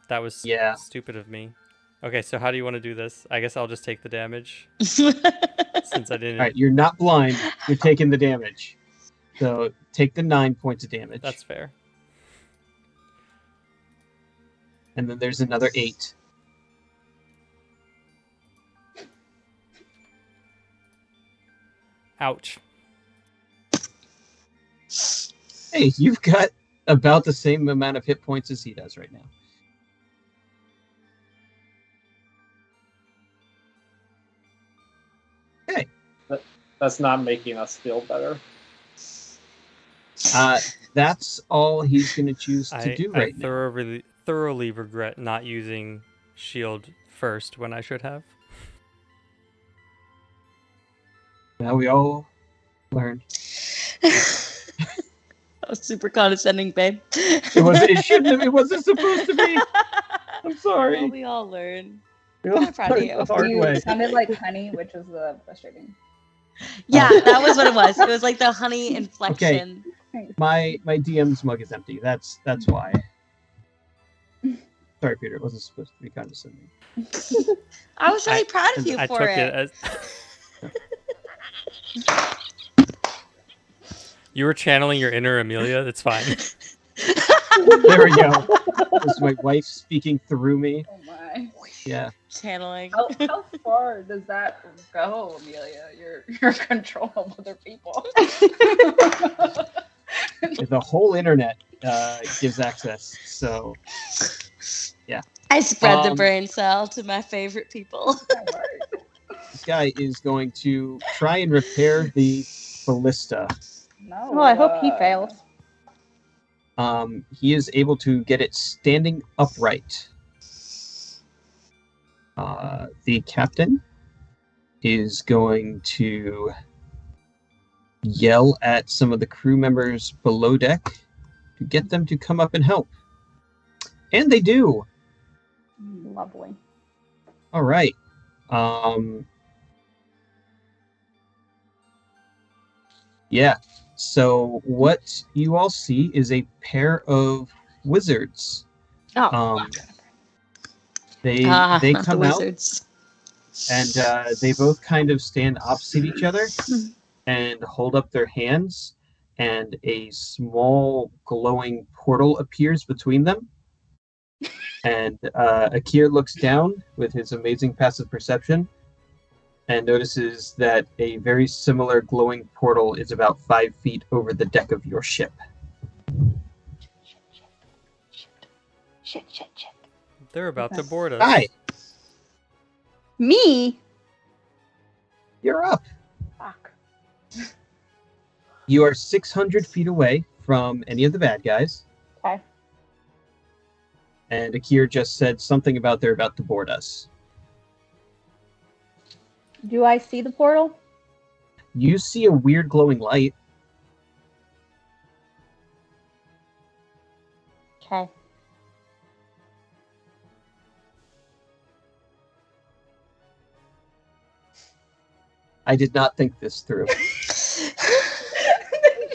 That was Yeah. stupid of me. Okay, so how do you want to do this? I guess I'll just take the damage since I didn't. All right, you're not blind. You're taking the damage. So take the 9 points of damage. That's fair. And then there's another 8. Ouch. Hey, you've got about the same amount of hit points as he does right now. Okay. That's not making us feel better. That's all he's going to choose to do right now. I thoroughly regret not using shield first when I should have. Now we all learned. That was super condescending, babe. It shouldn't have. It wasn't supposed to be. I'm sorry. Well, we all learn. We all I'm proud of learned you. the hard You way. sounded like honey, which was frustrating. Yeah, that was what it was. It was like the honey inflection. My DM's mug is empty. That's why. Sorry, Peter. It wasn't supposed to be condescending. I was really proud of you I for took it. it as. You were channeling your inner Amelia. That's fine. There we go. This is my wife speaking through me. Oh my. Yeah. Channeling. How far does that go, Amelia? Your control of other people. The whole internet gives access. So I spread the Um, brain cell to my favorite people. this guy is going to try and repair the ballista. No. Well, I hope he fails. He is able to get it standing upright. The captain is going to yell at some of the crew members below deck to get them to come up and help. And they do. Lovely. All right. Yeah. So what you all see is a pair of wizards. Oh, They not come the out wizards. and they both kind of stand opposite each other and hold up their hands, and a small glowing portal appears between them. And Akir looks down with his amazing passive perception and notices that a very similar glowing portal is about 5 feet over the deck of your ship. shit. They're about to board us. Hi, Me? you're up. Fuck. You are 600 feet away from any of the bad guys. Okay. And Akir just said something about they're about to board us. Do I see the portal? You see a weird glowing light. Okay. Oh I did not think this through. Did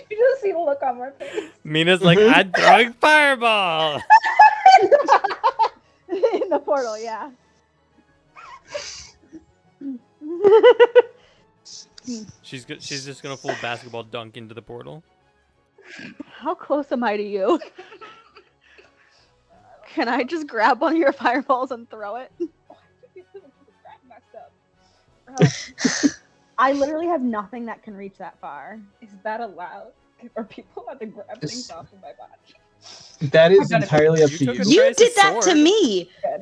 you just see the look on my face? Mina's like, I'm throwing fireball. In the portal, yeah. She's just gonna full basketball dunk into the portal. How close am I to you? Can I just grab one of your fireballs and throw it? I literally have nothing that can reach that far. Is that allowed? Are people allowed to grab things off of my body? That is I've done it. entirely up You to took you. a You Trace's did that to sword. me. Good.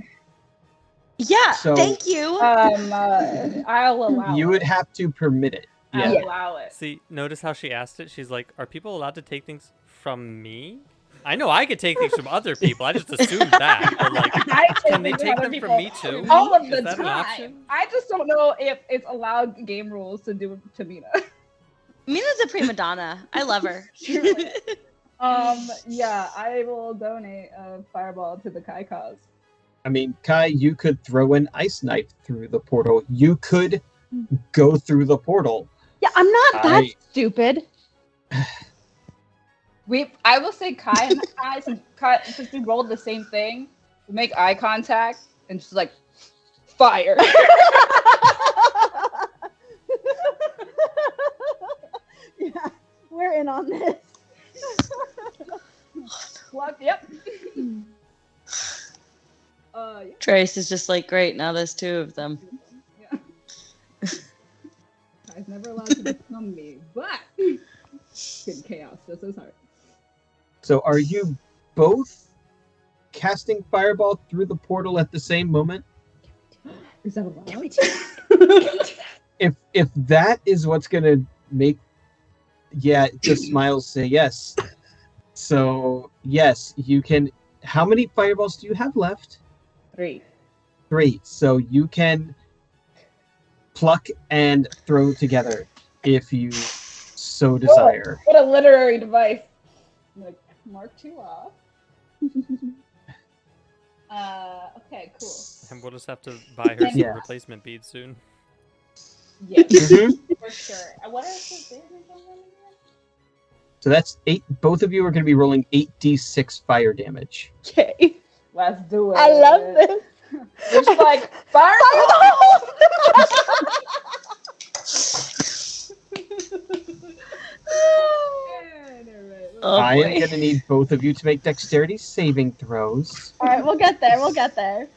Yeah, So- thank you. I'll allow You it. would have to permit it. I'll Yeah. allow it. See, notice how she asked it? She's like, are people allowed to take things from me? I know I could take things from other people. I just assumed that. But like, I can they things from take other them people from me too? all of Is the that an time. option? I just don't know if it's allowed game rules to do to Mina. Mina's a prima donna. I love her. She really is. Yeah, I will donate a fireball to the Kai cause. I mean, Kai, you could throw an ice knife through the portal. You could go through the portal. Yeah, I'm not that I- stupid. I will say Kai and Kai, since we rolled the same thing, we make eye contact, and she's like, fire. Yeah, we're in on this. What? Yep. Yeah. Trace is just like, great, now there's two of them. Yeah. Guy's never allowed to become me, but good chaos, just as hard. So are you both casting fireball through the portal at the same moment? Is that allowed? If that is what's gonna make, yeah, just smiles say yes. So yes, you can. How many fireballs do you have left? 3. 3. So you can pluck and throw together if you so desire. What a literary device. I'm like, mark 2 off. Okay, cool. And we'll just have to buy her some Yeah. replacement beads soon. Yes, Mhm. for sure. What is the damage on them again? So that's 8. Both of you are going to be rolling 8d6 fire damage. Okay. Let's do it. I love this. It's like fire. Oh, I am boy. going to need both of you to make dexterity saving throws. All right, we'll get there. We'll get there.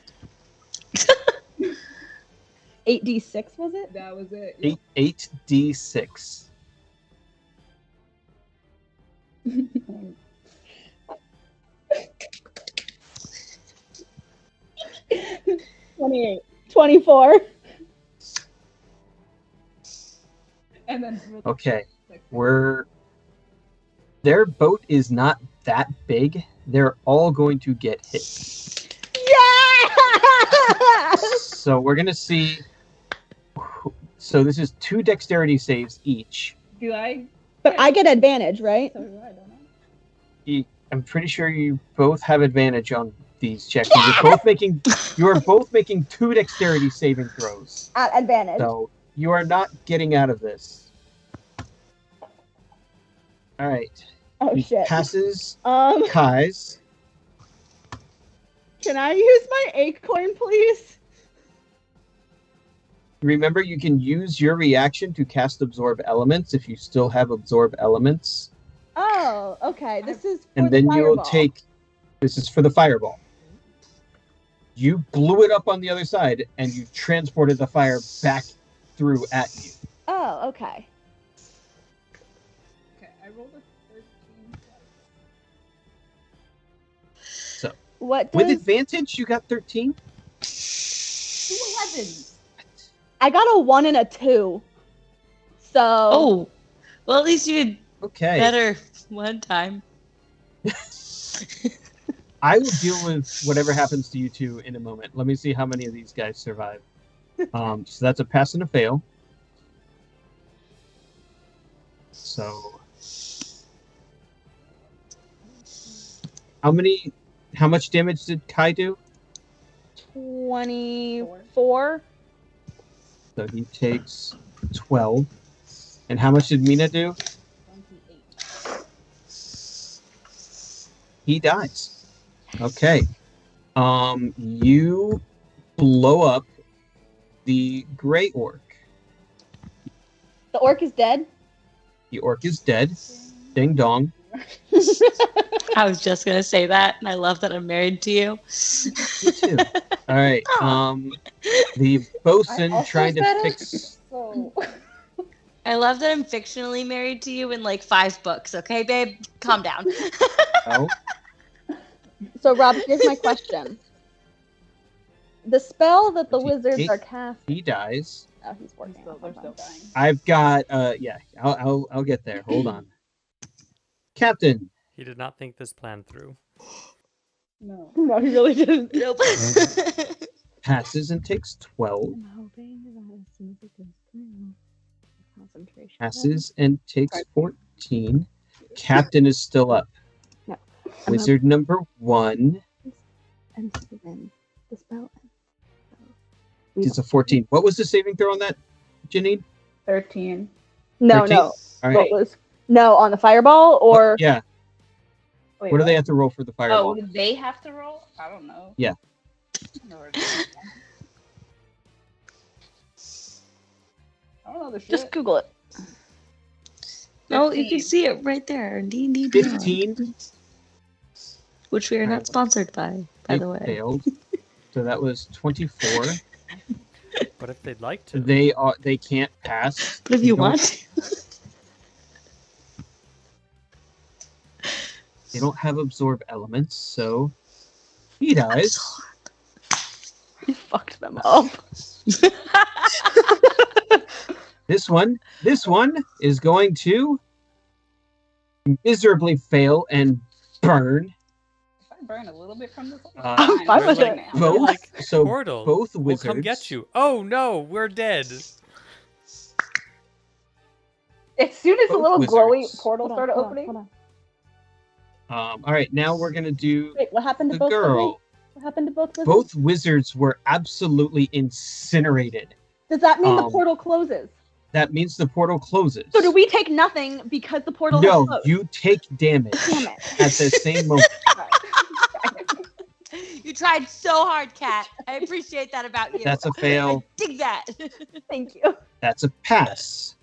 8d6 was it? That was it. 8d6. 28. 24. And then Okay, their boat is not that big. They're all going to get hit. Yeah! So we're going to see. So this is 2 dexterity saves each. do I? But I get advantage, right? So do I, don't I? I'm pretty sure you both have advantage on these checks. You are both making 2 dexterity saving throws. At advantage. So you are not getting out of this. All right. Oh He shit. passes Um, Kai's. can I use my acorn, please? Remember, you can use your reaction to cast Absorb Elements if you still have Absorb Elements. Oh, okay. This is for And the then you will fireball. take. This is for the fireball. You blew it up on the other side, and you transported the fire back through at you. Oh, okay. Okay, I rolled a 13. So What with does advantage, you got 13. 2 11s. I got a 1 and a 2. So Oh, well, at least you did Okay. better one time. I will deal with whatever happens to you two in a moment. Let me see how many of these guys survive. So that's a pass and a fail. So how much damage did Kai do? 24. So he takes 12. And how much did Mina do? 28. He dies. Okay. You blow up the gray orc. The orc is dead. The orc is dead. Ding dong. I was just gonna say that, and I love that I'm married to you. Me too. All right. The bosun I also trying to said it. fix. So I love that I'm fictionally married to you in like 5 books. Okay, babe, calm down. Oh, So Rob, here's my question. The spell that the wizards are casting. he dies. Oh, he's working. they're still dying. I've got. Yeah. I'll get there. Hold on. Captain. He did not think this plan through. No. No, he really didn't. Nope. Passes and takes 12. I'm hoping that as soon as it goes through, concentration. Passes and takes 14. Captain is still up. I'm Wizard number 1 And then the spell. is a 14. What was the saving throw on that, Janine? 13. No, 13? no. All What right. was on the fireball or Yeah. Wait, What do they have to roll for the fireball? Oh, do they have to roll? I don't know. Yeah. No, know the shit. Just Google it. No, you can 15. see it right there. D&D 15. which we are Alright. not sponsored by It the way. failed. So that was 24. What if they'd like to? They can't pass. But if They you don't- want, They don't have absorb elements, so he dies. You fucked them up. This one is going to miserably fail and burn. If I burn a little bit from this, I'm fine with it. Both, Like, so portal. both We'll wizards. come get you. Oh no, we're dead. as soon as the Both little glowy wizards. portal started Hold on, opening, hold on. All right, now we're gonna do Wait, what happened to the both? girl. What happened to both wizards? Both wizards were absolutely incinerated. Does that mean the um, portal closes? That means the portal closes. So do we take nothing because the portal has No, closed? you take damage Damn it. at the same moment. you tried so hard, Kat. I appreciate that about you. That's a fail. I dig that. Thank you. That's a pass.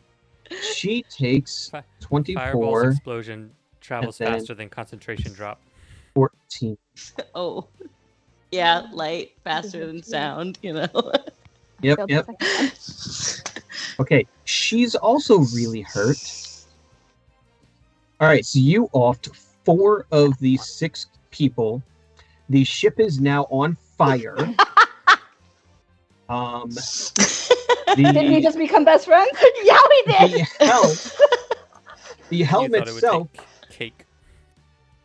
She takes Fi- 24, Fireball's explosion travels And then- faster than concentration drop. 14. Oh, yeah, light faster than sound. You know. Yep, Failed the yep. second time. Okay, she's also really hurt. All right, so you offed 4 of the 6 people. The ship is now on fire. did we just become best friends? Yeah, we did. The helm You thought it would itself take cake.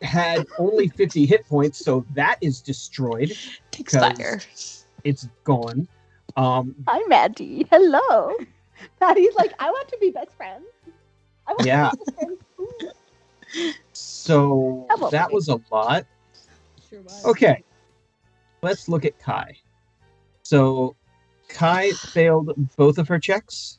had only 50 hit points, so that is destroyed. Takes 'Cause- fire. It's gone. Hi, Maddie. Hello. Maddie's like, I want to be best friends. I want Yeah. to be best friends. Ooh. So Hello, that Mike. was a lot. Sure was. Okay, let's look at Kai. So Kai failed both of her checks.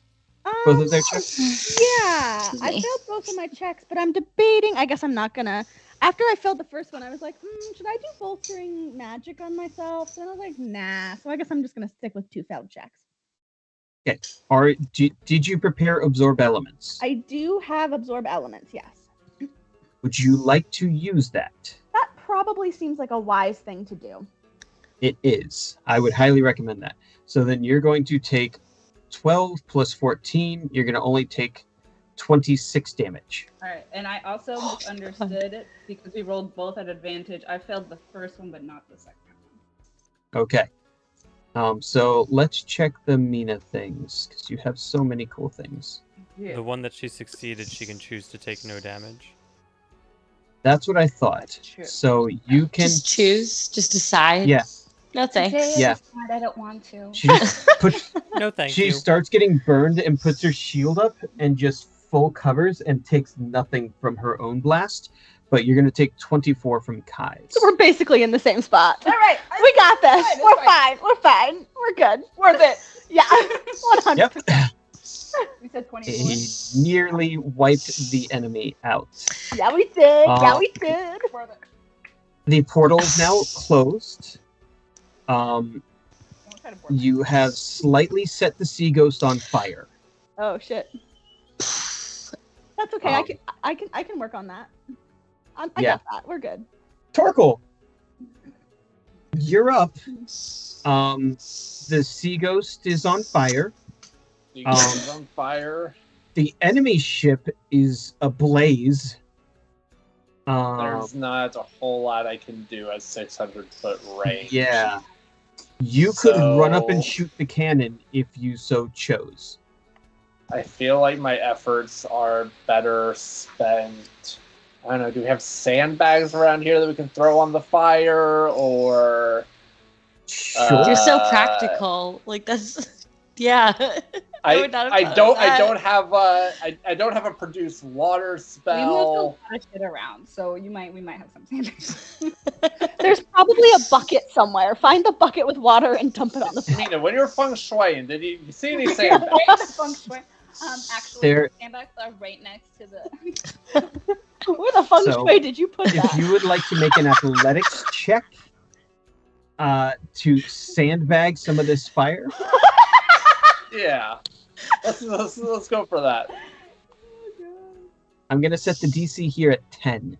Both of their checks. Yeah, Excuse I me. failed both of my checks, but I'm debating. I guess I'm not gonna. After I failed the first one, I was like, should I do bolstering magic on myself? And I was like, nah. So I guess I'm just gonna stick with 2 failed checks. Did you prepare absorb elements? I do have absorb elements, yes. Would you like to use that? That probably seems like a wise thing to do. It is. I would highly recommend that. So then you're going to take 12 plus 14. You're going to only take 26 damage. All right, and I also misunderstood it because we rolled both at advantage. I failed the first one, but not the second one. Okay. So let's check the Mina things because you have so many cool things. Yeah. The one that she succeeded, she can choose to take no damage. That's what I thought. True. So you can. Just choose. Just decide. Yeah. No thanks. Yeah. I don't want to. She just puts. No, thank She you. starts getting burned and puts her shield up and just full covers and takes nothing from her own blast. But you're going to take 24 from Kai's. So we're basically in the same spot. All right, We got this. Fine, it's We're fine. fine. We're fine. We're good. worth it. Yeah, 100%. Yep. We said 24. He nearly wiped the enemy out. Yeah, we did. Yeah, Uh, we did. Worth it. The portal is now closed. Don't try to force it. You have slightly set the sea ghost on fire. Oh shit. That's okay. Um, I can work on that. I Yeah. got that. We're good. Torkel, you're up. The sea ghost is on fire. You guys on fire. The enemy ship is ablaze. There's not a whole lot I can do at 600-foot range. Yeah. You could run up and So- shoot the cannon if you so chose. I feel like my efforts are better spent. I don't know. Do we have sandbags around here that we can throw on the fire, or Sure. You're so Uh, practical. Like that's. Yeah. I would not have I thought of don't that. I don't have a produce water We moved a spell. lot of shit around, so we might have some sandbags. There's probably a bucket somewhere. Find the bucket with water and dump it on the fire. Nina, when you were feng shuiing, did you see any sandbags? Feng shui. Actually, There- the sandbags are right next to the. Where the feng So, shui did you put If that? you would like to make an athletics check to sandbag some of this fire, Yeah. Let's go for that. I'm gonna set the DC here at 10.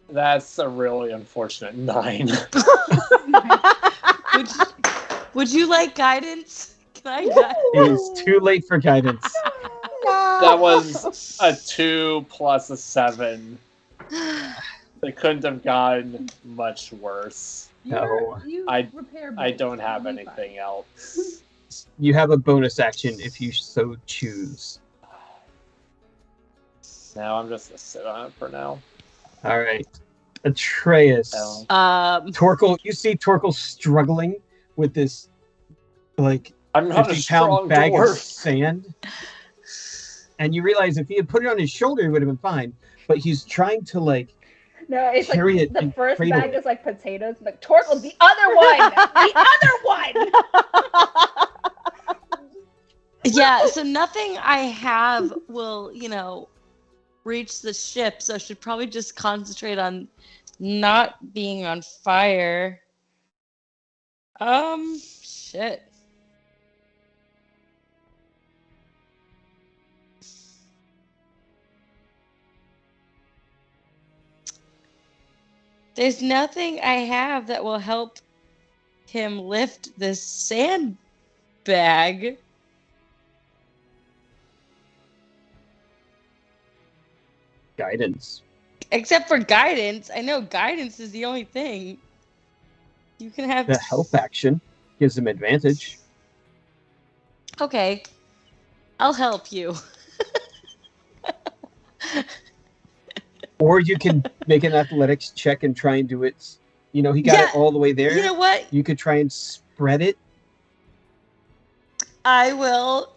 That's a really unfortunate 9. Would you like guidance? Can I guide? It is too late for guidance. That was a 2 plus a 7. They couldn't have gone much worse. No. I don't have anything else. You have a bonus action if you so choose. Now I'm just gonna sit on it for now. All right, Atreus. Oh. Torkel. You see Torkel struggling with this, like, I'm not a 50-pound strong bag of dwarf. sand. And you realize if he had put it on his shoulder, it would have been fine. But he's trying to, like, No, it's like carry it the and first cradle bag it. is like potatoes. Like Torkel, the other one, the other one. Yeah, so nothing I have will, reach the ship, so I should probably just concentrate on not being on fire. Shit. There's nothing I have that will help him lift this sandbag. Guidance. Except for guidance. I know guidance is the only thing. You can have... The help action gives him advantage. Okay. I'll help you. Or you can make an athletics check and try and do it. He got it all the way there. You know what? You could try and spread it. I will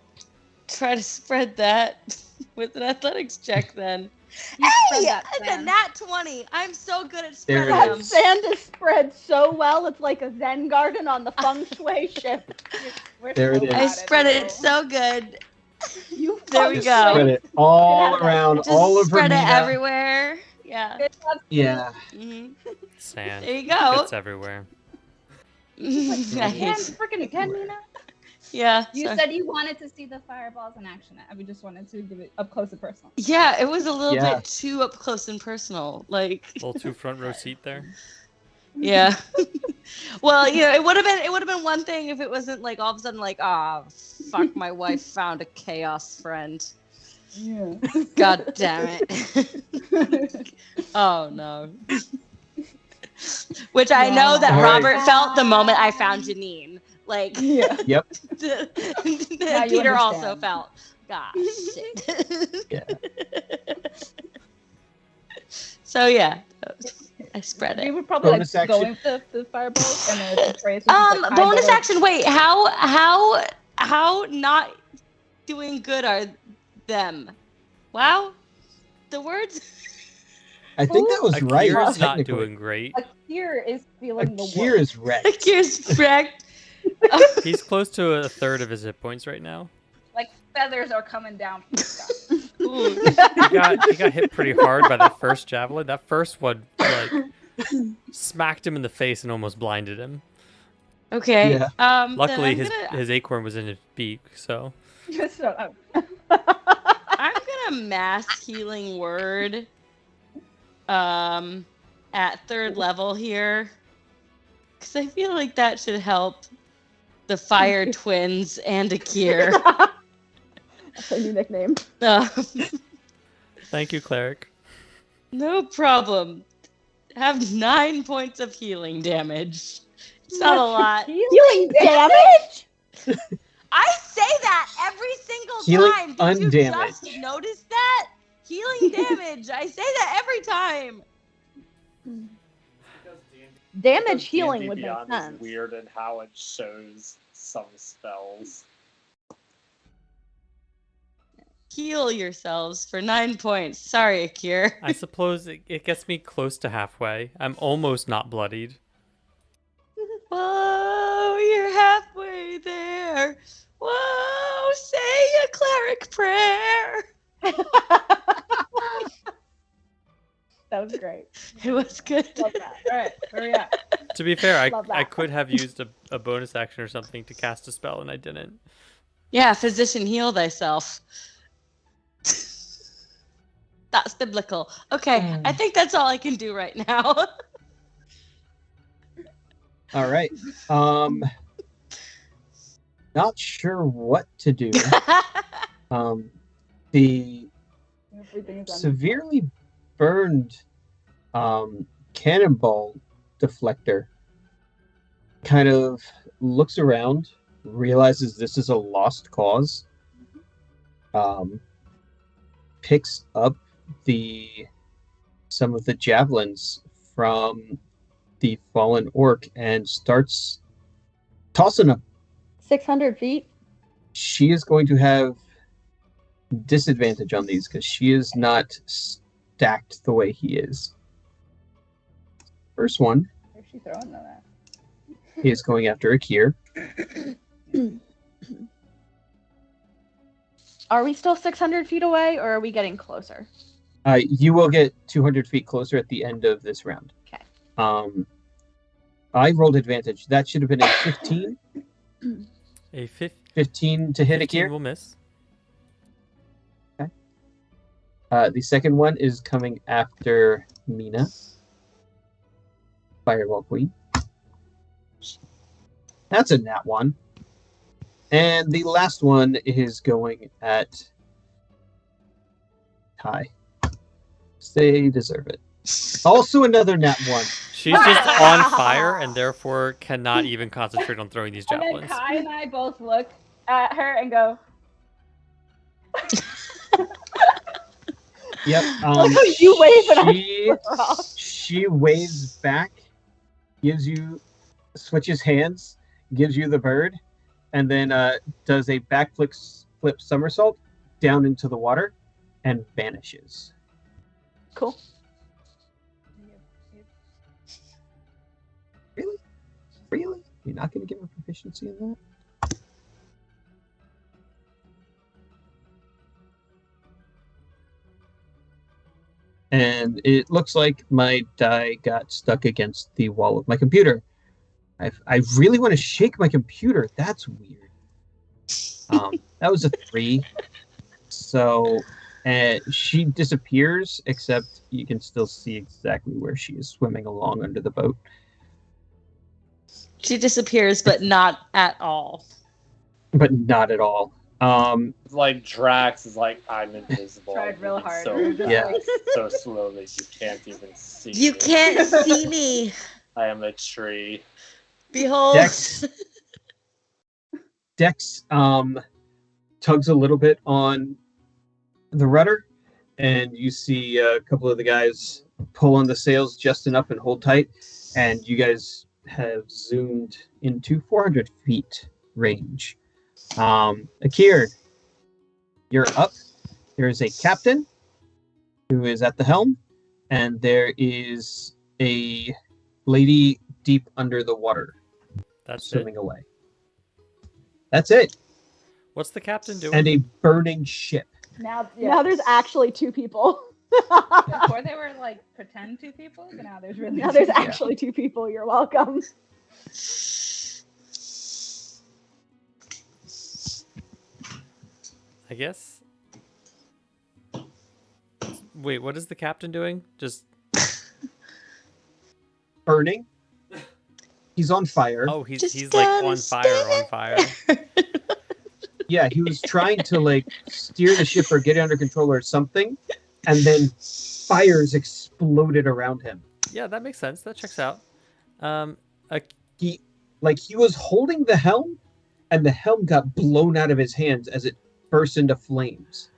try to spread that with an athletics check then. Hey! The nat 20! I'm so good at There spreading it them. is. Sand is spread so well, it's like a Zen garden on the feng shui ship. There it is. I spread it so good. You There we Just go. spread it all around, Just all over spread it Mina. everywhere. Yeah. Yeah. hmm Sand. There you go. It's everywhere. Nice. Freaking again, Nina. Yeah. You so- said you wanted to see the fireballs in action. We just wanted to give it up close and personal. Yeah, it was a little Yeah. bit too up close and personal. Like, A little too front row seat there. yeah. Well, it would have been one thing if it wasn't like all of a sudden like, fuck, my wife found a chaos friend. Yeah. God damn it. Oh no. Which I know that All right. Robert felt the moment I found Janine. Like, Yeah. Yep. Now you Peter also understand. felt. Gosh, shit. Yeah. So yeah, I spread We it. would probably Bonus go action. in the fireballs and then Atreus would just, like, Bonus hide action. Wait, how not doing good are them? Wow, the words. I think that was right. Akira's not technically. doing great. Akir is feeling the Akira worst. is wrecked. Here's wrecked. He's close to a third of his hit points right now. Like feathers are coming down from the sky. Ooh. He got hit pretty hard by that first javelin. That first one smacked him in the face and almost blinded him. Okay. Yeah. Then Luckily, I'm his acorn was in his beak, so Just shut up. I'm gonna mass healing word. At third level here, because I feel like that should help the fire twins and Akir. That's a new nickname. thank you, cleric. No problem. Have 9 points of healing damage. It's not a lot. Healing damage? I say that every single Healing time. Did you just undamaged. notice that? Healing damage. I say that every time. Damage D&D healing would make Beyond sense. is weird in how it shows some spells. Heal yourselves for 9 points. Sorry, Akir. I suppose it gets me close to halfway. I'm almost not bloodied. Whoa, you're halfway there. Whoa, say a cleric prayer. That was great. It was good. Love that. All right, where we at? To be fair, Love I that. could have used a bonus action or something to cast a spell, and I didn't. Yeah, physician, heal thyself. That's biblical. Okay, I think that's all I can do right now. All right. Not sure what to do. The Everything is severely burned cannonball deflector kind of looks around, realizes this is a lost cause, picks up some of the javelins from the fallen orc and starts tossing them. 600 feet. She is going to have disadvantage on these because she is not stacked the way he is. First one Where's she throwing them at? is going after Akir. Are we still 600 feet away, or are we getting closer? You will get 200 feet closer at the end of this round. Okay. I rolled advantage. That should have been a 15. A 15 to hit 15 Akir. will miss. The second one is coming after Mina. Fireball Queen. That's a nat 1. And the last one is going at Ty. They deserve it. Also another nat 1. She's just on fire and therefore cannot even concentrate on throwing these And then javelins. Kai and I both look at her and go, Yep. you wave and I she, she waves back, switches hands, gives you the bird, and then does a backflip somersault down into the water and vanishes. Cool. Really? You're not going to give her proficiency in that? And it looks like my die got stuck against the wall of my computer. I really want to shake my computer. That's weird. That was a 3. So she disappears, except you can still see exactly where she is swimming along under the boat. She disappears, but not at all. But not at all. Like Drax is like, I'm invisible. Tried real hard. So We're just Yeah. fast, so slowly you can't even see You me. can't see me. I am a tree. Behold. Dex tugs a little bit on the rudder, and you see a couple of the guys pull on the sails just enough and hold tight, and you guys have zoomed into 400 feet range. Akir, you're up. There is a captain who is at the helm, and there is a lady deep under the water That's it. swimming away. That's it. What's the captain doing? And a burning ship. Now Now there's actually 2 people. Before they were like pretend 2 people, but now there's really Now there's two. actually 2 people. You're welcome. I guess. Wait, what is the captain doing? Just Burning. He's on fire. he's Just like gotta on fire. Yeah, he was trying to like steer the ship or get it under control or something, and then fires exploded around him. Yeah, that makes sense. That checks out. He was holding the helm, and the helm got blown out of his hands as it burst into flames.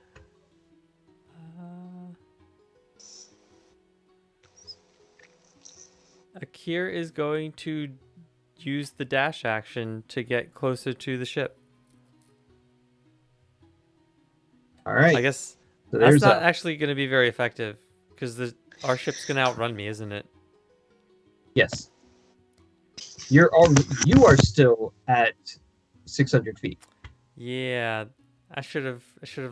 Akir is going to use the dash action to get closer to the ship. All right. I guess so that's there's not a, actually going to be very effective because our ship's going to outrun me, isn't it? yes. You are still at 600 feet. Yeah, I should have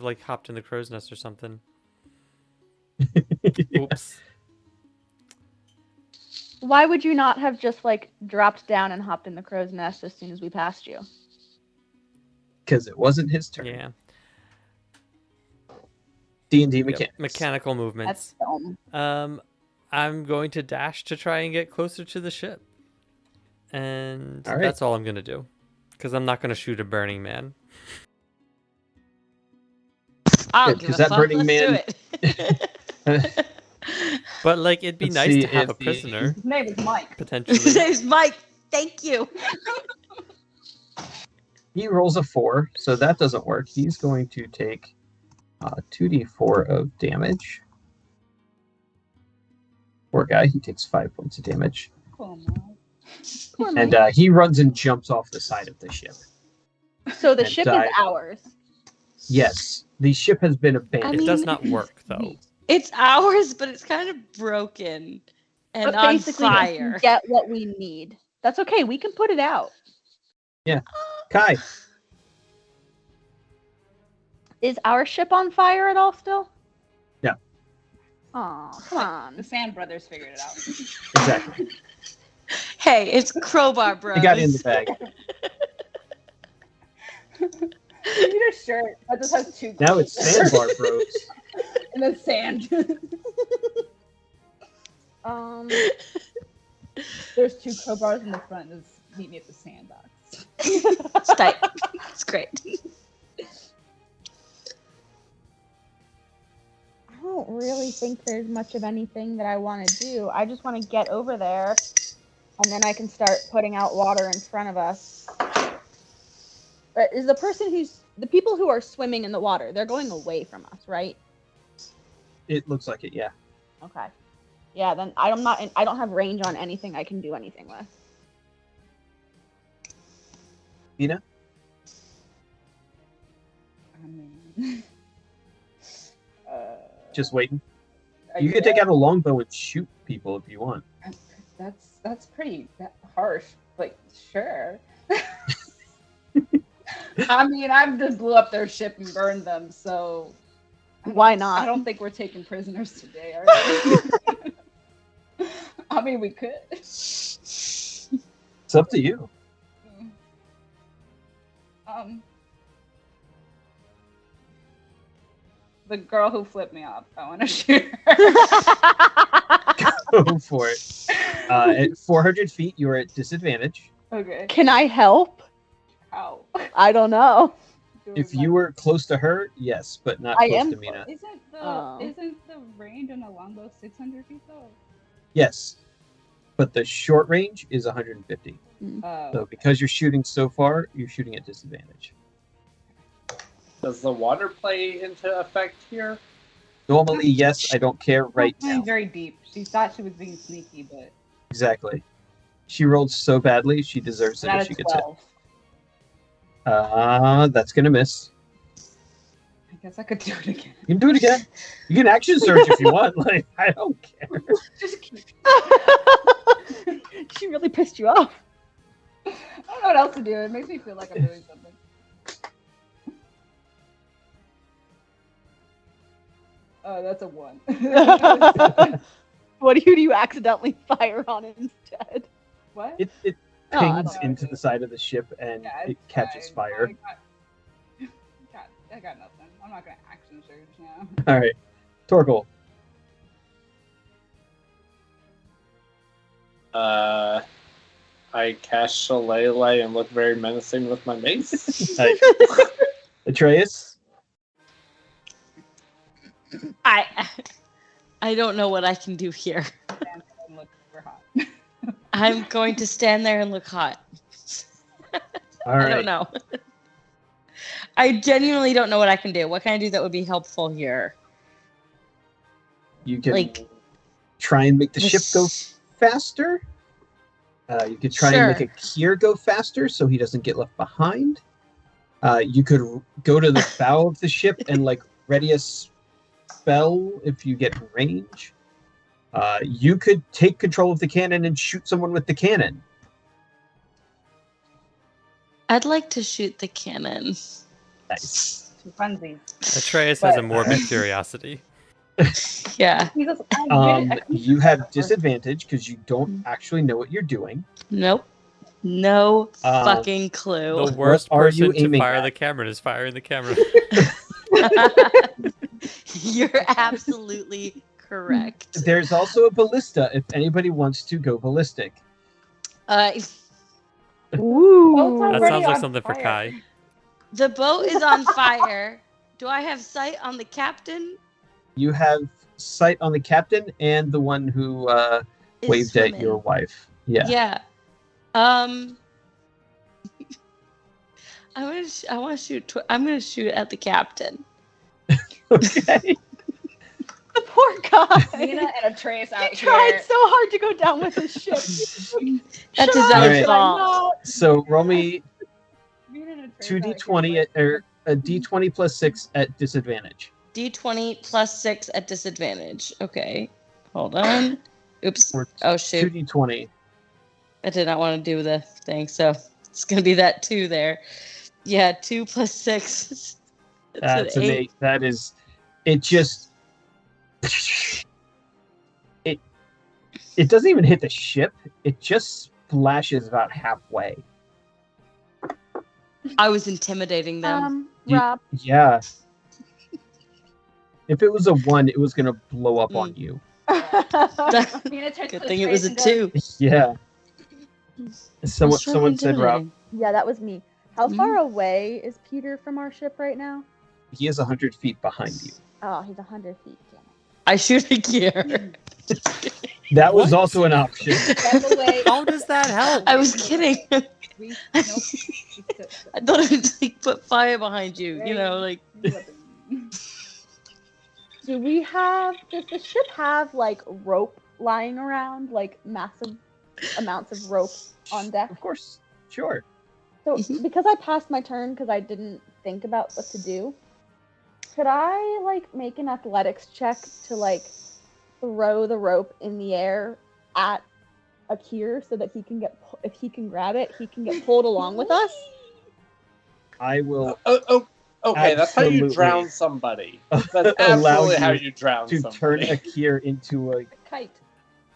like hopped in the crow's nest or something. Oops. Why would you not have just like dropped down and hopped in the crow's nest as soon as we passed you? because it wasn't his turn. Yeah. D&D Yep, mechanics. mechanical movements. That's dumb. I'm going to dash to try and get closer to the ship. And All right. that's all I'm going to do. Because I'm not going to shoot a burning man. I don't Good, give 'cause a that fuck. Burning Let's do it. But, like, it'd be Let's nice see to have a if the- prisoner, His name is Mike. potentially. His name's Mike. Thank you. He rolls a 4, so that doesn't work. He's going to take 2d4 of damage. Poor guy, he takes 5 points of damage. Cool, man. Poor And Mike. he runs and jumps off the side of the ship. So the and ship died. is ours. Yes, the ship has been abandoned. It does mean- not work, though. It's ours, but it's kind of broken and But on basically, we fire. can get what we need. That's okay. We can put it out. Kai, Is our ship on fire at all still? Yeah. Oh, come The on. Sand Brothers figured it out. exactly. Hey, it's Crowbar Bros. I got it in the bag. You need a shirt that just has two. Now it's Sandbar Bros. in the sand. Um, There's 2 crowbars in the front. Just meet me at the sandbox. It's tight. It's great. I don't really think there's much of anything that I want to do. I just want to get over there, and then I can start putting out water in front of us. Is the people who are swimming in the water? They're going away from us, right? It looks like it, yeah. Okay. Yeah, then I don't have range on anything I can do anything with. Nina? I mean, Just waiting. I You can take guess out a longbow and shoot people if you want. that's pretty harsh, but sure. I mean, I just blew up their ship and burned them, so Why not? I don't think we're taking prisoners today, are we? I mean, we could. It's up to you. The girl who flipped me off, I want to shoot her. Go for it. At 400 feet, you are at disadvantage. Okay. Can I help? How? I don't know. If you were close to her, yes, but not I close am to Mina. Oh. Isn't the range on a longbow 600 feet though? Yes, but the short range is 150. So because you're shooting so far, you're shooting at disadvantage. Does the water play into effect here? Normally, yes, I don't care right Playing now. very deep. She thought she was being sneaky, but Exactly. She rolled so badly, she deserves it Not if a she gets hit. 12. That's gonna miss. I guess I could do it again. You can do it again. You can action surge if you want. Like, I don't care. Just keep. She really pissed you off. I don't know what else to do. It makes me feel like I'm doing something. Oh, that's a 1. What do you accidentally fire on instead? What? It Oh, I pings don't- into the side of the ship and Yeah, it it's catches fine. fire. I got nothing. I'm not gonna action surge now. All right, Torgal. I cast Shillelagh and look very menacing with my mace. Nice. Atreus. I don't know what I can do here. And look super hot. I'm going to stand there and look hot. All I right. don't know. I genuinely don't know what I can do. What can I do that would be helpful here? You can Like- try and make the ship go This- faster. You could try and make a Kier go faster so he doesn't get left behind. You could go to the bow of the ship and like ready a spell if you get range. You could take control of the cannon and shoot someone with the cannon. I'd like to shoot the cannon. Nice. Two funsies. Atreus has a But- morbid curiosity. Yeah. He goes, I You have disadvantage because you don't actually know what you're doing. Nope. No Um, fucking clue. The worst are you person to aiming fire at? the camera is firing the camera. You're absolutely correct. There's also a ballista if anybody wants to go ballistic. Ooh. Boats That already sounds like on something for fire. Kai. The boat is on fire. Do I have sight on the captain? You have sight on the captain and the one who Is waved at swimming. your wife. Yeah. Yeah. I want to shoot. I'm gonna shoot at the captain. Okay. The poor guy. Nina and a Trace out He tried here. so hard to go down with his ship. That's his All own right. fault. So roll me Nina and a Trace two out here, d20 like- or a d20 plus 6 at disadvantage. D20 plus 6 at disadvantage. Okay. Hold on. Oops. Or Oh shoot. 2d20. I did not want to do the thing, so it's gonna be that 2 there. Yeah, 2 plus 6. That's an 8. That is. It just. It doesn't even hit the ship. It just splashes about halfway. I was intimidating them. You- Rob, Yeah. If it was a 1, it was gonna blow up on you. Nina turns Good to thing the it was a Trace 2. Yeah. That's really Someone said, Rob, intimidating. yeah, that was me. How far away is Peter from our ship right now? he is 100 feet behind you. Oh, he's 100 feet. Damn it. I shoot a gear. That was What? also an option. Step away. How does that help? I was kidding. We, nope. I thought it would like put fire behind you. You know, like Do we have? Does the ship have like rope lying around, like massive amounts of rope on deck? Of course. Sure. So Mhm. because I passed my turn because I didn't think about what to do, could I like make an athletics check to like throw the rope in the air at Akir so that he can get if he can grab it, he can get pulled along with us? I will Okay, that's how you Absolutely. drown somebody. That's allow absolutely how you you drown to somebody. turn Akir into a Kite.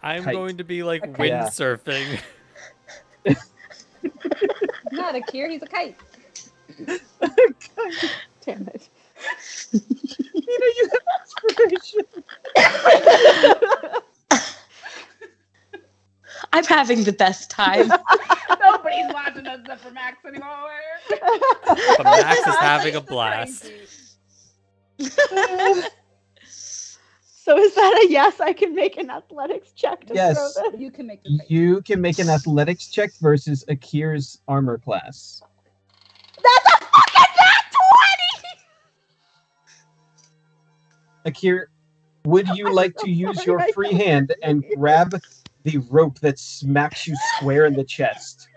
I'm Kite. going to be like Okay. Yeah. windsurfing. He's not a Kier, he's a kite. Damn it. you have inspiration. I'm having the best time. Nobody's watching us except for Max anymore. But Max is having a blast. So is that a yes? I can make an athletics check to Yes. throw this? You can make the kite. You can make an athletics check versus Akir's armor class. That's a fucking nat 20! Akir, would you like to use your free hand and grab the rope that smacks you square in the chest?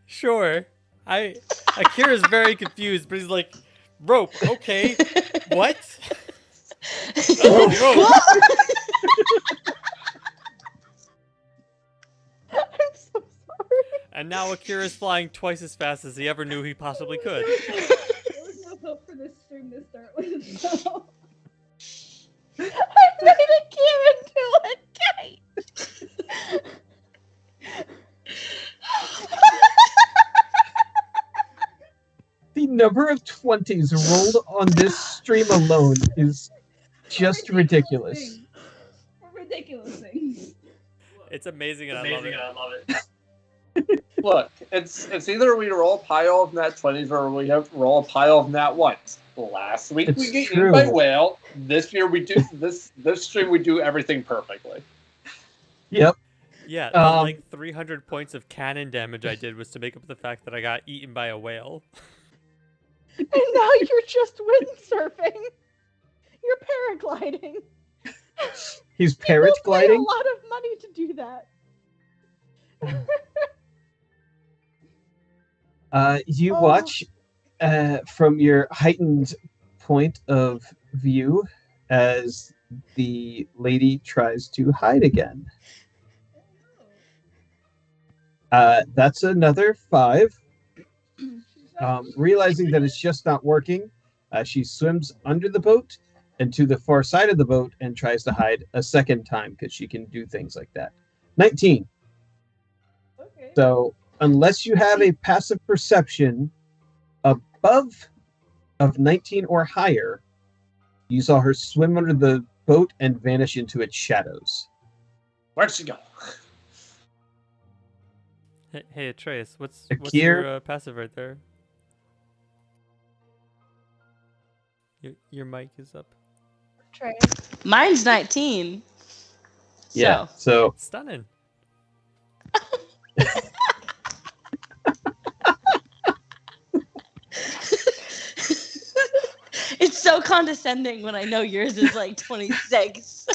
Sure. Akira is very confused, but he's like, rope, okay. What? Oh, I'm so sorry. and now Akira is flying twice as fast as he ever knew he possibly could. There was no hope for this stream to start with. So. I made a kid into a kite. The number of 20s rolled on this stream alone is just ridiculous. Ridiculous things. It's amazing and I love it. Look, it's either we roll a pile of nat 20s or we roll a pile of nat 1s. Last week It's we get true. eaten by whale. This year we do this stream we do everything perfectly. Yep. Yeah, the Um, like 300 points of cannon damage I did was to make up the fact that I got eaten by a whale. And now you're just windsurfing. You're paragliding. He's People pay a paragliding. lot of money to do that. You Oh. watch from your heightened point of view as the lady tries to hide again. That's another 5. Realizing that it's just not working, she swims under the boat and to the far side of the boat and tries to hide a second time because she can do things like that. 19. Okay. So unless you have a passive perception above of 19 or higher, you saw her swim under the boat and vanish into its shadows. Where'd she go? Hey, Atreus, what's Akir? your passive right there? Your mic is up. Mine's 19. Yeah. So. So Stunning. It's so condescending when I know yours is like 26.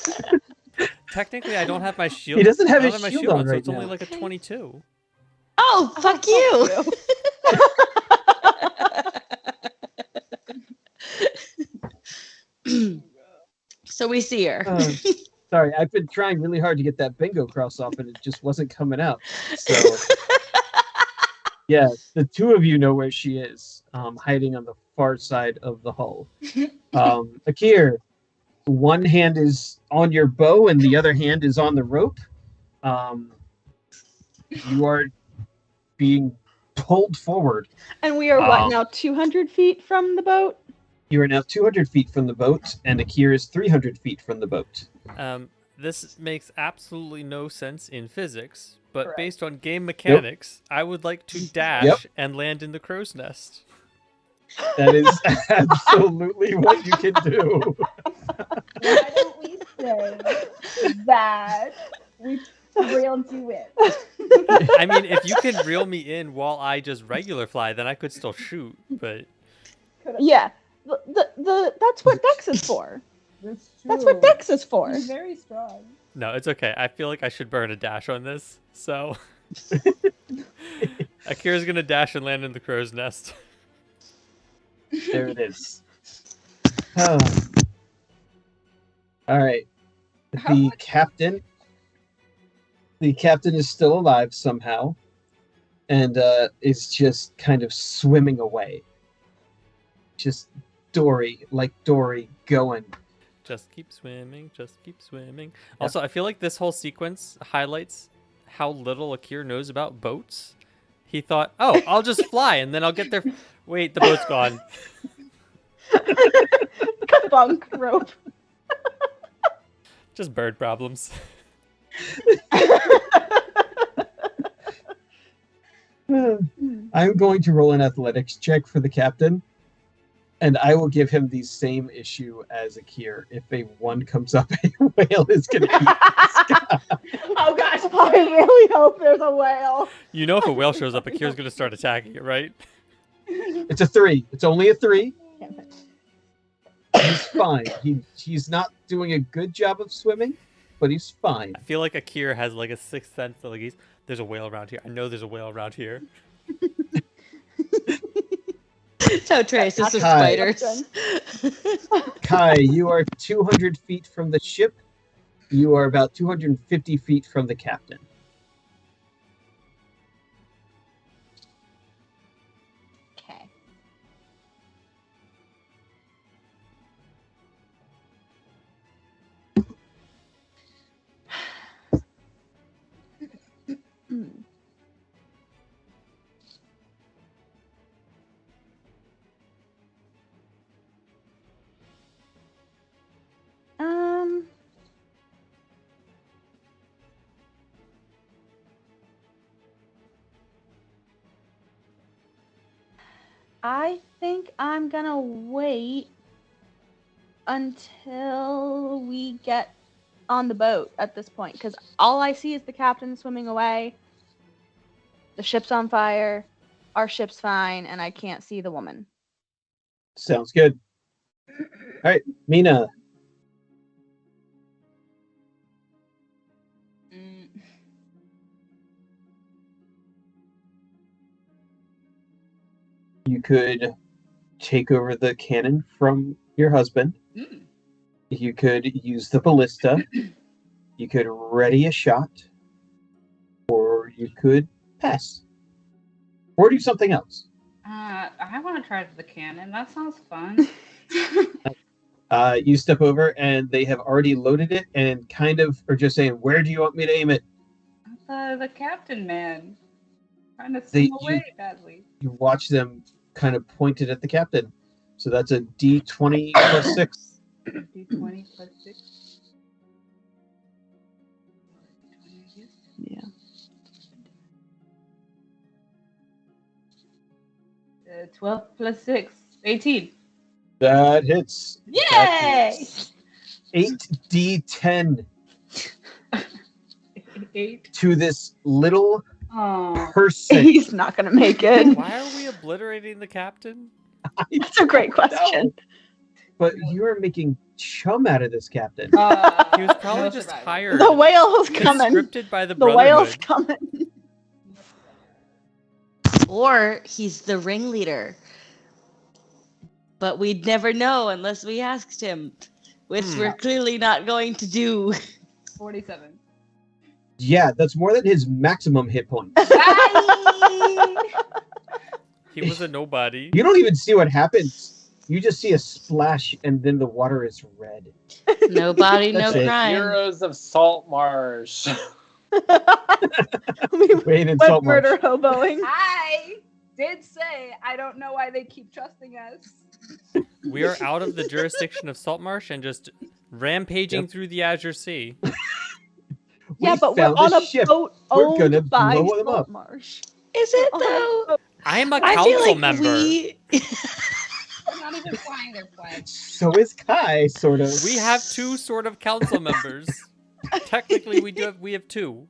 Technically, I don't have my shield. He doesn't have I don't his my shield on so right it's only now. like a 22. Oh, fuck you. So we see her. Sorry, I've been trying really hard to get that bingo cross off, and it just wasn't coming out. So, yeah, the two of you know where she is, hiding on the far side of the hull. Akir, one hand is on your bow, and the other hand is on the rope. You are being pulled forward. And we are what now? 200 feet from the boat. You are now 200 feet from the boat, and Akir is 300 feet from the boat. This makes absolutely no sense in physics, but Correct. based on game mechanics, I would like to dash and land in the crow's nest. That is absolutely what you can do. Why don't we say that we reeled you in? I mean, if you can reel me in while I just regular fly, then I could still shoot, but... Yeah. That's what Dex is for. That's true. That's what Dex is for. He's very strong. No, it's okay. I feel like I should burn a dash on this, so... Akira's gonna dash and land in the crow's nest. There it is. Oh. All right. The captain is still alive somehow, and is just kind of swimming away. Just Dory going. Just keep swimming, just keep swimming. Also, I feel like this whole sequence highlights how little Akir knows about boats. He thought, oh, I'll just fly and then I'll get there. Wait, the boat's gone. Bunk rope. Just bird problems. I'm going to roll an athletics check for the captain, and I will give him the same issue as Akir. If a 1 comes up, a whale is going to eat this guy. Oh gosh, I really hope there's a whale. You know if a whale shows up, Akir's going to start attacking it, right? It's a 3. It's only a 3. He's fine. He's not doing a good job of swimming, but he's fine. I feel like Akir has like a sixth sense that like there's a whale around here. I know there's a whale around here. So Trace, this is Kai. spiders. Kai, you are 200 feet from the ship. You are about 250 feet from the captain. Okay. I think I'm gonna wait until we get on the boat at this point, because all I see is the captain swimming away. The ship's on fire. Our ship's fine, and I can't see the woman. Sounds good. All right, Mina. You could take over the cannon from your husband. You could use the ballista. You could ready a shot. Or you could pass. Or do something else. I want to try the cannon. That sounds fun. You step over and they have already loaded it and kind of are just saying, where do you want me to aim it? The captain man. Trying to They- swim away badly. You watch them kind of pointed at the captain. So that's a D20 plus 6. D20 plus 6. Yeah. 12 plus 6. 18. That hits. Yay! 8D10 8. to this little Oh. person. He's not gonna make it. Why are we obliterating the captain? That's a great question. But you are making chum out of this captain. He was probably no just survivor. hired. The whale's coming. Conscripted by the The whale's Brotherhood. coming. Or he's the ringleader. But we'd never know unless we asked him, which we're clearly not going to do. 47. Yeah, that's more than his maximum hit points. He was a nobody. You don't even see what happens. You just see a splash, and then the water is red. No body, no That's it. crime. Heroes of Salt Marsh. We Wait in went Salt Marsh. murder hoboing. I did say I don't know why they keep trusting us. We are out of the jurisdiction of Saltmarsh and just rampaging Yep. through the Azure Sea. Yeah, We but we're found on a a ship. boat We're owned gonna by blow them up. Saltmarsh. Is it We're on a though? boat. I am a I council feel like member. we. They're not even flying their flag. So is Kai, sort of. We have two sort of council members. Technically, we have two.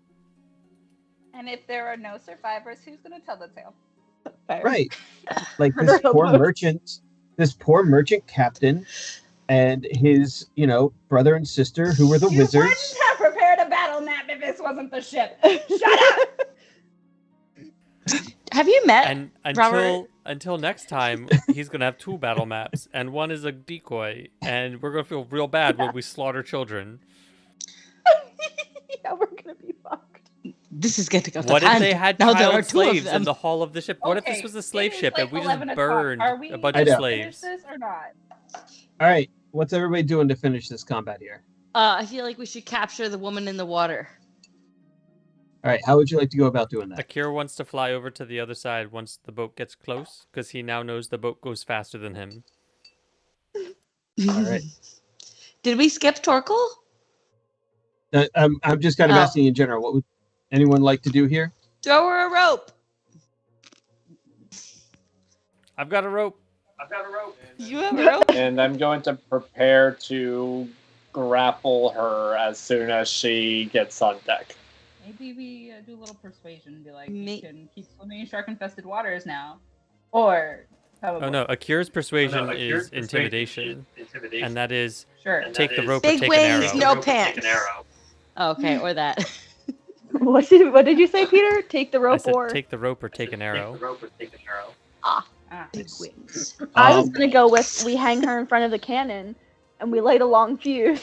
And if there are no survivors, who's going to tell the tale? Fair. Right. Like Murder this poor hobos. merchant captain, and his, brother and sister who were the You wizards. wouldn't have prepared a battle map if this wasn't the ship. Shut up! Have you met? And Robert- until next time, he's gonna have two battle maps, and one is a decoy, and we're gonna feel real bad when we slaughter children. Yeah, we're gonna be fucked. This is getting out What of if hand. they had Now there are child two of slaves in them. the hull of the ship? What if this Okay, was a slave it is ship like and we 11 just o'clock. burned Are we a bunch I of know. finish slaves? this or not? All right, what's everybody doing to finish this combat here? I feel like we should capture the woman in the water. All right, how would you like to go about doing that? Akira wants to fly over to the other side once the boat gets close, because he now knows the boat goes faster than him. All right. Did we skip Torkel? I'm just kind of Oh. asking in general. What would anyone like to do here? Throw her a rope. I've got a rope. You have a rope? And I'm going to prepare to grapple her as soon as she gets on deck. Maybe we do a little persuasion and be like, Me- you can keep swimming in shark-infested waters now. Or, Oh no, Akira's persuasion is intimidation, and that is Sure. take the rope or Big take wings, an arrow. no pants. Okay, or that. What did you say, Peter? Take the I rope said or take the rope or take an arrow. Ah, Big wings. I was Um, gonna go with we hang her in front of the cannon and we light a long fuse.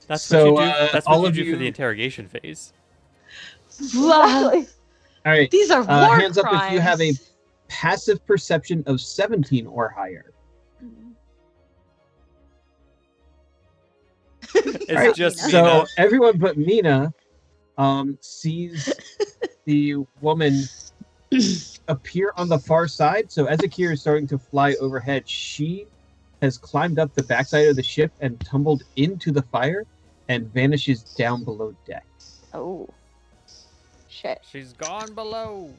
That's So, what you do. That's all what of you do for the you- interrogation phase. Wow. Exactly. All right, These are war hands up if you have a crimes. passive perception of 17 or higher. It's Alright, just So Mina. everyone but Mina sees the woman appear on the far side. So as Akira is starting to fly overhead, she has climbed up the backside of the ship and tumbled into the fire and vanishes down below deck. Oh. Shit. She's gone below.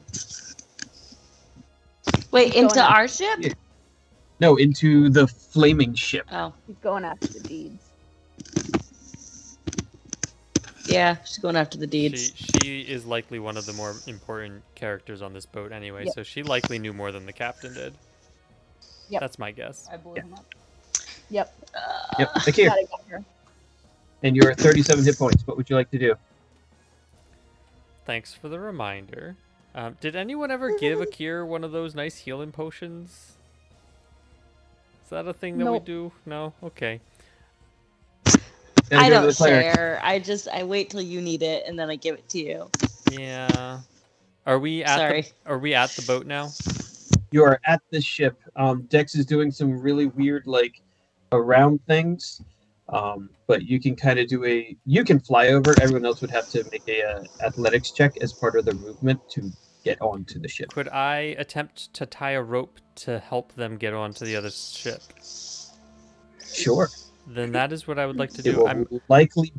Wait, Going into up. our ship? Yeah. No, into the flaming ship. Oh, He's going after the deeds. yeah, she's going after the deeds. She is likely one of the more important characters on this boat anyway, Yep. so she likely knew more than the captain did. Yep. That's my guess. I blew Yeah. him up. Yep. Yep, Akira. Gotta get her. And you're at 37 hit points. What would you like to do? Thanks for the reminder. Did anyone ever give Akira one of those nice healing potions? Is that a thing that we Nope. do? No? Okay. Gotta I go to don't the cleric. share. I wait till you need it and then I give it to you. Yeah. Are we at Sorry. are we at the boat now? You are at the ship. Dex is doing some really weird, around things. But you can kind of you can fly over. Everyone else would have to make a athletics check as part of their movement to get onto the ship. Could I attempt to tie a rope to help them get onto the other ship? Sure. Then that is what I would like to It do. will likely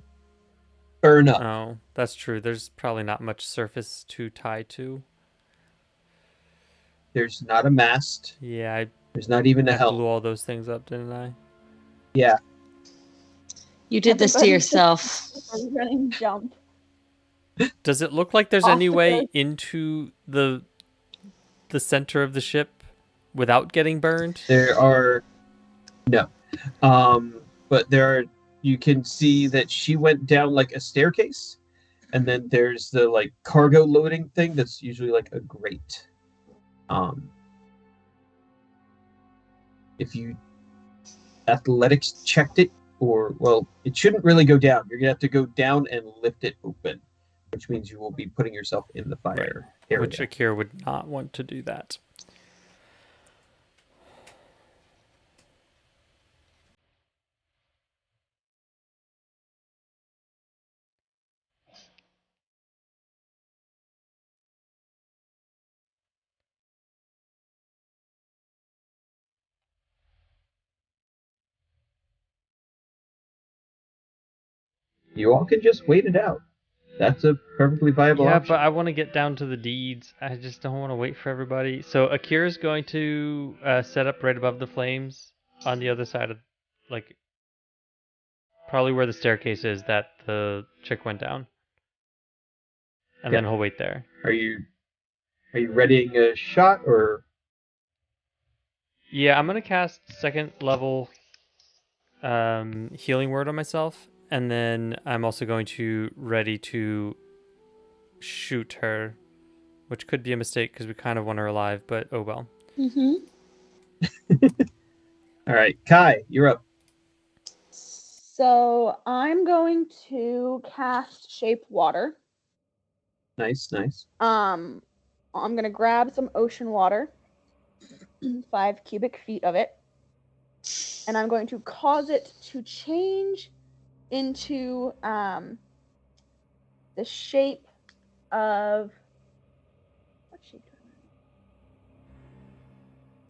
burn up. Oh, that's true. There's probably not much surface to tie to. There's not a mast. Yeah, There's not even a I helm. blew all those things up, didn't I? Yeah. You did this to Everybody yourself. Running jump. Does it look like there's Off any the way coast. into the center of the ship without getting burned? There are no. But there are. You can see that she went down like a staircase, and then there's the like cargo loading thing that's usually like a grate. If you athletics checked it, it shouldn't really go down. You're gonna have to go down and lift it open, which means you will be putting yourself in the fire area. Which Akira would not want to do that. You all can just wait it out. That's a perfectly viable Yeah, option. but I want to get down to the deeds. I just don't want to wait for everybody. So Akira's going to set up right above the flames on the other side of, like, probably where the staircase is that the chick went down. And then he'll wait there. Are you readying a shot or? Yeah, I'm going to cast second level healing word on myself. And then I'm also going to ready to shoot her, which could be a mistake because we kind of want her alive, but oh well. Mm-hmm. All right, Kai, you're up. So I'm going to cast Shape Water. Nice. I'm gonna grab some ocean water, 5 cubic feet of it, and I'm going to cause it to change into the shape of what shape?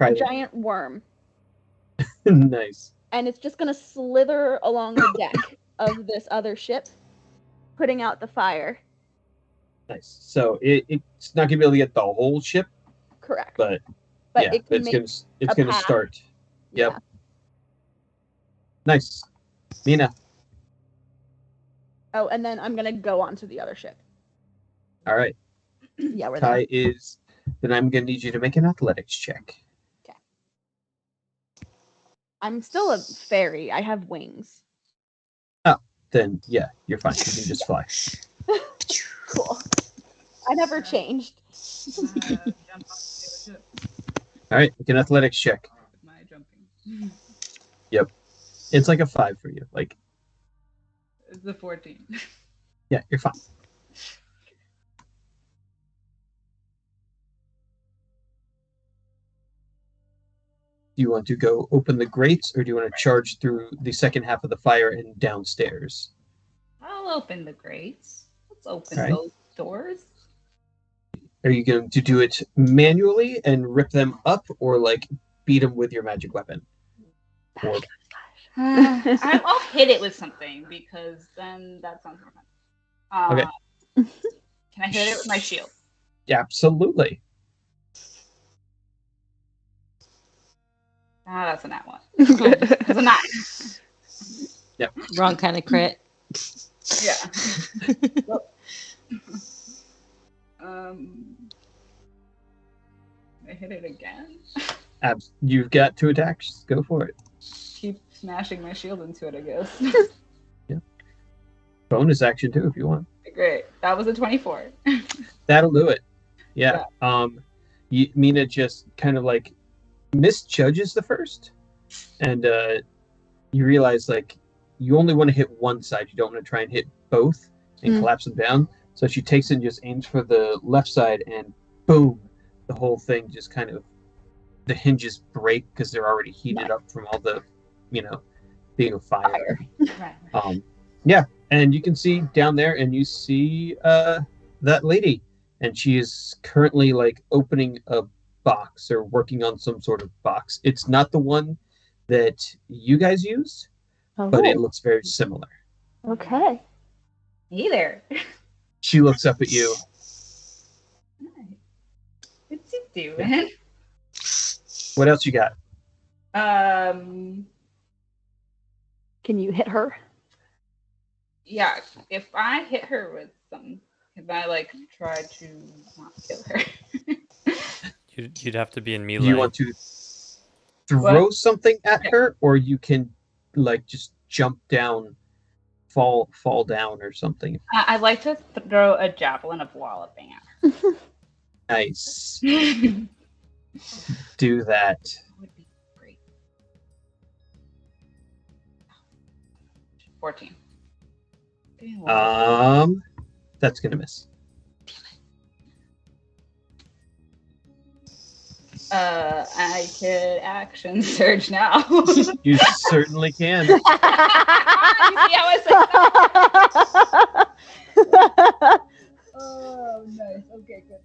A giant worm, Nice. and it's just gonna slither along the deck of this other ship, putting out the fire. Nice. So it's not gonna be able to get the whole ship, Correct. but yeah, it can it's make gonna path. start. Yep. Yeah. Nice. Mina. Oh, and then I'm gonna go onto the other ship. All right. Yeah, we're there. Kai is. Then I'm gonna need you to make an athletics check. I'm still a fairy. I have wings. Then yeah, you're fine. You can just fly. Cool. I never changed. Jump off the other ship All right, make an athletics check. with my jumping. It's like a 5 for you. Like, It's the 14. yeah, you're fine. Do you want to go open the grates, or do you want to charge through the second half of the fire and downstairs? I'll open the grates. Let's open Alright. those doors. Are you going to do it manually and rip them up, or like beat them with your magic weapon? Or I'll hit it with something because then that sounds more fun. Okay. Can I hit it with my shield? absolutely. Ah, that's a nat one. It's a 9. Wrong kind of crit. Yeah. I hit it again. You've got 2 attacks. Go for it. Keep smashing my shield into it, I guess. Bonus action too, if you want. Great. That was a 24. That'll do it. Yeah. Mina just kind of like misjudges the first, and you realize like you only want to hit one side. You don't want to try and hit both and collapse them down. So she takes it and just aims for the left side, and boom, the whole thing just kind of, the hinges break because they're already heated up from all the, being a fire. Right. Yeah, and you can see down there, and you see that lady, and she is currently like opening a box or working on some sort of box. It's not the one that you guys used, but it looks very similar. Okay. Hey there. She looks up at you. What's he doing? What else you got? Can you hit her? Yeah, if I hit her with something, if I like try to not kill her. You'd have to be in melee. Do you want to throw something at her, or you can like just jump down, fall down or something? I'd like to throw a javelin of walloping at Nice. her. Do that. Would be great. 14. Give me one. That's gonna miss. I could action surge now. You certainly can. You see how I said that? Oh, nice. Okay, good.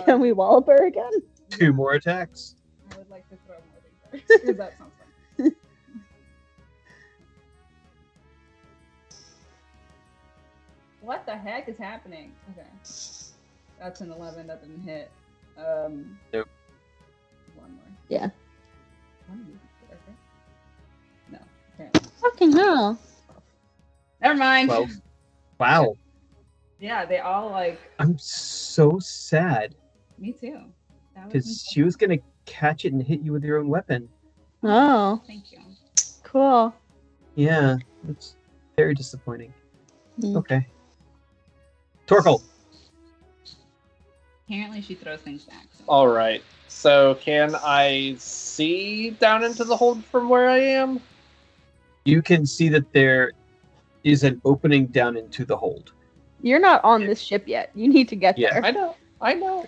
Can we wallop her again? 2 more attacks. I would like to throw more things because that sounds fun. What the heck is happening? Okay. That's an 11. That didn't hit. Nope. One more. Yeah. No. Apparently. Fucking hell. Never mind. 12. Wow. Yeah, they all like. I'm so sad Me too. That was because she was gonna catch it and hit you with your own weapon. Oh, Thank you. cool. Yeah, it's very disappointing. Mm. Okay. Torkel. Apparently, she throws things back. So. All right. So can I see down into the hold from where I am? You can see that there is an opening down into the hold. You're not on this ship yet. You need to get Yeah. there. I know.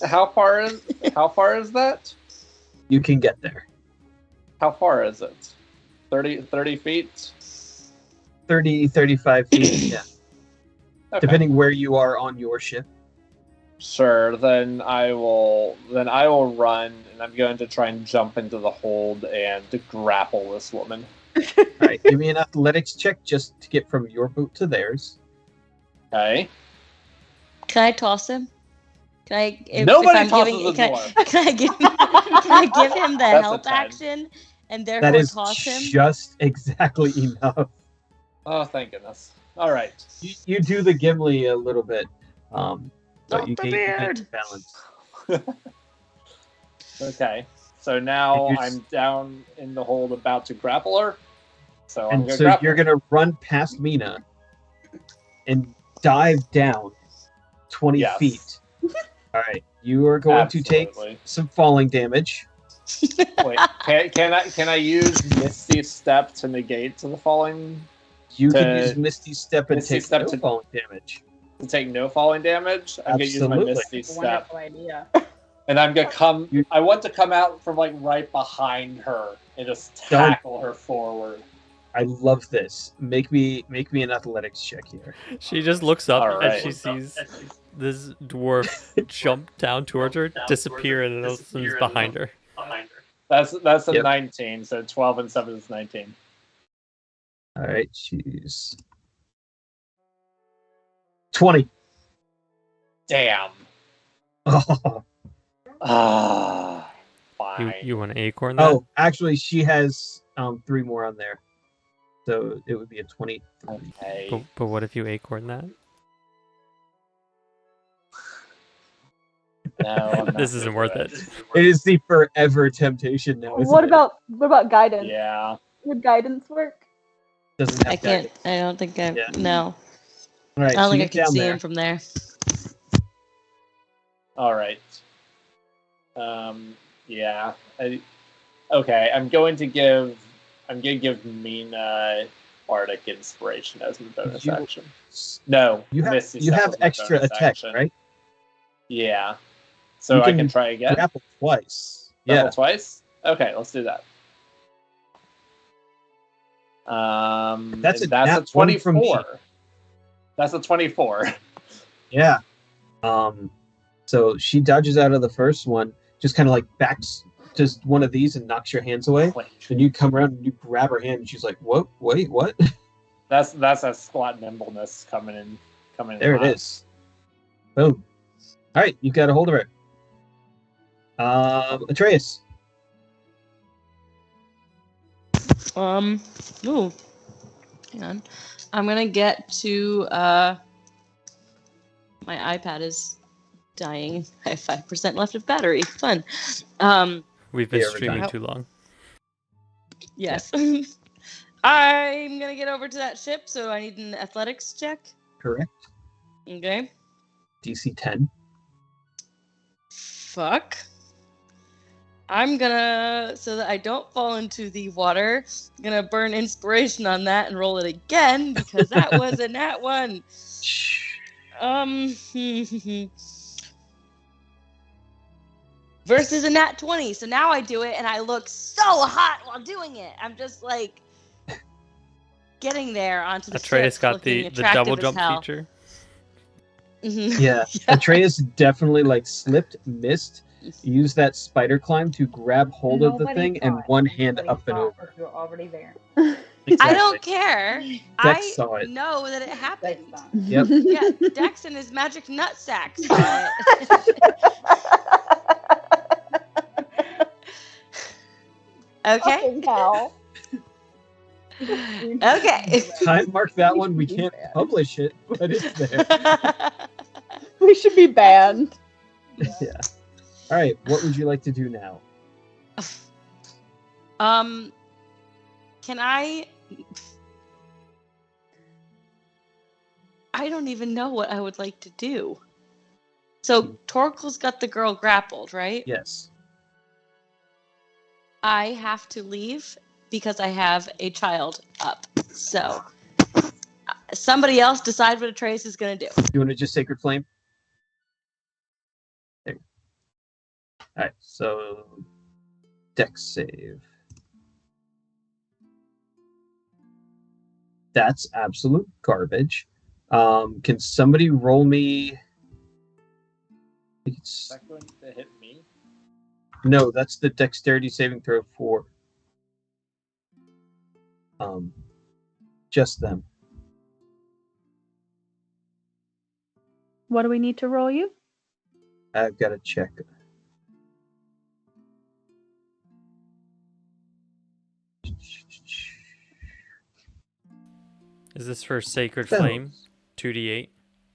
How far is that? You can get there. How far is it? 30 feet? 30, 35 feet, yeah. Okay. Depending where you are on your ship. Sure, then I will run, and I'm going to try and jump into the hold and to grapple this woman. Alright, give me an athletics check just to get from your boot to theirs. Okay. Can I toss him? Can I? Nobody I'm tosses giving, the can, dwarf. I, can I give him the That's a help 10. action and therefore That is toss him? just exactly enough. Oh, thank goodness. All right. You do the Gimli a little bit, but Not you the gain beard. balance. Okay. So now And you're I'm down in the hold about to grapple her. So I'm And going to so grapple. you're gonna run past Mina and dive down 20 Yes. feet. Alright. You are going to Absolutely. take some falling damage. Wait, can I use Misty Step to negate the falling? You can To- use Misty Step and Misty take Step no to- falling damage. To take no falling damage? I'm going to use my Absolutely. Misty Step. Wonderful idea. And I'm going to come. You- I want to come out from like right behind her and just tackle her forward. I love this. Make me an athletics check here. She just looks up All and right. she sees this dwarf jump down towards her, disappear, and Nelson's behind her. That's a Yep. 19. So 12 and 7 is 19. Alright, she's 20. Damn. Oh, Fine. You want to acorn that? actually she has 3 more on there. So it would be a 20. Okay. But what if you acorn that? No, I'm not This isn't doing worth that. it. It is the forever temptation now. Isn't What it? about guidance? Yeah. Would guidance work? Doesn't have I can't. guidance. I don't think I. Yeah. No. All right, I don't so think I you're can down see there. him from there. All right. Yeah. Okay. I'm going to give Mina Bardic Inspiration as my bonus You- action. No, You have Misty you Step have as my extra bonus attack, action. right? Yeah. So You I can can try again. Grapple twice. Yeah. Double twice? Okay, let's do that. That's a that's nat a one from 24. That's a 24. Yeah. So she dodges out of the first one, just kind of like backs just one of these and knocks your hands away. And you come around and you grab her hand, and she's like, "What? Wait, what?" That's a squat nimbleness coming in. There it is. Boom. All right, you got a hold of her. Atreus. Ooh. Hang on. I'm gonna get to my iPad is dying. I have 5% left of battery. Fun. We've been Yeah, we're streaming done. too long. Yes. I'm gonna get over to that ship, so I need an athletics check. Correct. Okay. DC 10. Fuck. I'm gonna, so that I don't fall into the water, I'm gonna burn inspiration on that and roll it again, because that was a nat one. Versus a nat 20. So now I do it, and I look so hot while doing it. I'm just like getting there onto the Atreus ship, got looking the attractive double as jump hell. feature. Mhm. Yeah. Atreus definitely like slipped, missed, used that spider climb to grab hold of the Nobody thing, and thought. one hand Nobody up and thought over. You're already there. Exactly. I don't care. Dex I saw it. know that it happened. Yep. Yeah, Dex and his magic nutsack saw it. Okay. Fucking hell. Okay. Time mark that one. We can't publish it, but it's there. We should be banned. Yeah. All right. What would you like to do now? Can I don't even know what I would like to do. So Torkel's got the girl grappled, right? Yes. I have to leave because I have a child up. So somebody else decide what Atreus is going to do. You want to just Sacred Flame? There. All right. So, Dex save. That's absolute garbage. Can somebody roll me? Is that going to hit me? No, that's the dexterity saving throw for just them. What do we need to roll you? I've got to check. Is this for Sacred Bellows. Flame? 2d8?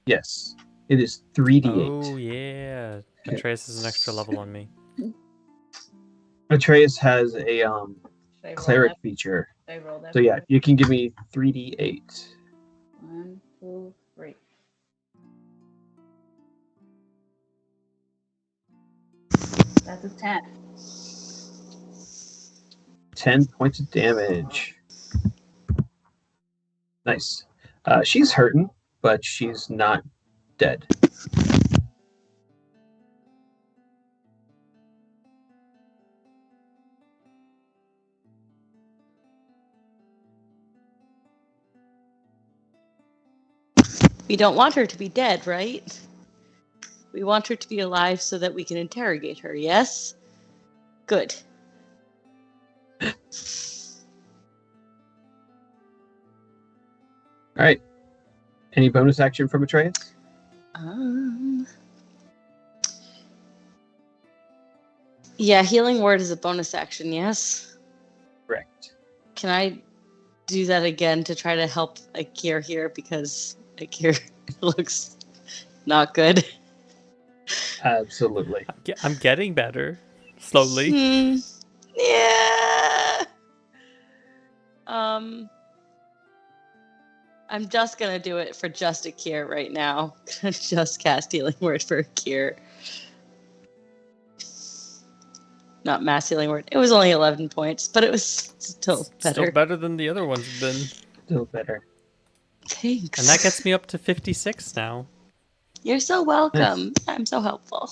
Yes, it is 3d8. Oh, yeah. Atreus is an extra level on me. Atreus has a Should I roll cleric that? feature. Should I roll that? So yeah, you can give me 3d8. 1, 2, 3. That's a 10. 10 points of damage. Nice. She's hurting, but she's not dead. We don't want her to be dead, right? We want her to be alive so that we can interrogate her, yes? Good. All right. Any bonus action from Atreus? Yeah, healing word is a bonus action, yes? Correct. Can I do that again to try to help Akir here because Akir looks not good? Absolutely. I'm getting better. Slowly. Yeah. I'm just gonna do it for just Akir right now. Just cast healing word for Akir. Not mass healing word. It was only 11 points, but it was still better. Still better than the other ones have been. Still better. Thanks. And that gets me up to 56 now. You're so welcome. I'm so helpful.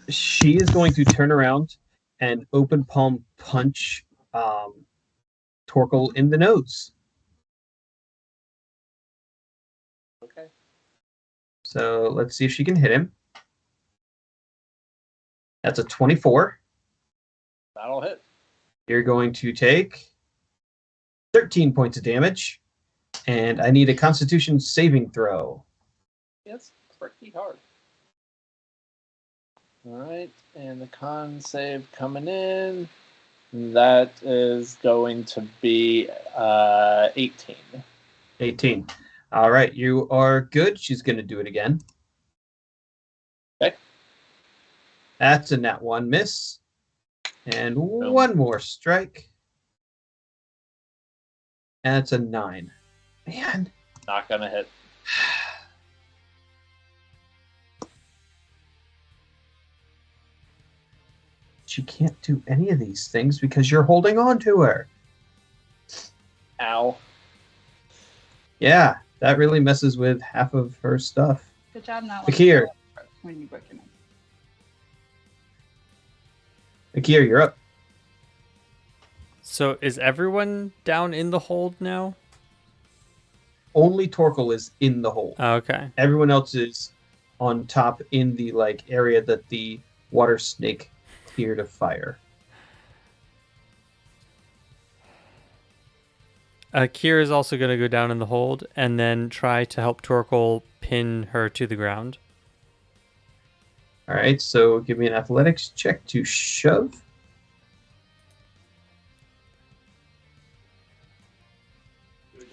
She is going to turn around and open palm punch Torkel in the nose. Okay. So let's see if she can hit him. That's a 24. That'll hit. You're going to take 13 points of damage, and I need a Constitution saving throw. It's pretty hard. All right, and the con save coming in. That is going to be 18. 18. All right, you are good. She's going to do it again. Okay. That's a nat 1 miss. And one more strike. And it's a 9. Man. Not gonna hit. She can't do any of these things because you're holding on to her. Ow. Yeah, that really messes with half of her stuff. Good job not Akir. when you break your neck. Akir, you're up. So is everyone down in the hold now? Only Torkel is in the hole. Oh, okay. Everyone else is on top in the area that the water snake cleared of fire. Kira is also going to go down in the hold and then try to help Torkel pin her to the ground. All right, so give me an athletics check to shove. Do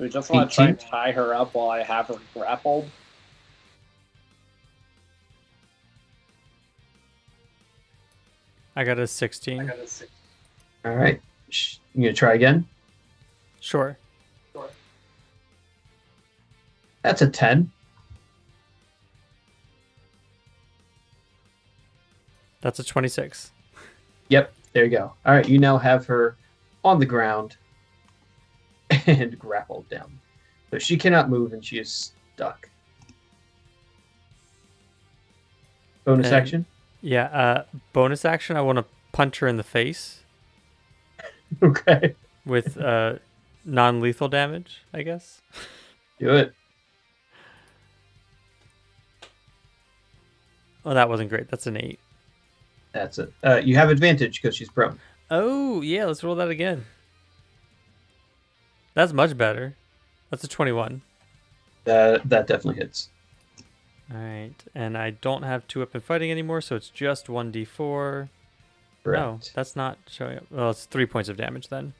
we just want to try 18? and tie her up while I have her grappled? I got a 16. All right, you gonna try again? Sure. That's a 10. That's a 26. Yep, there you go. All right, you now have her on the ground and grappled down. So she cannot move and she is stuck. Bonus And- action? Yeah, bonus action, I want to punch her in the face Okay, with non-lethal damage, I guess. do it. Oh, that wasn't great. That's an 8. That's it. You have advantage because she's prone. Oh, yeah, let's roll that again. That's much better. That's a 21. That definitely hits. All right, and I don't have 2-weapon fighting anymore, so it's just 1d4. No, Correct. that's not showing up. Well, it's 3 points of damage then.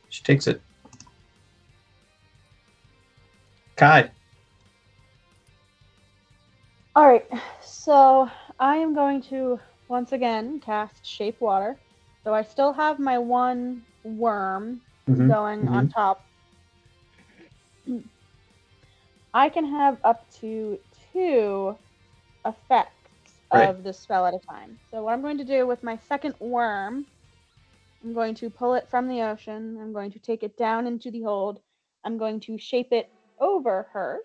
She takes it. Kai. All right, so I am going to once again cast Shape Water. So I still have my one worm Mhm, going on top. I can have up to 2 effects Right. of the spell at a time. So what I'm going to do with my second worm, I'm going to pull it from the ocean. I'm going to take it down into the hold. I'm going to shape it over her,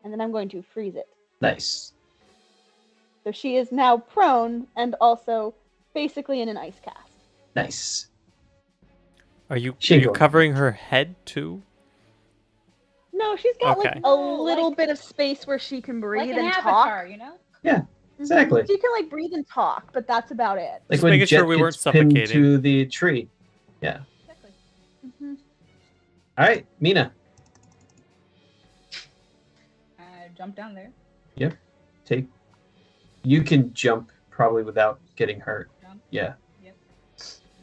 and then I'm going to freeze it. Nice. So she is now prone and also basically in an ice cast. Nice. Are you Shingle. covering her head too? No, she's got Okay. like a little bit of space where she can breathe Like an and avatar, talk. you know? Exactly. She can like breathe and talk, but that's about it. Like Just when making Jet sure we weren't gets pinned suffocating. to the tree. Yeah. Exactly. Mhm. All right, Mina. I jump down there. Take. You can jump probably without getting hurt. Jump. Yeah. Yep.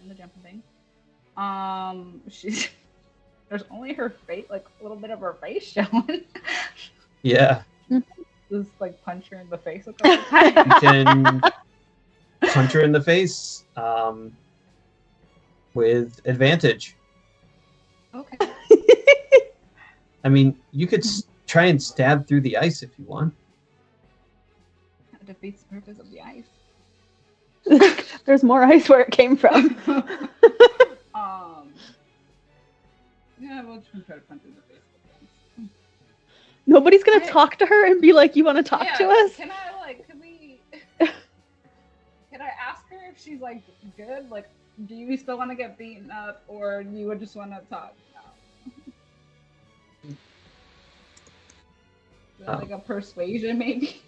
In the jumping thing. She's there's only her face, like a little bit of her face showing. Yeah. Just like punch her in the face a couple times. You can punch her in the face with advantage. Okay. I mean, you could try and stab through the ice if you want. That defeats the purpose of the ice. There's more ice where it came from. Yeah, we'll just try to punch her in the face. Nobody's gonna Hey. talk to her and be like, "You want to talk Yeah, to us?" Can I like? Can we? she's like good? Like, do you still want to get beaten up, or you would just want to talk? No. Is that like a persuasion, maybe?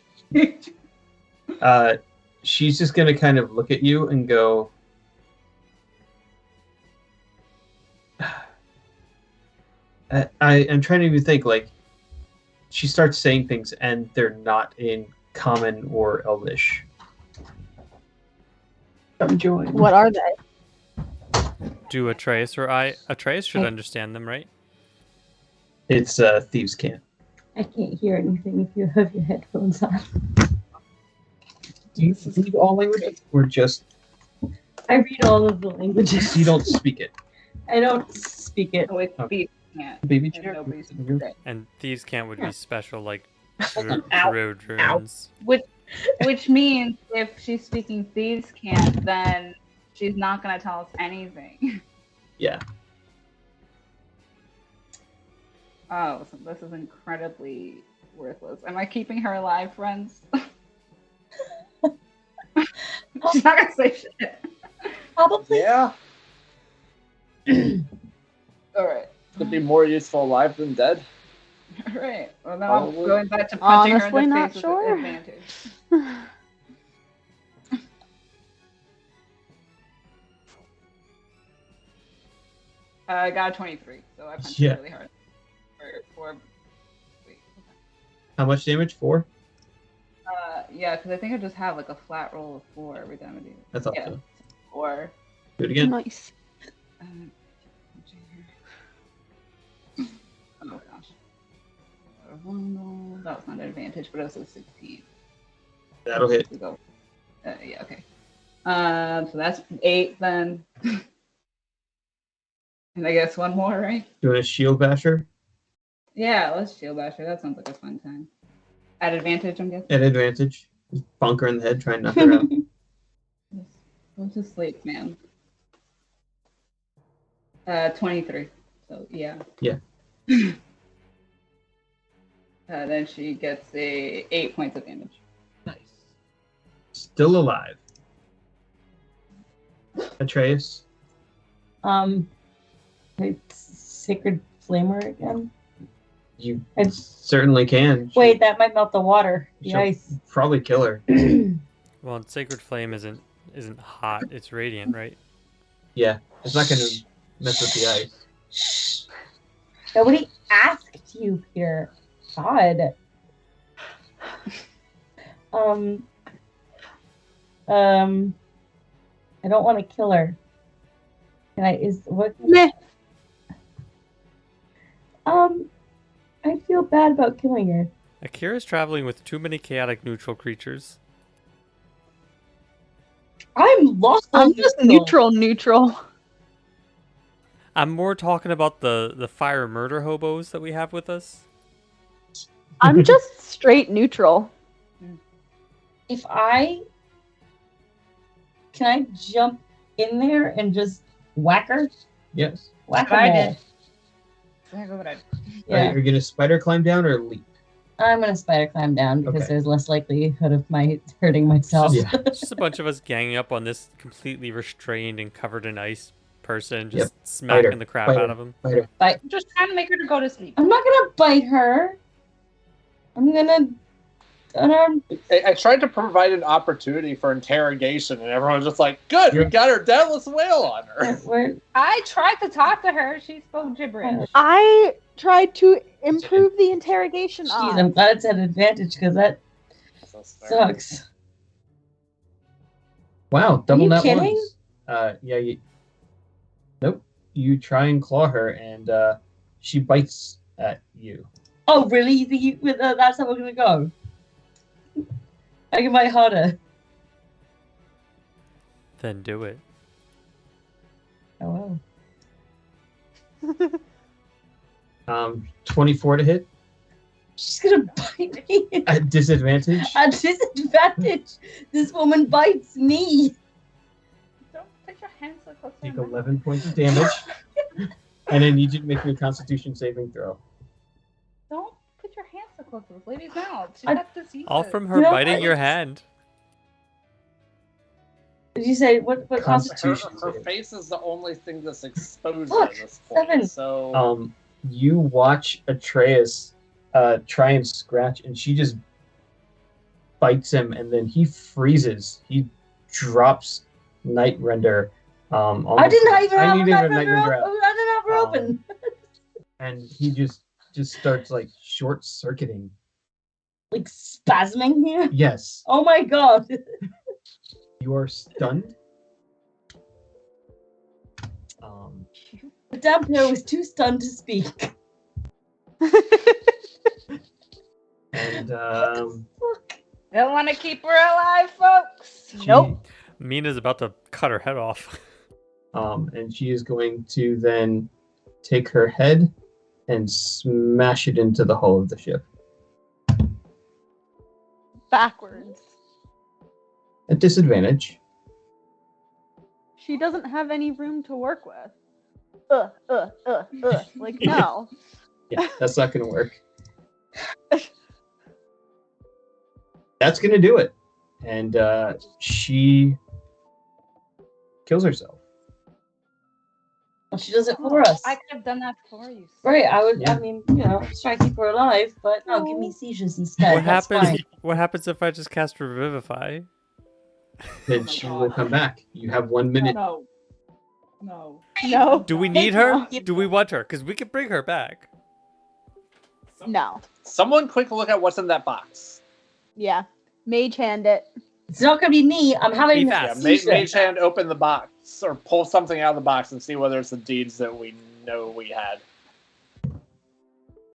She's just gonna kind of look at you and go, I'm trying to even think, like, she starts saying things and they're not in common or Elvish. Come join. What are they? Do Atreus or I? Atreus should understand them, right? It's Thieves' Cant. I can't hear anything if you have your headphones on. Do you read all languages or just I read all of the languages. you don't speak it? I don't speak it. Oh, it's Okay. can't. Baby And chair? nobody's good. And Thieves' Cant would Yeah. be special, like Ow. Druid runes. Which means if she's speaking Thieves' Cant, then she's not gonna tell us anything. Yeah. Oh, so this is incredibly worthless. Am I keeping her alive, friends? She's not gonna say shit. Probably. Yeah, All right. could be more useful alive than dead. All right. Well, then I'm Probably. going back to punching her Honestly, in the not face sure. with advantage. I got a 23, so I punched Yeah. her really hard. For wait, How much damage? 4? yeah, because I think I just have like a flat roll of 4 every time I do. I thought Yeah. so. 4. Do it again. Nice. Oh gosh. That was not an advantage, but it was a 16. That'll hit. We go. Yeah, okay. So that's 8 then. And I guess one more, right? Doing a shield basher Yeah, let's shield basher. That sounds like a fun time. At advantage, I'm guessing. at advantage. Just bonk her in the head, try and knock her out. Go to sleep, man. 23. So yeah. Yeah. Then she gets a 8 points of damage. Nice. Still alive. Atreus. It's Sacred Flamer again. You It's- certainly can. Wait, that might melt the water. The She'll ice. probably kill her. Well, and Sacred Flame isn't hot; it's radiant, right? Yeah, it's not going to mess with the ice. Shh. Nobody asked you, Peter. God. I don't want to kill her. Can I? Is what? Meh. I feel bad about killing her. Akira's traveling with too many chaotic neutral creatures. I'm lost. I'm just neutral. I'm more talking about the fire murder hobos that we have with us. I'm just straight neutral. If can I jump in there and just whack her? Yes. Whack her. I did. Exactly what I did. Yeah. Are you going to spider climb down or leap? I'm gonna spider climb down because Okay. there's less likelihood of my hurting myself. Yeah. Just a bunch of us ganging up on this completely restrained and covered in ice person, Yep. just smacking Fighter. the crap Fighter. out of him. Spider. I'm just trying to make her to go to sleep. I'm not gonna bite her. I'm gonna unarmed. I tried to provide an opportunity for interrogation, and everyone's just like, "Good, we Yeah. got our deadless whale on her." Where I tried to talk to her. She spoke gibberish. I tried to improve the interrogation Jeez, odds. I'm glad it's an advantage because that So sucks. Wow, double you net kidding? ones. Yeah. Nope. You try and claw her, and she bites at you. Oh, really? You think that's how we're gonna go? I can bite harder. Then do it. Oh well. 24 to hit She's gonna bite me at disadvantage. at disadvantage. This woman bites me. Don't put your hands so close to Take her mouth. 11 points of damage, and I need you to make me a Constitution saving throw. Don't put your hands so close to this lady's mouth. She's I- got diseases. All from her You know, biting I- your hand. Did you say what Constitution. Her face is the only thing that's exposed Look, at this point. 7. So You watch Atreus try and scratch, and she just bites him, and then he freezes. He drops Night Render. I didn't even have Night that Render open. out. I didn't have her open. And he just starts like short circuiting. Like spasming here. Yes, Oh my god. you are stunned. The Dampier was too stunned to speak. And Don't want to keep her alive, folks. Nope. Mina's about to cut her head off. And she is going to then take her head and smash it into the hull of the ship. Backwards. At disadvantage. She doesn't have any room to work with. Like, no. Yeah, that's not going to work. That's going to do it. And she kills herself. Well, she does it for us. I could have done that for you. Right, I would. Yeah. I mean, try to keep her alive, but no, give me seizures instead. What That's happens? fine. What happens if I just cast Revivify? Then my she God. will come back. You have 1 minute. No. No. No. Do we need her? No. Do we want her? Because we can bring her back. No. someone quick look at what's in that box. Yeah. Mage hand it. It's not gonna be me. I'm having Be a fast. Yeah, seizure. Mage Hand, open the box or pull something out of the box and see whether it's the deeds that we know we had.